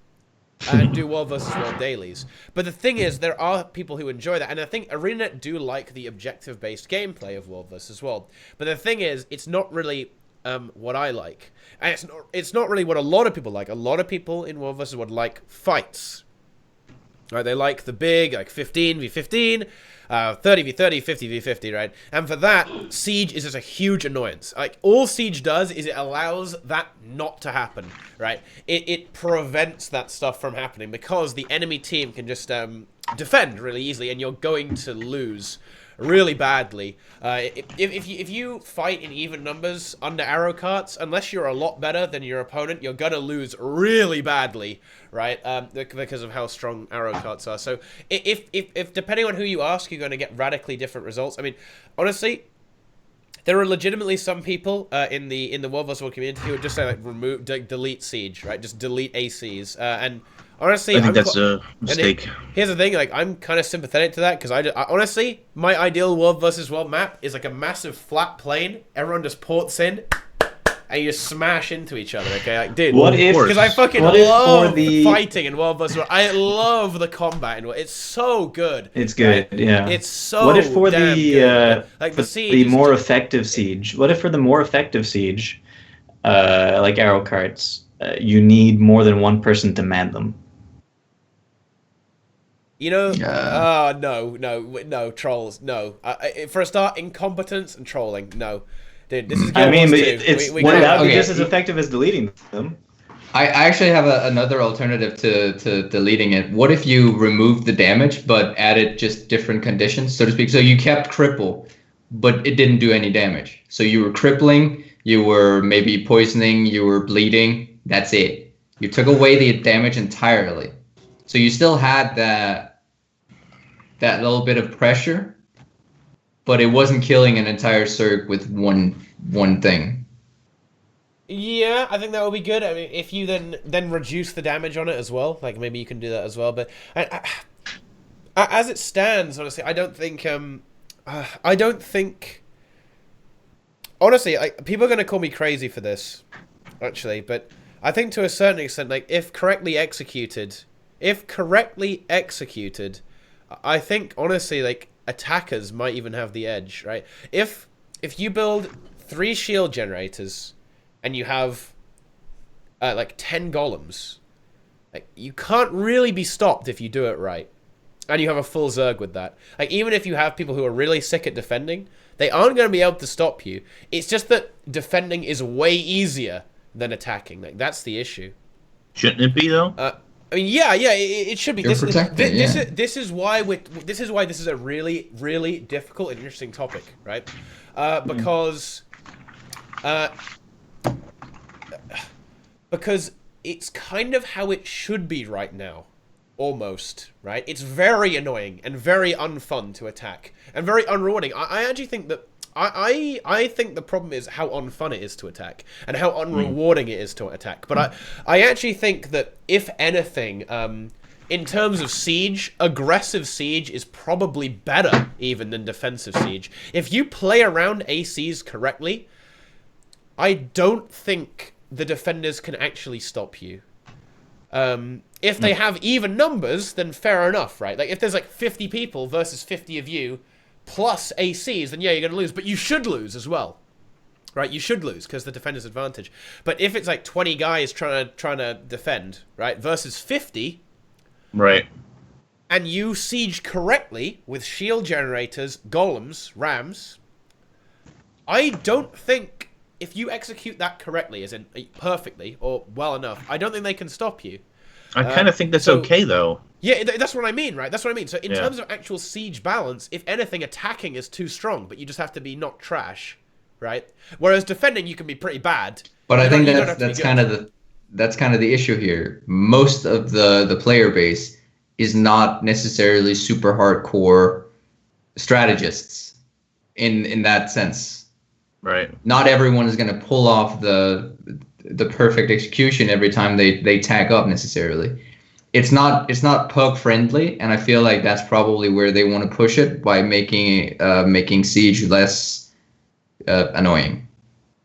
And do world versus world dailies. But the thing is, there are people who enjoy that, and I think ArenaNet do like the objective-based gameplay of world versus world. But the thing is, it's not really what I like, and it's not really what a lot of people like. A lot of people in world versus world like fights. Right? They like the big, like 15v15, 30v30, 50v50, right? And for that, Siege is just a huge annoyance. Like, all Siege does is it allows that not to happen, right? It prevents that stuff from happening because the enemy team can just defend really easily, and you're going to lose really badly. If you fight in even numbers under arrow carts, unless you're a lot better than your opponent, you're gonna lose really badly, right? Because of how strong arrow carts are. So if depending on who you ask, you're gonna get radically different results. I mean, honestly, there are legitimately some people in the World vs. World community who would just say like delete Siege, right? Just delete ACs. And honestly, I think that's a mistake. Here's the thing, like, I'm kind of sympathetic to that, because I honestly, my ideal World versus World map is like a massive flat plane, everyone just ports in, and you just smash into each other, okay? Like, dude, because I fucking love fighting in World versus World. I love the combat in World. It's so good. It's good, right? yeah. It's so What if for the like the Siege, the more effective Siege? What if for the more effective Siege, like arrow carts, you need more than one person to man them? You know, no, trolls, no. For a start, incompetence and trolling, no. Dude, this is I mean, but it's that would be just as effective as deleting them. I actually have another alternative to deleting it. What if you removed the damage but added just different conditions, so to speak? So you kept cripple, but it didn't do any damage. So you were crippling, you were maybe poisoning, you were bleeding. That's it. You took away the damage entirely. So you still had that little bit of pressure, but it wasn't killing an entire circ with one thing. Yeah, I think that would be good. I mean, if you then reduce the damage on it as well, like maybe you can do that as well. But as it stands, honestly, I don't think. Honestly, people are gonna call me crazy for this, actually. But I think to a certain extent, like if correctly executed, I think honestly, like attackers might even have the edge, right? If you build 3 shield generators and you have like 10 golems, like you can't really be stopped if you do it right, and you have a full Zerg with that. Like even if you have people who are really sick at defending, they aren't going to be able to stop you. It's just that defending is way easier than attacking. Like that's the issue. Shouldn't it be though? I mean, yeah, it should be. This is why this is a really, really difficult and interesting topic, right? Because it's kind of how it should be right now, almost, right? It's very annoying and very unfun to attack and very unrewarding. I actually think that I think the problem is how unfun it is to attack and how unrewarding it is to attack. But I actually think that if anything, in terms of siege, aggressive siege is probably better even than defensive siege. If you play around ACs correctly, I don't think the defenders can actually stop you. If they have even numbers, then fair enough, right? Like if there's like 50 people versus 50 of you, plus ACs, then yeah, you're going to lose. But you should lose as well, right? You should lose because the defender's advantage. But if it's like 20 guys trying to defend, right, versus 50, right, and you siege correctly with shield generators, golems, rams, I don't think if you execute that correctly, as in perfectly or well enough, I don't think they can stop you. I kind of think that's okay though. Yeah, that's what I mean, right? That's what I mean. So in terms of actual siege balance, if anything, attacking is too strong, but you just have to be not trash, right? Whereas defending, you can be pretty bad. But I think that's kind of the issue here. Most of the player base is not necessarily super hardcore strategists in that sense. Right. Not everyone is going to pull off the perfect execution every time they tag up necessarily. It's not perk friendly, and I feel like that's probably where they want to push it by making siege less annoying.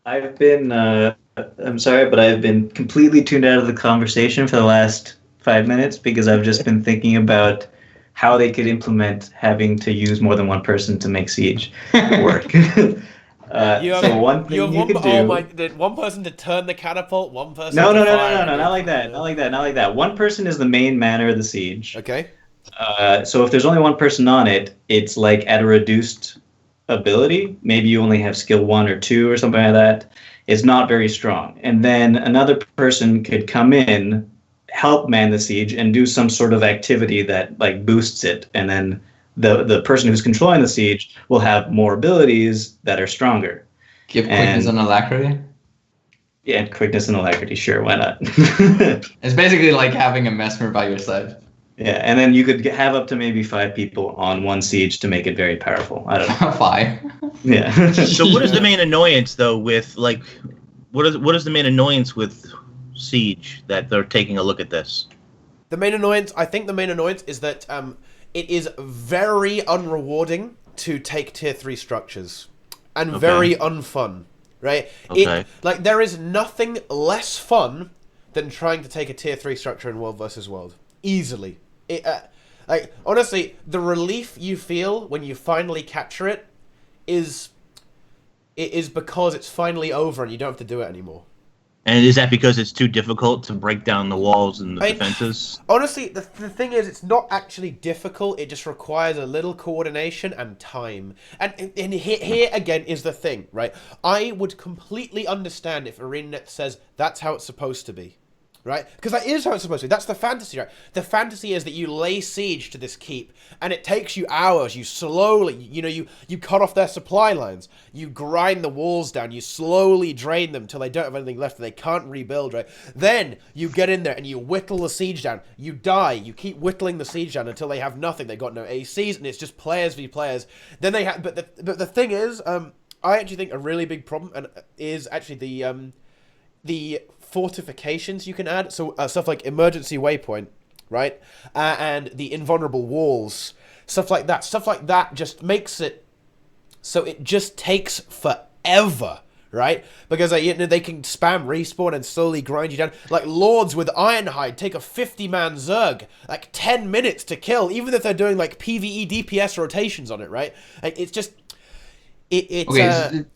I've been, I'm sorry, but I've been completely tuned out of the conversation for the last 5 minutes because I've just been thinking about how they could implement having to use more than one person to make Siege work. So one thing you could do. Oh my! One person to turn the catapult, one person. No, to no, no, fire no, no, no, not like that, not like that, not like that. One person is the main manner of the siege. Okay. So if there's only one person on it, it's like at a reduced ability. Maybe you only have skill 1 or 2 or something like that. It's not very strong. And then another person could come in, help man the siege, and do some sort of activity that like boosts it. And then the person who's controlling the siege will have more abilities that are stronger. Give quickness and alacrity. Yeah, quickness and alacrity. Sure, why not? It's basically like having a mesmer by your side. Yeah, and then you could have up to maybe 5 people on one siege to make it very powerful. I don't know. 5. Yeah. So what is the main annoyance though with like what is the main annoyance with Siege that they're taking a look at this? The main annoyance is that it is very unrewarding to take tier 3 structures and very unfun, right? Okay. There is nothing less fun than trying to take a tier 3 structure in World versus World. Easily. Honestly, the relief you feel when you finally capture it is because it's finally over and you don't have to do it anymore. And is that because it's too difficult to break down the walls and the defenses? Honestly, the thing is, it's not actually difficult. It just requires a little coordination and time. And here again is the thing, right? I would completely understand if ArenaNet says that's how it's supposed to be. Right? Because that is how it's supposed to be. That's the fantasy, right? The fantasy is that you lay siege to this keep, and it takes you hours. You slowly, you cut off their supply lines. You grind the walls down. You slowly drain them till they don't have anything left and they can't rebuild, right? Then you get in there and you whittle the siege down. You die. You keep whittling the siege down until they have nothing. They got no ACs, and it's just players v players. Then they have, but the thing is, I actually think a really big problem is actually the fortifications you can add, so stuff like emergency waypoint, right, and the invulnerable walls, stuff like that just makes it so it just takes forever, right? Because they can spam respawn and slowly grind you down. Like lords with Ironhide take a 50-man Zerg like 10 minutes to kill, even if they're doing like PvE DPS rotations on it, right? Like, it's just and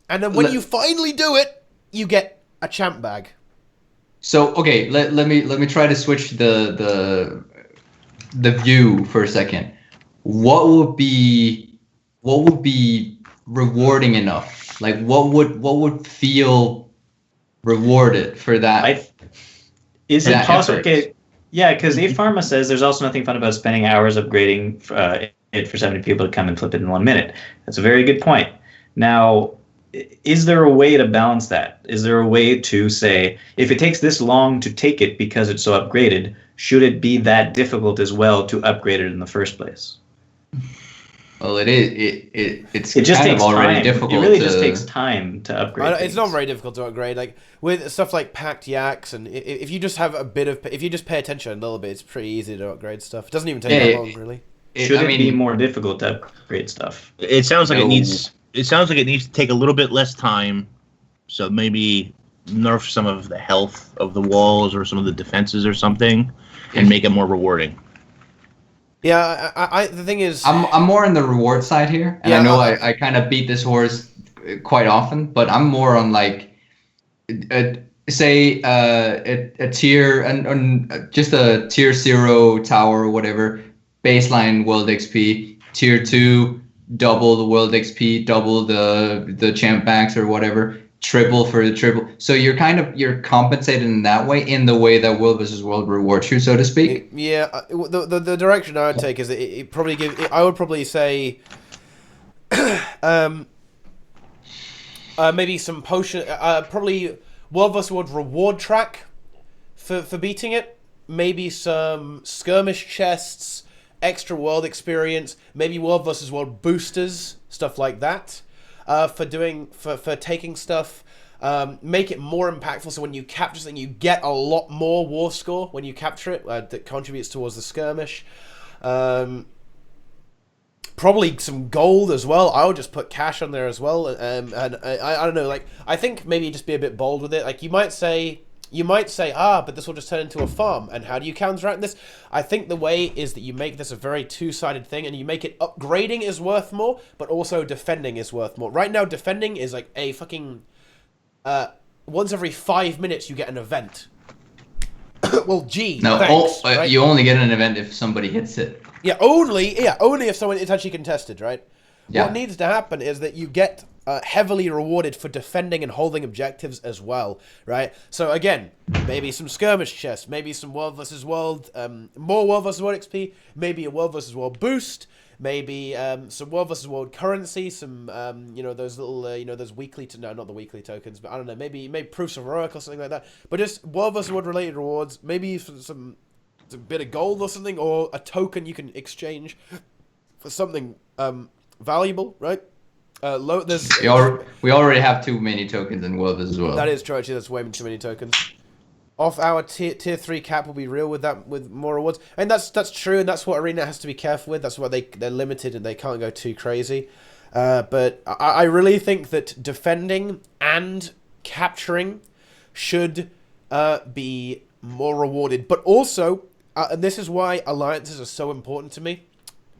then when you finally do it, you get a champ bag. So okay, let me try to switch the view for a second. What would be rewarding enough? Like what would feel rewarded for that? Is it possible? Okay, yeah, because Pharma says there's also nothing fun about spending hours upgrading it for 70 people to come and flip it in 1 minute. That's a very good point. Now, is there a way to balance that? Is there a way to say, if it takes this long to take it because it's so upgraded, should it be that difficult as well to upgrade it in the first place? Well, it is. It just kind takes of already time. difficult. It really just takes time to upgrade. It's not very difficult to upgrade. Like with stuff like packed yaks, and if you just have if you just pay attention a little bit, it's pretty easy to upgrade stuff. It doesn't even take that long, really. Should it be more difficult to upgrade stuff? It sounds like it needs to take a little bit less time, so maybe nerf some of the health of the walls or some of the defenses or something, and make it more rewarding. Yeah, I the thing is, I'm more on the reward side here, and I know I kind of beat this horse quite often, but I'm more on like, say a tier and just a tier 0 tower or whatever, baseline world XP, tier 2. Double the world XP, double the champ banks or whatever, triple for the triple. So you're compensated in that way, in the way that World versus World rewards you, so to speak. The direction I would take is it probably I would probably say, maybe some potion, probably World versus World reward track for beating it. Maybe some skirmish chests. Extra world experience, maybe World versus World boosters, stuff like that, for taking stuff, make it more impactful. So when you capture something, you get a lot more war score when you capture it. That contributes towards the skirmish. Probably some gold as well. I would just put cash on there as well. And I don't know. Like, I think maybe just be a bit bold with it. Like, you might say, but this will just turn into a farm. And how do you counteract this? I think the way is that you make this a very two-sided thing, and you make it upgrading is worth more, but also defending is worth more. Right now, defending is like a fucking once every 5 minutes you get an event. Well, gee, no, thanks, right? You only get an event if somebody hits it. Yeah, only if someone it's actually contested, right? Yeah. What needs to happen is that you get heavily rewarded for defending and holding objectives as well, right? So again, maybe some skirmish chests, maybe some World vs. World, more World vs. World XP, maybe a World vs. World boost, maybe some World vs. World currency, some those little those weekly not the weekly tokens, but I don't know, maybe proofs of heroic or something like that. But just World vs. World related rewards, maybe some a bit of gold or something, or a token you can exchange for something valuable, right? We already have too many tokens in World as well. That is true. Actually, that's way too many tokens. Off our tier 3 cap will be real with that, with more rewards, and that's true, and that's what ArenaNet has to be careful with. That's why they're limited and they can't go too crazy. But I really think that defending and capturing should be more rewarded, but also, and this is why alliances are so important to me.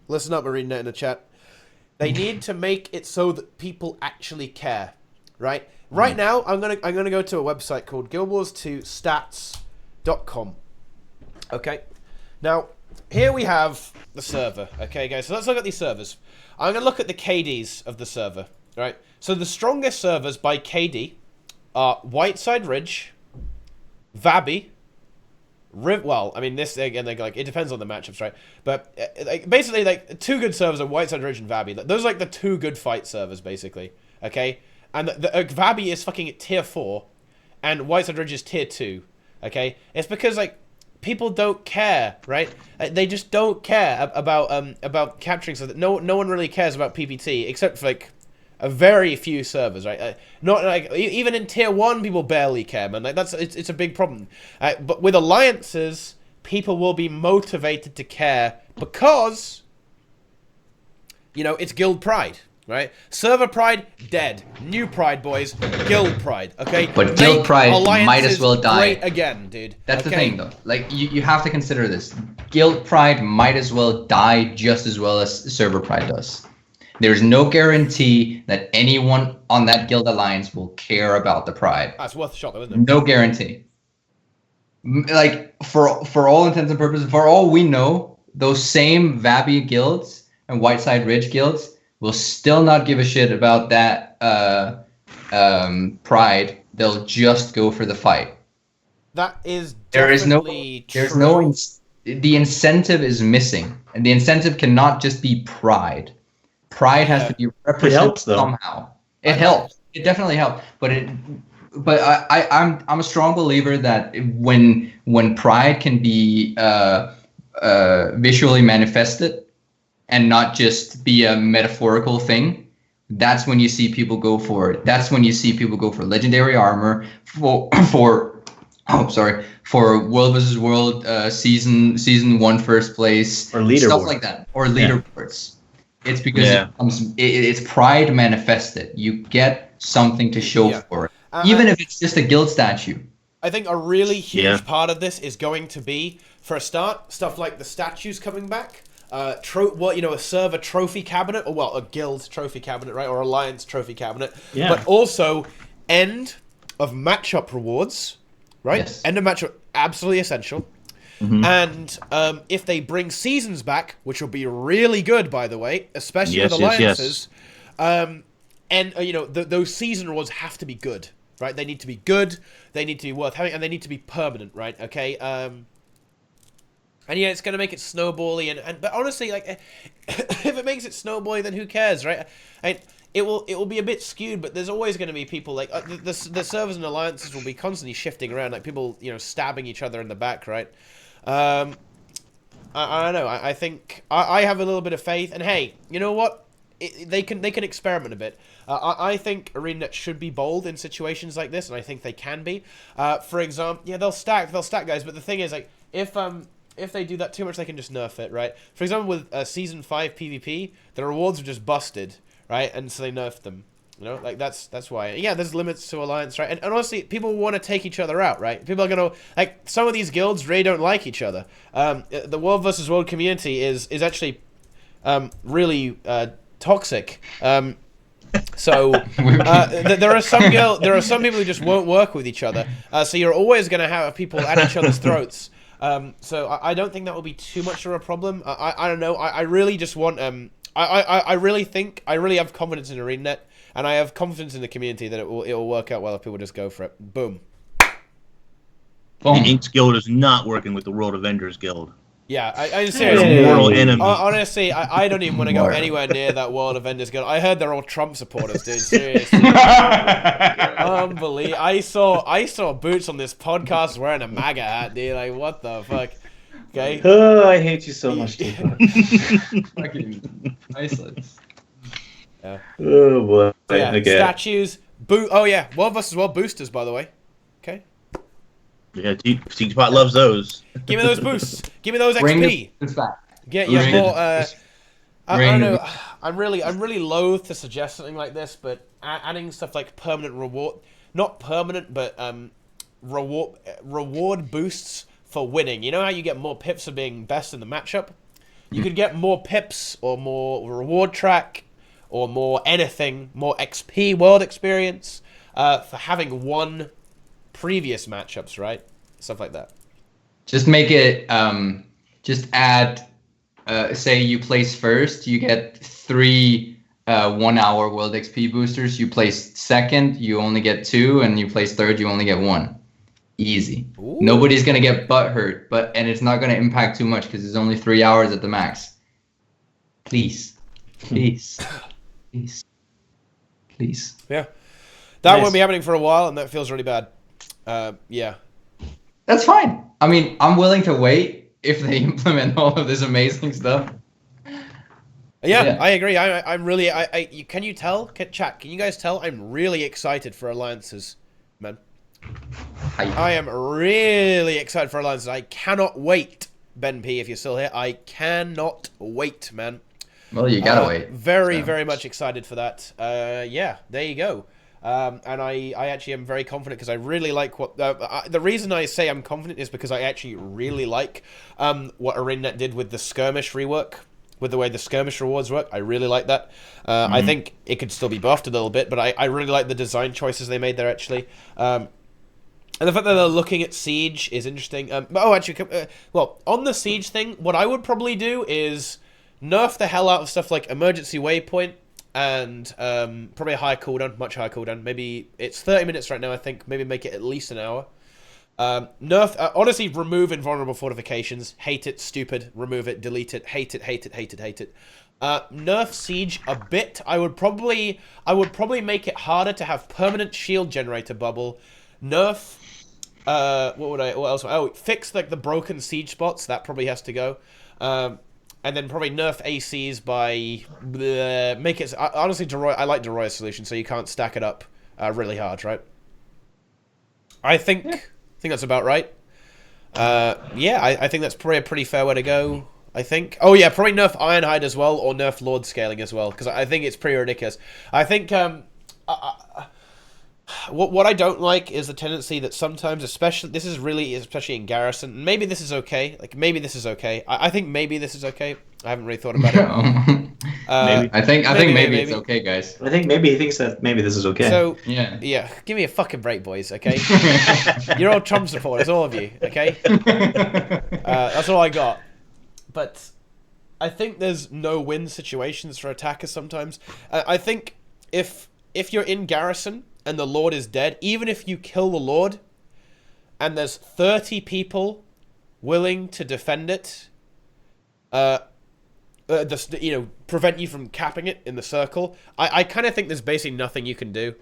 Listen up, ArenaNet in the chat. They need to make it so that people actually care, right? Right now, I'm gonna go to a website called guildwars2stats.com. Okay, now here we have the server. Okay, guys, so let's look at these servers. I'm gonna look at the KDs of the server, right? So the strongest servers by KD are Whiteside Ridge, Vabby. Well, I mean, this again, like it depends on the matchups, right? But basically, like two good servers are Whiteside Ridge and Vabby. Those are like the two good fight servers, basically. Okay, and Vabby is fucking at tier 4, and Whiteside Ridge is tier 2. Okay, it's because like people don't care, right? They just don't care about capturing, so that no one really cares about PPT except for like a very few servers, right? Not like even in tier 1, people barely care, man. Like it's a big problem. But with alliances, people will be motivated to care because it's guild pride, right? Server pride dead. New pride, boys. Guild pride, okay? But guild pride might as well die. Great again, dude. That's the thing, though. Like you have to consider this. Guild pride might as well die just as well as server pride does. There's no guarantee that anyone on that guild alliance will care about the pride. That's worth a shot, though, isn't it? No guarantee. Like, for all intents and purposes, for all we know, those same Vabby guilds and Whiteside Ridge guilds will still not give a shit about that pride. They'll just go for the fight. That is definitely true. The incentive is missing. And the incentive cannot just be pride. Pride has to be represented somehow. It helps. It definitely helps. But I'm a strong believer that when pride can be visually manifested and not just be a metaphorical thing, that's when you see people go for it. That's when you see people go for legendary armor, for World vs. World season 1 first place, or leaderboard, stuff like that, or leaderboards. It's because it's pride manifested. You get something to show for it, even if it's just a guild statue. I think a really huge part of this is going to be, for a start, stuff like the statues coming back. A server trophy cabinet, or a guild trophy cabinet, right, or alliance trophy cabinet. Yeah. But also end of matchup rewards, right? Yes. End of matchup, absolutely essential. Mm-hmm. And if they bring seasons back, which will be really good, by the way, especially with alliances, those season rewards have to be good, right? They need to be good, they need to be worth having, and they need to be permanent, right? Okay. And it's going to make it snowbally, but honestly, like, if it makes it snowbally, then who cares, right? It will be a bit skewed, but there's always going to be people like the servers and alliances will be constantly shifting around, like people stabbing each other in the back, right? I don't know. I think I have a little bit of faith, and hey, you know what? They can experiment a bit. I think ArenaNet should be bold in situations like this, and I think they can be. For example, they'll stack guys, but the thing is, like, if if they do that too much, they can just nerf it, right? For example, with Season 5 PvP, the rewards were just busted, right? And so they nerfed them. You know, like that's why. Yeah, there's limits to Alliance, right? And honestly, people want to take each other out, right? People are gonna like some of these guilds really don't like each other. The World versus World community is actually really toxic. So there are some people who just won't work with each other. So you're always gonna have people at each other's throats. So I don't think that will be too much of a problem. I don't know. I really just want I really have confidence in ArenaNet. And I have confidence in the community that it will work out well if people just go for it. Boom. The Inks Guild is not working with the World Avengers Guild. Yeah, I seriously. Mortal enemy. Honestly, I don't even want to go anywhere near that World Avengers Guild. I heard they're all Trump supporters, dude. Seriously. Unbelievable. I saw Boots on this podcast wearing a MAGA hat, dude. Like, what the fuck? Okay. Oh, I hate you so much, Teapot. Fucking iceless. Yeah. Oh boy. So, yeah, Okay. statues. Oh yeah, World vs. World boosters, by the way. Okay. Yeah, TeaTime loves those. Give me those boosts. Give me those Bring XP. this back. Get Bring more. it. I Bring don't it. know. I'm really loath to suggest something like this, but adding stuff like permanent reward, not permanent, but reward boosts for winning. You know how you get more pips for being best in the matchup? You could get more pips or more reward track or more anything, more XP world experience for having won previous matchups, right? Stuff like that. Just make it. Just add. Say you place first, you get 3 1-hour world XP boosters. You place second, you only get 2, and you place third, you only get 1. Easy. Ooh. Nobody's gonna get butt hurt, and it's not gonna impact too much because it's only 3 hours at the max. Please. Yeah. That Nice. won't be happening for a while, and that feels really bad. Yeah. That's fine. I mean, I'm willing to wait if they implement all of this amazing stuff. Yeah, I agree. I'm really. Can you tell? Chat, can you guys tell? I'm really excited for alliances, man. I am really excited for alliances. I cannot wait, Ben P. If you're still here, I cannot wait, man. Well, you gotta wait. Very much excited for that. Yeah, there you go. And I actually am very confident because I really like what... the reason I say I'm confident is because I actually really like what ArenaNet did with the skirmish rework, with the way the skirmish rewards work. I really like that. I think it could still be buffed a little bit, but I really like the design choices they made there, actually. And the fact that they're looking at Siege is interesting. Well, on the Siege thing, what I would probably do is nerf the hell out of stuff like Emergency Waypoint, and probably a higher cooldown, much higher cooldown. Maybe it's 30 minutes right now, I think. Maybe make it at least an hour. Honestly, remove invulnerable fortifications. Hate it, stupid. Remove it, delete it. Hate it. Nerf Siege a bit. I would probably make it harder to have permanent shield generator bubble. Nerf. What else? Oh, fix like the broken siege spots. That probably has to go. And then probably nerf ACs by make it honestly Deroir. I like Deroir's solution, so you can't stack it up really hard, right? I think that's about right. I think that's probably a pretty fair way to go. I think. Oh yeah, probably nerf Ironhide as well, or nerf Lord scaling as well, because I think it's pretty ridiculous. I think what I don't like is the tendency that sometimes, especially in Garrison, maybe this is okay. I think maybe this is okay. I haven't really thought about it. Maybe. I think maybe it's okay, guys. I think maybe he thinks that maybe this is okay. So Yeah. Give me a fucking break, boys. Okay, you're all Trump supporters, all of you. Okay, that's all I got. But I think there's no-win situations for attackers sometimes. I think if you're in Garrison and the Lord is dead, even if you kill the Lord and there's 30 people willing to defend it, prevent you from capping it in the circle, I kind of think there's basically nothing you can do.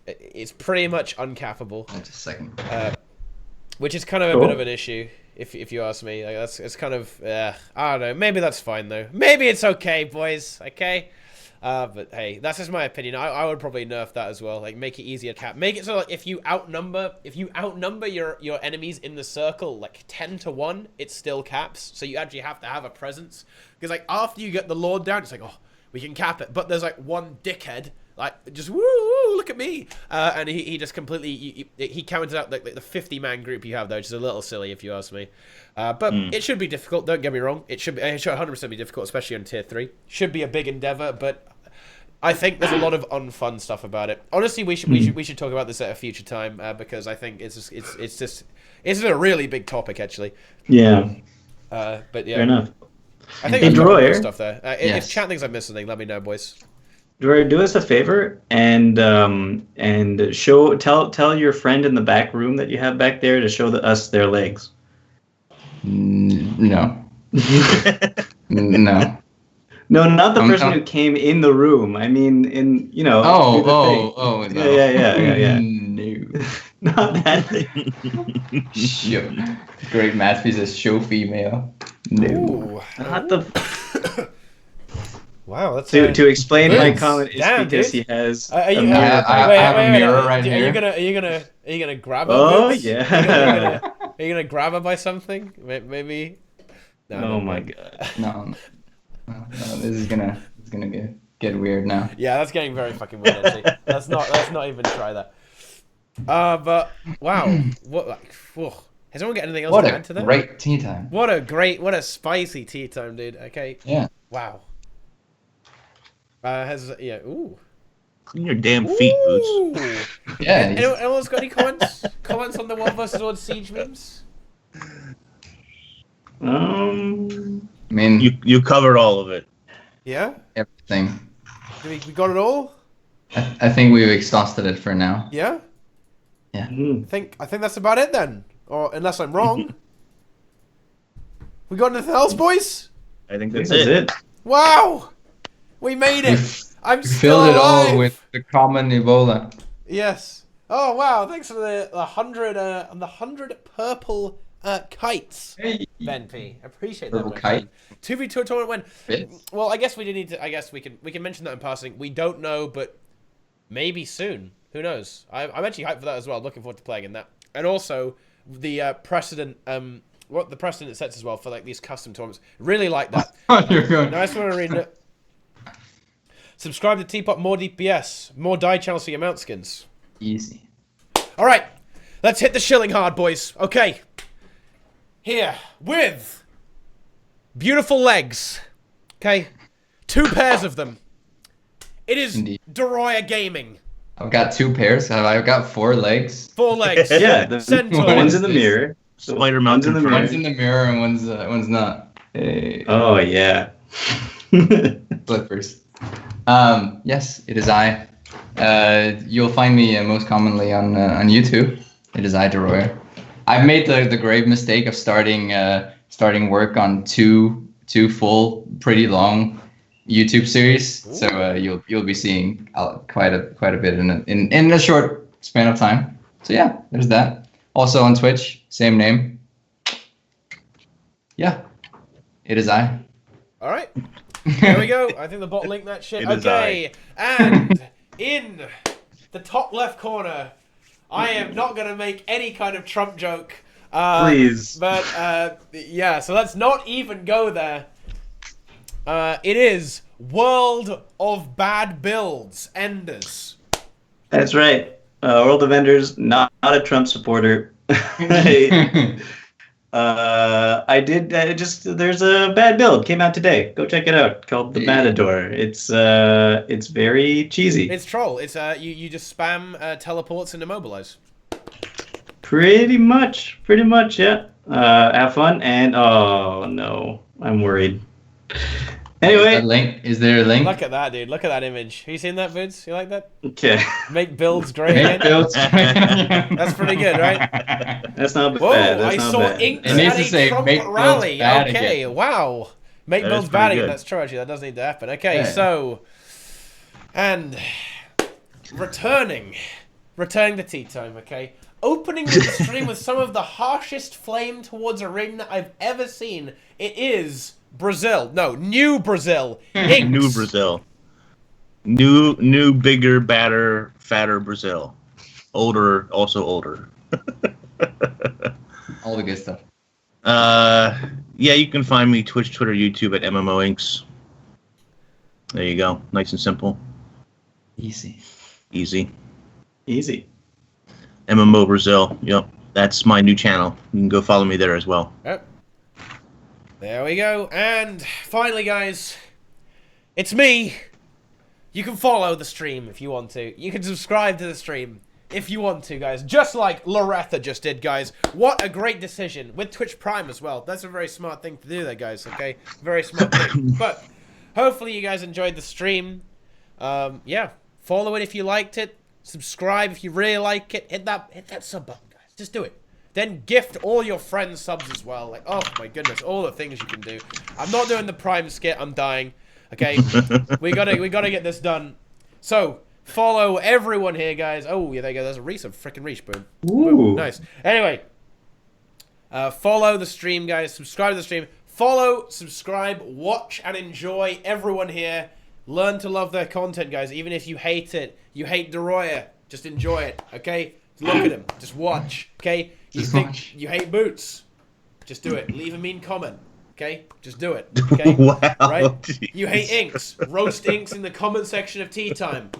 It's pretty much uncappable. Just a second. Which is kind of a bit of an issue, if you ask me. Like, it's kind of, I don't know. Maybe that's fine, though. Maybe it's okay, boys. Okay? But hey, that's just my opinion. I would probably nerf that as well. Like, make it easier to cap. Make it so like if you outnumber your enemies in the circle like 10-1, it still caps. So you actually have to have a presence. Because like after you get the Lord down, it's like, oh, we can cap it. But there's like one dickhead, like just woo, look at me, and he just completely he counted out like the 50-man group you have though, which is a little silly if you ask me. But it should be difficult. Don't get me wrong. It should 100% be difficult, especially on tier 3. Should be a big endeavor, but I think there's a lot of unfun stuff about it. Honestly, we should talk about this at a future time because I think it's a really big topic actually. Yeah. But yeah. Fair enough. I think Hey, there's more Deroir. stuff there. If chat thinks I missed something, let me know, boys. Deroir, do us a favor and tell your friend in the back room that you have back there to show us their legs. No. No. No, not the person who came in the room. I mean, do the thing. No. Yeah. No. Not that thing. Sure. Great masterpiece is show female. No. Ooh. Not the. Wow, that's To explain my comment is Damn, because dude. he has Are a you, mirror. I have a mirror right Are here. you gonna grab her? Oh, Boots? yeah. Are you gonna grab her by something? Maybe. No, Oh my god. No, this is gonna get weird now. Yeah, that's getting very fucking weird. Actually. Let's not even try that. But wow, what like? Whew. Has anyone got anything else What to a add to that? great tea time. What a spicy tea time, dude. Okay. Yeah. Wow. Ooh. Clean your damn feet, Boots. Ooh. Yeah. Anyone else got any comments? Comments on the World vs. World Siege memes? I mean, You covered all of it. Yeah. everything. We got it all. I think we've exhausted it for now. Yeah. Mhm. I think that's about it then. Or unless I'm wrong. We got anything else, boys? I think That's that's it. Wow. We made it. I'm We still filled it alive. all with the common Ebola. Yes. Oh wow! Thanks for the 100 purple kites, Hey. Ben P. Appreciate that. Purple my kite. friend. 2v2 tournament win. Bits. Well, I guess we did need to. I guess we can mention that in passing. We don't know, but maybe soon. Who knows? I'm actually hyped for that as well. Looking forward to playing in that. And also the precedent. What the precedent sets as well for like these custom tournaments. Really like that. You're going. Nice one, Arena. Subscribe to Teapot, more DPS, more die channels for your mount skins. Easy. All right, let's hit the shilling hard, boys. Okay. Here, with beautiful legs. Okay. 2 pairs of them. It is Indeed. Deroir Gaming. I've got 2 pairs. I've got 4 legs. 4 legs. Yeah, the Centaur. one's in the mirror. Spider One's in the mirror. One's in the mirror and one's not. Hey. Oh yeah. Flippers. Yes, it is I. You'll find me most commonly on YouTube. It is I, Deroir. I've made the grave mistake of starting work on two full, pretty long YouTube series. Ooh. So you'll be seeing quite a bit in a short span of time. So yeah, there's that. Also on Twitch, same name. Yeah, it is I. All right. There we go. I think the bot linked that shit. It is Okay. And in the top left corner, I am not going to make any kind of Trump joke. Please. But, yeah, so let's not even go there. It is World of Bad Builds, Enders. That's right. World of Enders, not a Trump supporter. I did there's a bad build came out today. Go check it out. Called the Matador. It's very cheesy. It's troll. It's you just spam teleports and immobilize. Pretty much, yeah. Have fun and oh no, I'm worried. Anyway, Is there a link? Look at that, dude. Look at that image. Have you seen that, Vids? You like that? okay. Make builds great again. That's pretty good, right? That's not Whoa, bad. That's I not saw bad. ink It needs at to a say, Trump "Make builds rally." bad Okay, again. wow. Make That builds is bad pretty again. good. That's true, actually. That does need to happen. Okay, Yeah. so... And... Returning to tea time, okay? Opening the stream with some of the harshest flame towards Arena I've ever seen. It is Brazil. No, New Brazil. Inks. New Brazil. New, bigger, badder, fatter Brazil. Older, also older. All the good stuff. Yeah, you can find me Twitch, Twitter, YouTube at MMO Inks. There you go. Nice and simple. Easy. Easy. Easy. MMO Brazil. Yep. That's my new channel. You can go follow me there as well. Yep. There we go. And finally, guys, it's me. You can follow the stream if you want to. You can subscribe to the stream if you want to, guys. Just like Loretha just did, guys. What a great decision. With Twitch Prime as well. That's a very smart thing to do there, guys, okay? Very smart thing. But hopefully you guys enjoyed the stream. Yeah. Follow it if you liked it. Subscribe if you really like it. Hit that sub button, guys. Just do it. Then gift all your friends subs as well. Like, oh my goodness, all the things you can do. I'm not doing the Prime skit. I'm dying. Okay, we gotta get this done. So follow everyone here, guys. Oh yeah, there you go. There's a reach, freaking reach, boom. Boom. Nice. Anyway, follow the stream, guys. Subscribe to the stream. Follow, subscribe, watch, and enjoy everyone here. Learn to love their content, guys. Even if you hate it, you hate Deroir, just enjoy it. Okay, look at him. Just watch. Okay, you hate Boots. Just do it. Leave a mean comment. Okay, just do it. Okay, Wow, right? geez. You hate Inks. Roast Inks in the comment section of TeaTime.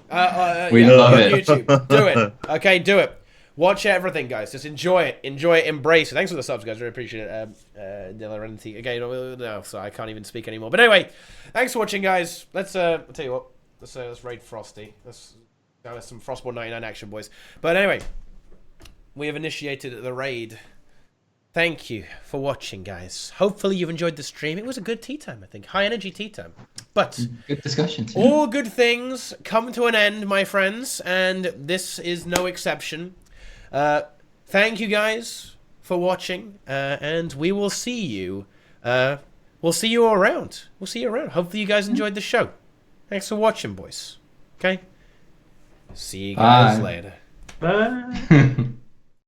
We love it. YouTube. Do it. Okay, do it. Watch everything, guys. Just enjoy it. Enjoy it. Embrace it. Thanks for the subs, guys. Really appreciate it. Okay, no, so I can't even speak anymore. But anyway, thanks for watching, guys. Let's I'll tell you what. Let's raid Frosty. Let's have some Frostborn 99 action, boys. But anyway, we have initiated the raid. Thank you for watching, guys. Hopefully you've enjoyed the stream. It was a good tea time, I think. High energy tea time. But Good discussion, too. all good things come to an end, my friends, and this is no exception. Thank you guys for watching, and we will see you. We'll see you around. We'll see you around. Hopefully you guys enjoyed the show. Thanks for watching, boys. Okay? See you guys Bye. later. Bye.